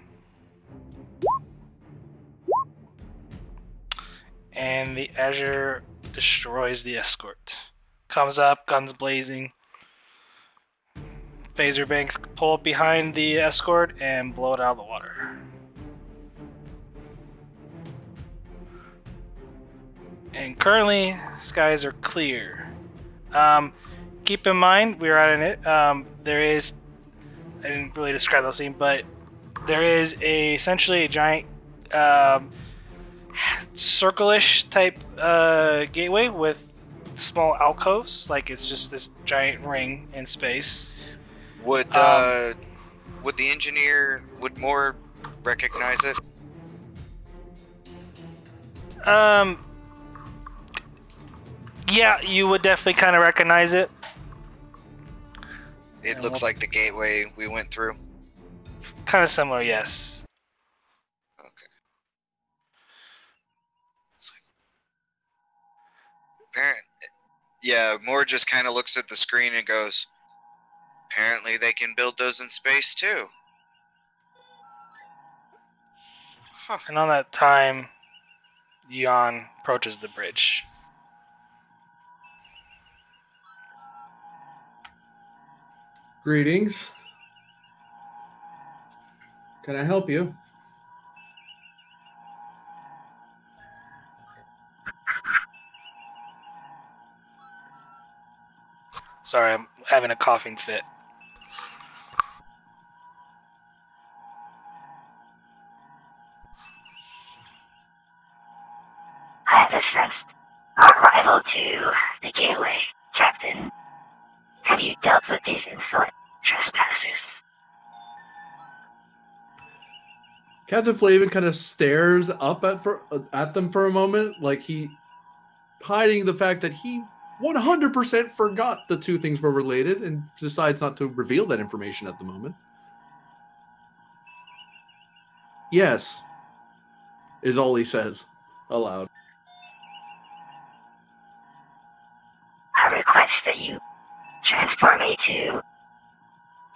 And the Azure destroys the escort. Comes up, guns blazing. Phaser banks pull up behind the escort and blow it out of the water. And currently, skies are clear. Keep in mind, we're at it. There is, I didn't really describe the scene, but there is essentially a giant circle-ish type gateway with small alcoves. Like it's just this giant ring in space. Would the engineer, would Moore recognize it? Yeah, you would definitely kind of recognize it. It Yeah, looks well- like the gateway we went through. Kind of similar, yes. Okay. It's like, yeah, Moore just kind of looks at the screen and goes, apparently they can build those in space too. Huh. And on that time, Jan approaches the bridge. Greetings. Can I help you? Sorry, I'm having a coughing fit. since our arrival to the gateway, Captain. Have you dealt with these insolent trespassers? Captain Flavin kind of stares up at them for a moment, like he hiding the fact that he 100% forgot the two things were related and decides not to reveal that information at the moment. Yes, is all he says aloud. I request that you transport me to...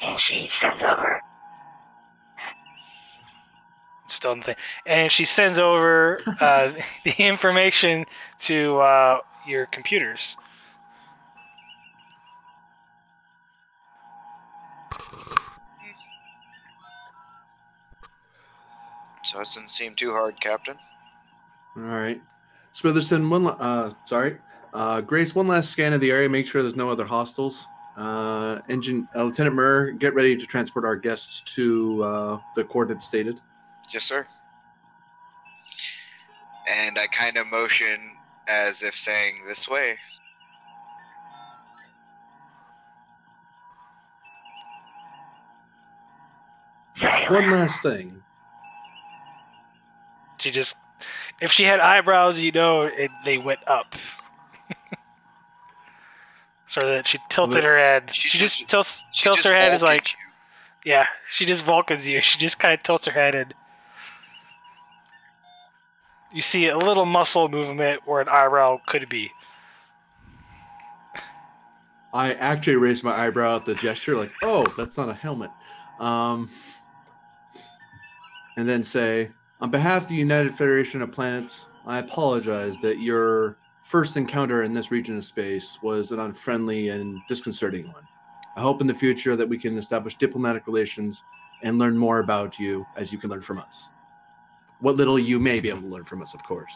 And she sends over... Still in the thing. And she sends over the information to your computers. Doesn't seem too hard, Captain. All right. Smitherson, Grace, one last scan of the area. Make sure there's no other hostiles. Lieutenant Murr, get ready to transport our guests to the coordinates stated. Yes, sir. And I kind of motion as if saying, this way. One last thing. She just, if she had eyebrows, they went up. So that she tilted her head. She just tilts her head as like, yeah, she just Vulcans you. She just kind of tilts her head and you see a little muscle movement where an eyebrow could be. I actually raised my eyebrow at the gesture, like, oh, that's not a helmet. And then say, on behalf of the United Federation of Planets, I apologize that your first encounter in this region of space was an unfriendly and disconcerting one. I hope in the future that we can establish diplomatic relations and learn more about you as you can learn from us. What little you may be able to learn from us, of course.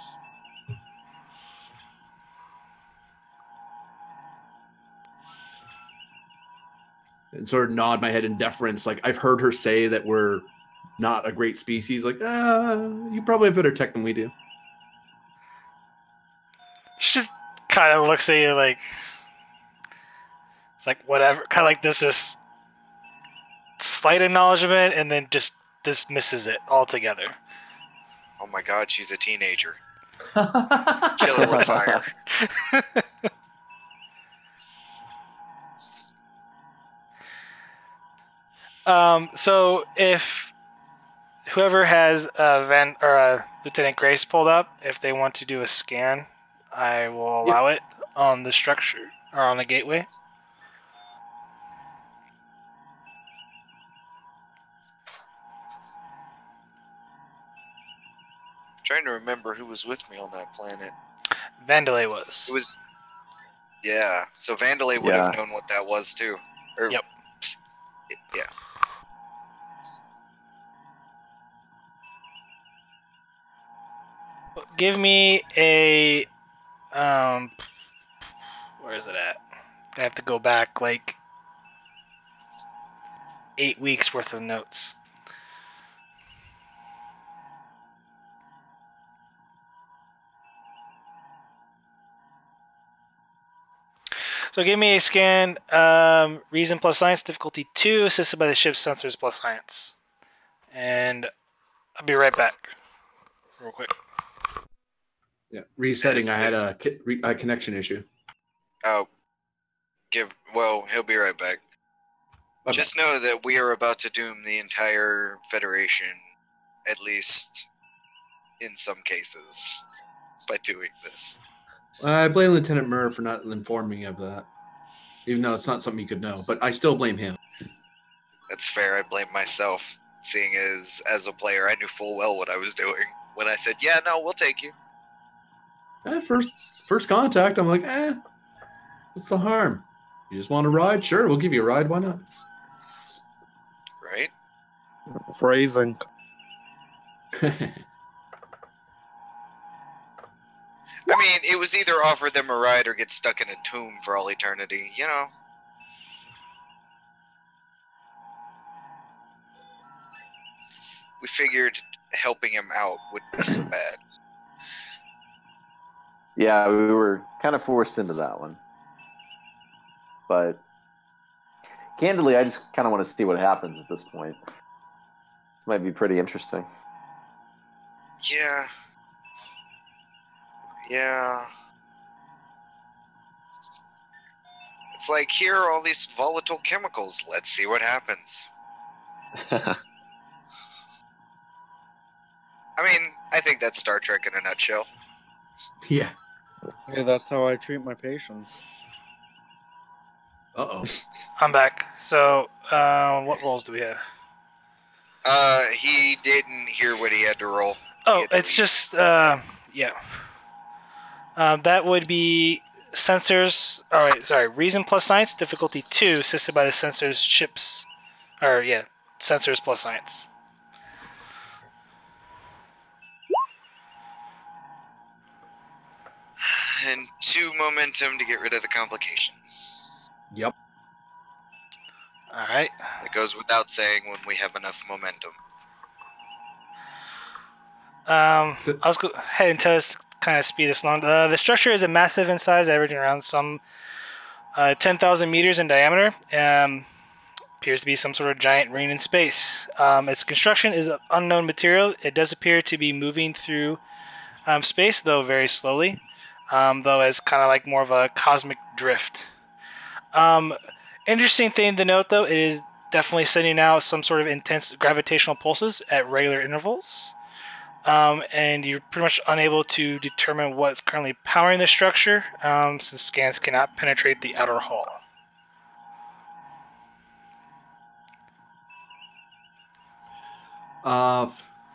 And sort of nod my head in deference, like I've heard her say that we're not a great species. Like, you probably have better tech than we do. She just kind of looks at you like, it's like whatever, kind of like this slight acknowledgement, and then just dismisses it altogether. Oh my God, she's a teenager. Kill her with fire. So if whoever has Lieutenant Grace pulled up, if they want to do a scan, I will allow it on the structure or on the gateway. Trying to remember who was with me on that planet. Vandalay was. It was. Yeah, so Vandalay would have known what that was too. Yep. Yeah. Give me a where is it at? I have to go back like 8 weeks worth of notes. So give me a scan, reason plus science, difficulty 2, assisted by the ship's sensors plus science. And I'll be right back. Real quick. Yeah, resetting. I had a connection issue. Oh, he'll be right back. Okay. Just know that we are about to doom the entire Federation, at least in some cases, by doing this. I blame Lieutenant Murr for not informing me of that, even though it's not something you could know, but I still blame him. That's fair. I blame myself, seeing as a player, I knew full well what I was doing when I said, yeah, no, we'll take you. At first contact, I'm like, what's the harm? You just want a ride? Sure, we'll give you a ride. Why not? Right? Phrasing. I mean, it was either offer them a ride or get stuck in a tomb for all eternity, you know? We figured helping him out wouldn't be so bad. Yeah, we were kind of forced into that one. But candidly, I just kind of want to see what happens at this point. This might be pretty interesting. Yeah. Yeah. It's like, here are all these volatile chemicals. Let's see what happens. I mean, I think that's Star Trek in a nutshell. Yeah. Yeah, that's how I treat my patients. Uh-oh. I'm back. So, what roles do we have? He didn't hear what he had to roll. He Oh, had to it's leave. just, yeah. That would be sensors. All right, sorry. Reason plus science, difficulty 2, assisted by the sensors chips. Or, yeah, sensors plus science. And 2 momentum to get rid of the complication. Yep. All right. That goes without saying when we have enough momentum. I'll just go ahead and tell us, kind of speed this along. The structure is a massive in size, averaging around some 10,000 meters in diameter. Appears to be some sort of giant ring in space. Its construction is unknown material. It does appear to be moving through space, though very slowly, though as kind of like more of a cosmic drift. Interesting thing to note, though, it is definitely sending out some sort of intense gravitational pulses at regular intervals. And you're pretty much unable to determine what's currently powering the structure, since scans cannot penetrate the outer hull.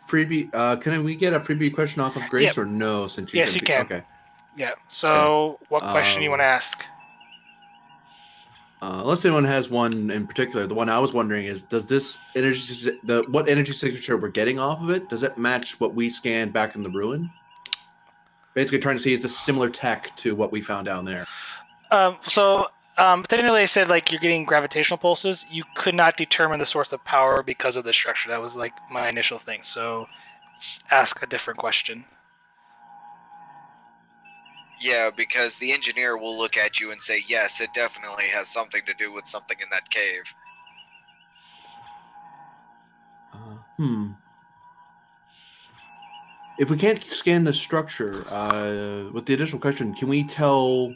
Freebie. Can we get a freebie question off of Grace, Yep. or no? Since Yes, you can. Okay. Yeah. So, what question do you want to ask? Unless anyone has one in particular, the one I was wondering is: does this energy, what energy signature we're getting off of it, does it match what we scanned back in the ruin? Basically, trying to see is this similar tech to what we found down there. Technically, I said like you're getting gravitational pulses. You could not determine the source of power because of the structure. That was like my initial thing. So, let's ask a different question. Yeah, because the engineer will look at you and say, yes, it definitely has something to do with something in that cave. If we can't scan the structure, with the additional question, can we tell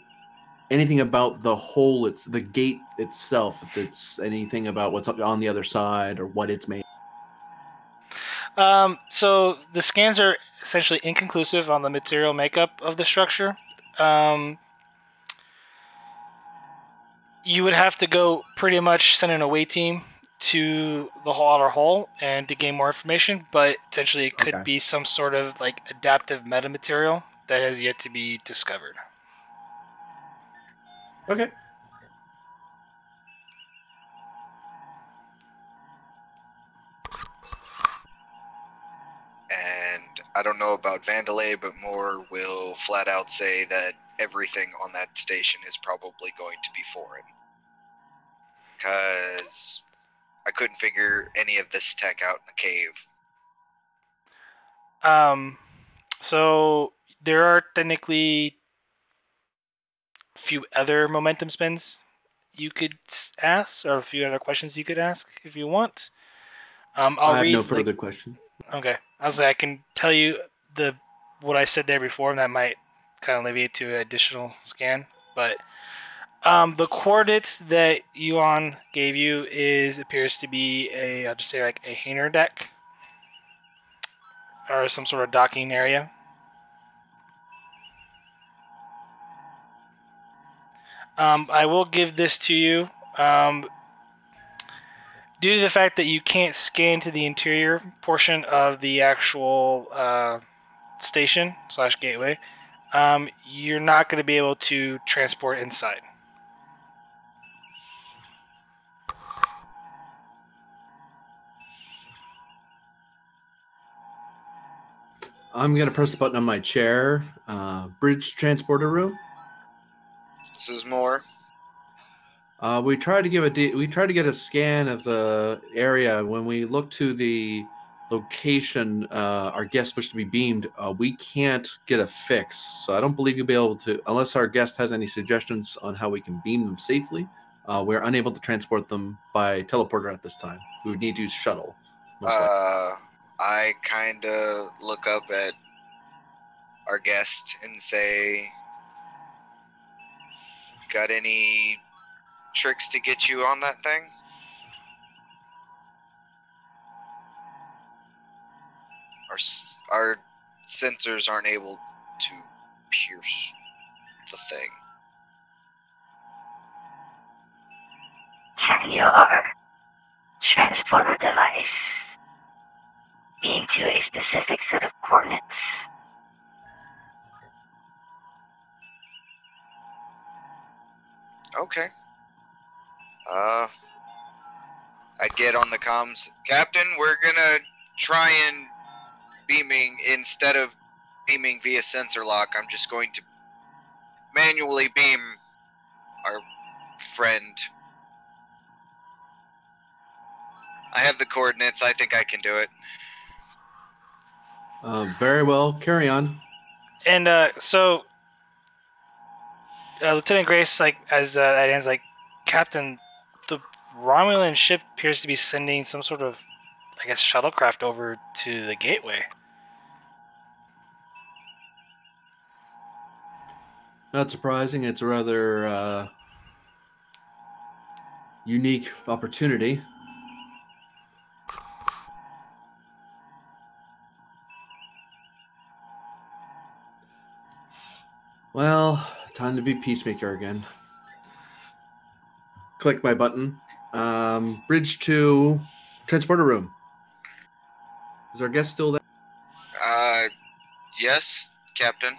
anything about the hole, the gate itself, if it's anything about what's on the other side or what it's made? So the scans are essentially inconclusive on the material makeup of the structure. You would have to go pretty much send an away team to the outer hull and to gain more information, but essentially it could be some sort of like adaptive metamaterial that has yet to be discovered. Okay. And I don't know about Vandalay, but Moore will flat out say that everything on that station is probably going to be foreign. Because I couldn't figure any of this tech out in the cave. So there are technically a few other momentum spins you could ask, or a few other questions you could ask if you want. I have no further question. Okay, I can tell you what I said there before, and that might kind of alleviate to an additional scan. But the coordinates that Yuan gave you appears to be I'll just say like a hangar deck or some sort of docking area. I will give this to you. Due to the fact that you can't scan to the interior portion of the actual station / gateway, you're not going to be able to transport inside. I'm gonna press the button on my chair. Bridge transporter room. This is Moore. We tried to get a scan of the area. When we look to the location our guests wish to be beamed, we can't get a fix. So I don't believe you'll be able to, unless our guest has any suggestions on how we can beam them safely. We're unable to transport them by teleporter at this time. We would need to use shuttle. Most likely. I kind of look up at our guest and say, got any tricks to get you on that thing? Our sensors aren't able to pierce the thing. Can your transporter device beam to a specific set of coordinates? Okay. I get on the comms. Captain, we're gonna try and beaming instead of beaming via sensor lock. I'm just going to manually beam our friend. I have the coordinates. I think I can do it. Very well. Carry on. And so Lieutenant Grace, like as that ends, like, Captain, the Romulan ship appears to be sending some sort of, I guess, shuttlecraft over to the gateway. Not surprising. It's a rather unique opportunity. Well, time to be peacemaker again. Click my button. Bridge to transporter room. Is our guest still there? Yes, Captain.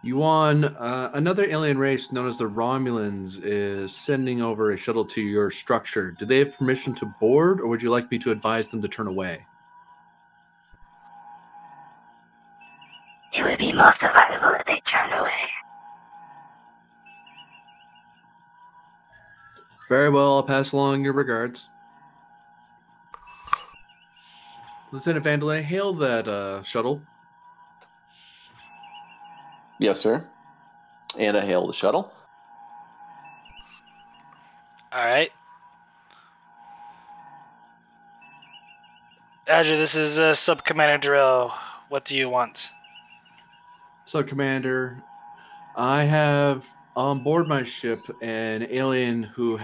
Yuan, another alien race known as the Romulans is sending over a shuttle to your structure. Do they have permission to board, or would you like me to advise them to turn away? It would be most advisable if they turned away. Very well, I'll pass along your regards. Lieutenant Vandelay, hail that shuttle. Yes, sir. And I hail the shuttle. All right. Azure, this is a sub-commander drill. What do you want? So, Commander, I have on board my ship an alien whose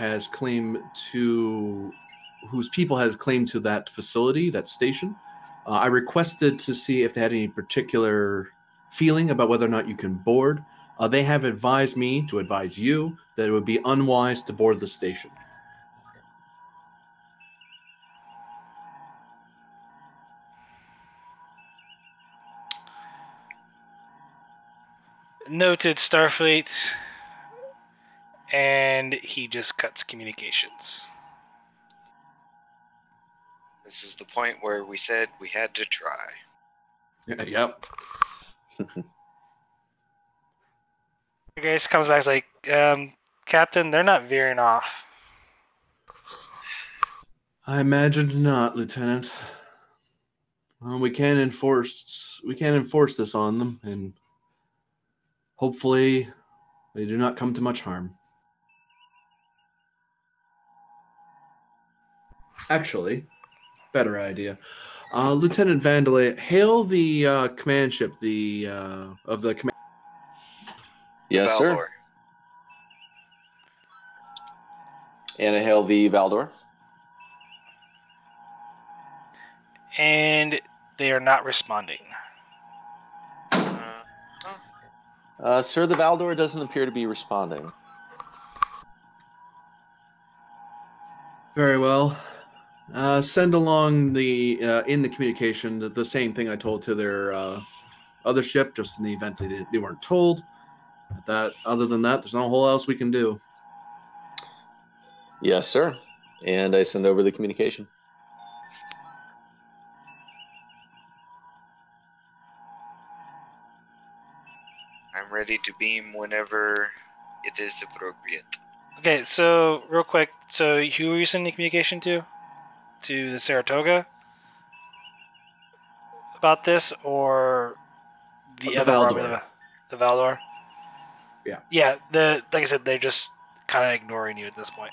people has claim to that facility, that station. I requested to see if they had any particular feeling about whether or not you can board. They have advised me to advise you that it would be unwise to board the station. Noted, Starfleet. And he just cuts communications. This is the point where we said we had to try. Yep. Grace comes back, like, Captain, they're not veering off. I imagined not, Lieutenant. Well, we can't enforce this on them, and hopefully they do not come to much harm. Actually, better idea. Lieutenant Vandelay, hail the command ship of the command. Yes, Valdor. sir. And I hail the Valdor. And they are not responding. Sir, the Valdor doesn't appear to be responding. Very well. Send along in the communication the same thing I told to their other ship, just in the event they weren't told. Other than that, there's not a whole else we can do. Yes, sir. And I send over the communication. I'm ready to beam whenever it is appropriate. Okay, so real quick, so who were you sending the communication to? to the Saratoga about this, or the The other Valdor. Romulan? The Valdor? Yeah. Yeah, like I said, they're just kind of ignoring you at this point.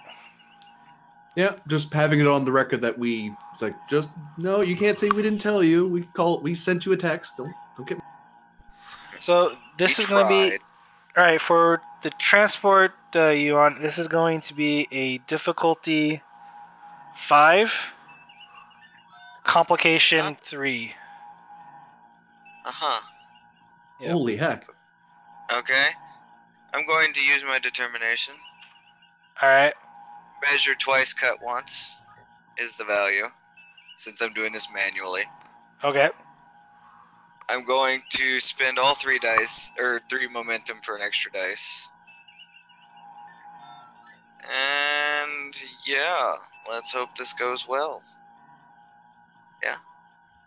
Yeah, just having it on the record that it's like, just, no, you can't say we didn't tell you. We sent you a text. Don't get me. So this We is going to be... tried. All right, for the transport you on, this is going to be a difficulty 5, complication 3. Uh-huh. Yep. Holy heck. Okay. I'm going to use my determination. All right. Measure twice, cut once is the value, since I'm doing this manually. Okay. I'm going to spend all 3 dice, or 3 momentum for an extra dice. And yeah, let's hope this goes well.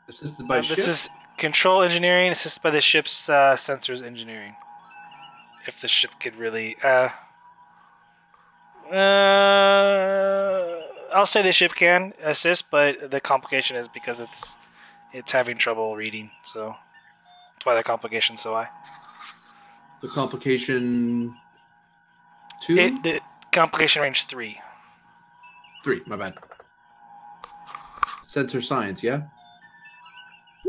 Assisted by ship? This is control engineering assisted by the ship's sensors engineering. If the ship could really... I'll say the ship can assist, but the complication is because it's having trouble reading, so that's why the complication's so high. The complication 2? The complication range 3. 3, my bad. Sensor science, yeah?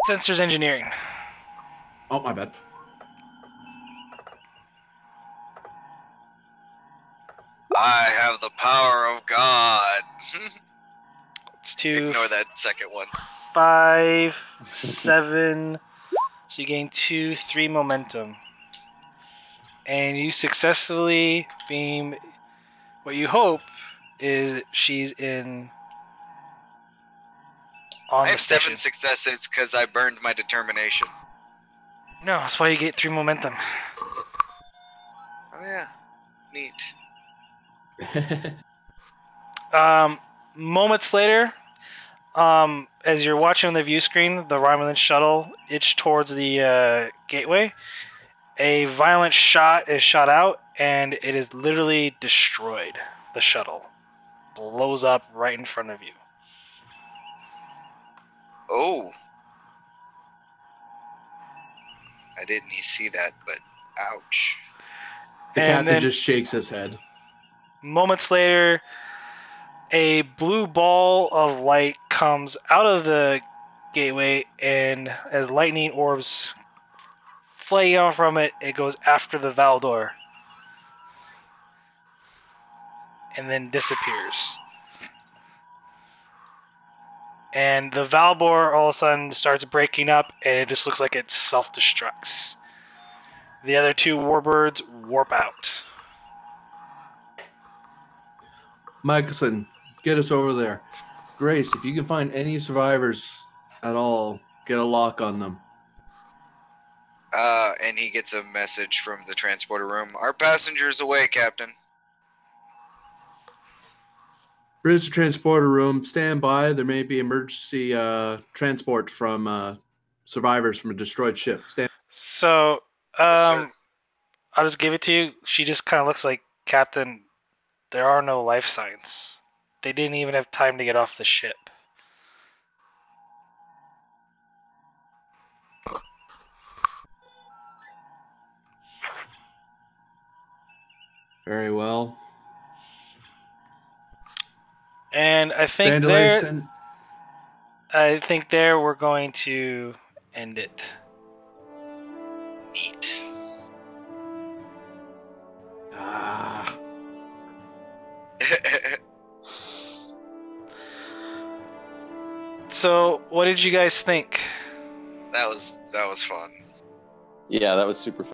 Sensors engineering. Oh, my bad. I have the power of God. It's 2, Ignore that second one. 5, 7. So you gain 2, 3 momentum. And you successfully beam what you hope is she's in on I the have station. 7 successes because I burned my determination. No, that's why you get 3 momentum. Oh yeah, neat. Moments later, as you're watching on the view screen, the Romulan shuttle itch towards the gateway. A violent shot is shot out, and it is literally destroyed. The shuttle blows up right in front of you. Oh. I didn't see that, but ouch. The And captain then- just shakes his head. Moments later, a blue ball of light comes out of the gateway, and as lightning orbs fly out from it, it goes after the Valdor. And then disappears. And the Valbor all of a sudden starts breaking up, and it just looks like it self-destructs. The other 2 warbirds warp out. Michelson, get us over there. Grace, if you can find any survivors at all, get a lock on them. And he gets a message from the transporter room. Our passenger's away, Captain. Bridge to transporter room. Stand by. There may be emergency transport from survivors from a destroyed ship. Stand. So, Yes, sir. I'll just give it to you. She just kind of looks like, Captain, there are no life signs. They didn't even have time to get off the ship. Very well. And I think there we're going to end it. Neat. Ah. So, what did you guys think? That was fun. Yeah, that was super fun.